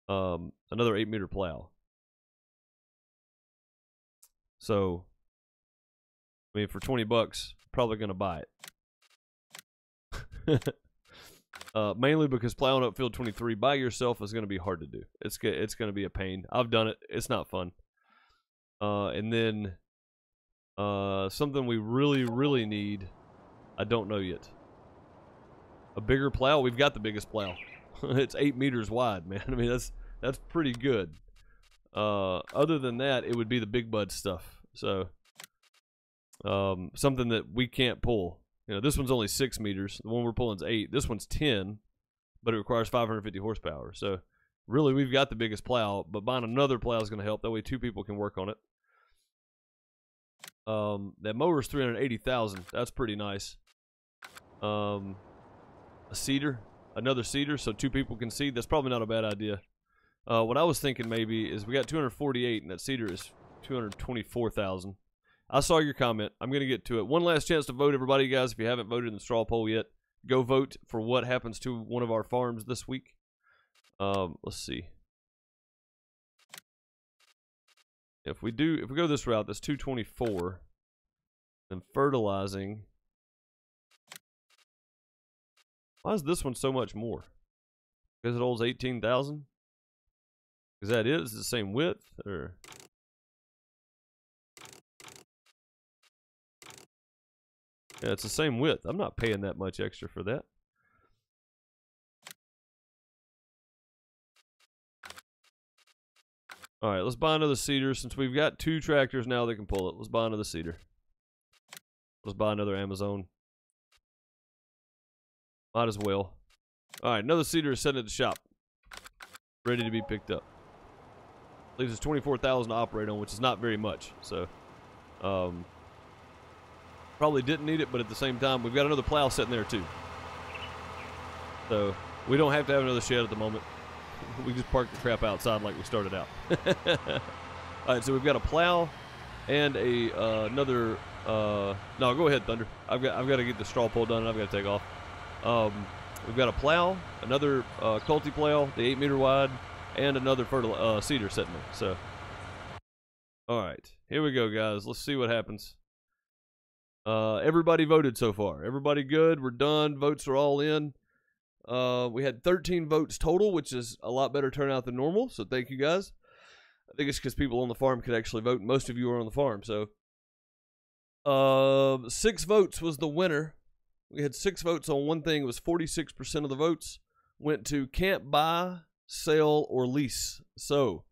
A: another 8-meter plow. So I mean, for 20 bucks, probably going to buy it. Mainly because plowing up field 23 by yourself is going to be hard to do. It's going to be a pain. I've done it. It's not fun. And then something we really, really need, I don't know yet. A bigger plow. We've got the biggest plow. It's 8 meters wide, man. I mean, that's pretty good. Other than that, it would be the big bud stuff. So something that we can't pull. You know, this one's only 6 meters. The one we're pulling is 8. This one's 10, but it requires 550 horsepower. So really, we've got the biggest plow, but buying another plow is going to help. That way 2 people can work on it. That mower's $380,000. That's pretty nice. A seeder, another seeder, so 2 people can seed. That's probably not a bad idea. What I was thinking maybe is we got 248, and that seeder is 224,000. I saw your comment. I'm going to get to it. One last chance to vote, everybody, guys. If you haven't voted in the straw poll yet, go vote for what happens to one of our farms this week. Let's see. If we go this route, that's 224. Then fertilizing. Why is this one so much more? Because it holds 18,000? Is that it? Is it the same width? Or... yeah, it's the same width. I'm not paying that much extra for that. Alright, let's buy another seeder. Since we've got 2 tractors now that can pull it, let's buy another seeder. Let's buy another Amazon. Might as well. Alright, another seeder is sitting at the shop. Ready to be picked up. Leaves us 24,000 to operate on, which is not very much. So, probably didn't need it, but at the same time, we've got another plow sitting there too. So, we don't have to have another shed at the moment. We just parked the crap outside like we started out. Alright, so we've got a plow and a another no, go ahead, Thunder. I've got to get the straw pull done and I've got to take off. We've got a plow, another Culti plow, the 8 meter wide, and another seeder sitting there. So, alright, here we go, guys. Let's see what happens. Everybody voted so far. Everybody good. We're done. Votes are all in. We had 13 votes total, which is a lot better turnout than normal. So thank you guys. I think it's because people on the farm could actually vote. Most of you are on the farm. So 6 votes was the winner. We had 6 votes on one thing. It was 46% of the votes went to can't buy, sell, or lease. So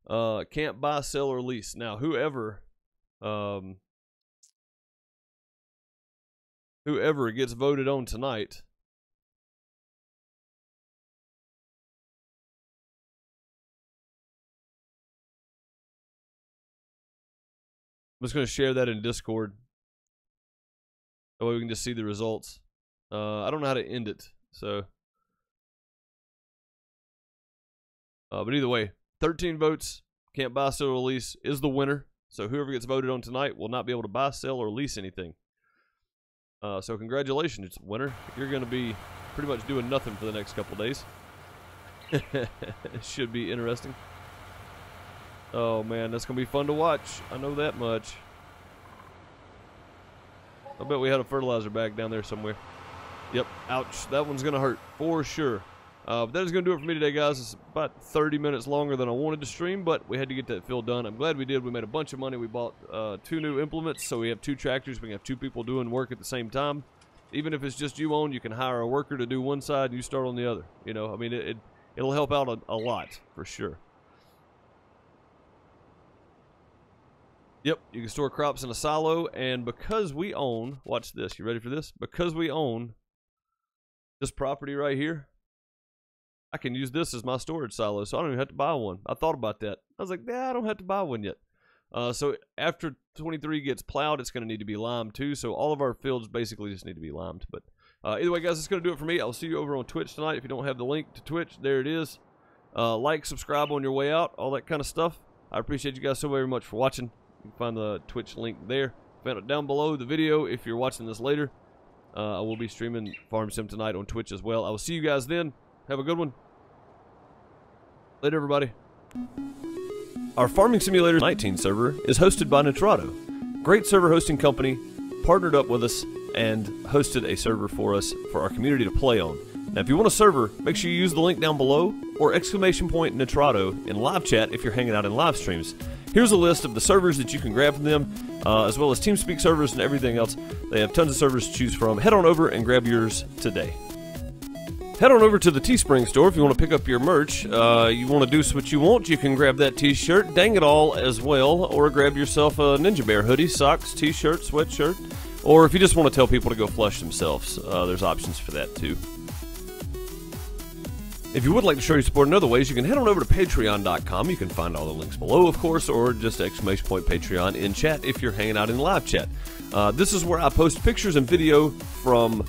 A: can't buy, sell, or lease. Now whoever gets voted on tonight, I'm just going to share that in Discord. That way we can just see the results. I don't know how to end it, so. But either way, 13 votes, can't buy, sell, or lease is the winner. So whoever gets voted on tonight will not be able to buy, sell, or lease anything. So congratulations, winner. You're going to be pretty much doing nothing for the next couple days. It should be interesting. Oh man, that's going to be fun to watch. I know that much. I bet we had a fertilizer bag down there somewhere. Yep, ouch. That one's going to hurt for sure. But that is going to do it for me today, guys. It's about 30 minutes longer than I wanted to stream, but we had to get that field done. I'm glad we did. We made a bunch of money. We bought 2 new implements, so we have 2 tractors. We can have 2 people doing work at the same time. Even if it's just you own, you can hire a worker to do one side and you start on the other. You know, I mean, it'll help out a lot for sure. Yep, you can store crops in a silo, and because we own, watch this, you ready for this? Because we own this property right here, I can use this as my storage silo, so I don't even have to buy one. I thought about that. I was like, nah, I don't have to buy one yet. So after 23 gets plowed, it's going to need to be limed too, so all of our fields basically just need to be limed. But either way, guys, that's going to do it for me. I'll see you over on Twitch tonight. If you don't have the link to Twitch, there it is. Like, subscribe on your way out, all that kind of stuff. I appreciate you guys so very much for watching. You can find the Twitch link there. Found it down below the video if you're watching this later. I will be streaming Farm Sim tonight on Twitch as well. I will see you guys then. Have a good one. Later, everybody. Our Farming Simulator 19 server is hosted by Nitrado. great server hosting company partnered up with us and hosted a server for us for our community to play on. Now, if you want a server, make sure you use the link down below or !Nitrado in live chat if you're hanging out in live streams. Here's a list of the servers that you can grab from them, as well as TeamSpeak servers and everything else. They have tons of servers to choose from. Head on over and grab yours today. Head on over to the Teespring store if you want to pick up your merch. You want to do what you want, you can grab that t-shirt, Dang It All as well, or grab yourself a Ninja Bear hoodie, socks, t-shirt, sweatshirt, or if you just want to tell people to go flush themselves, there's options for that too. If you would like to show your support in other ways, you can head on over to patreon.com. You can find all the links below, of course, or just ! Patreon in chat if you're hanging out in live chat. This is where I post pictures and video from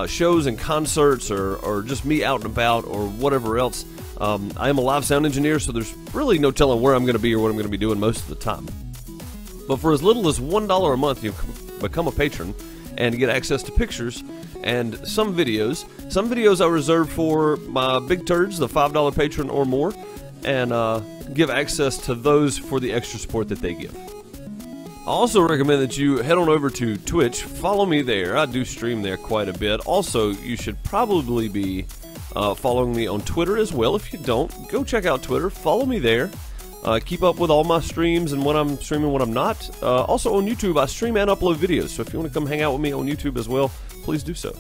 A: shows and concerts, or just me out and about, or whatever else. I am a live sound engineer, so there's really no telling where I'm going to be or what I'm going to be doing most of the time. But for as little as $1 a month, you can become a patron and get access to pictures and some videos. Some videos I reserve for my big turds, the $5 patron or more, and give access to those for the extra support that they give. I also recommend that you head on over to Twitch. Follow me there. I do stream there quite a bit. Also, you should probably be following me on Twitter as well. If you don't, go check out Twitter. Follow me there. Keep up with all my streams and when I'm streaming, when I'm not. Also on YouTube, I stream and upload videos. So if you want to come hang out with me on YouTube as well, please do so.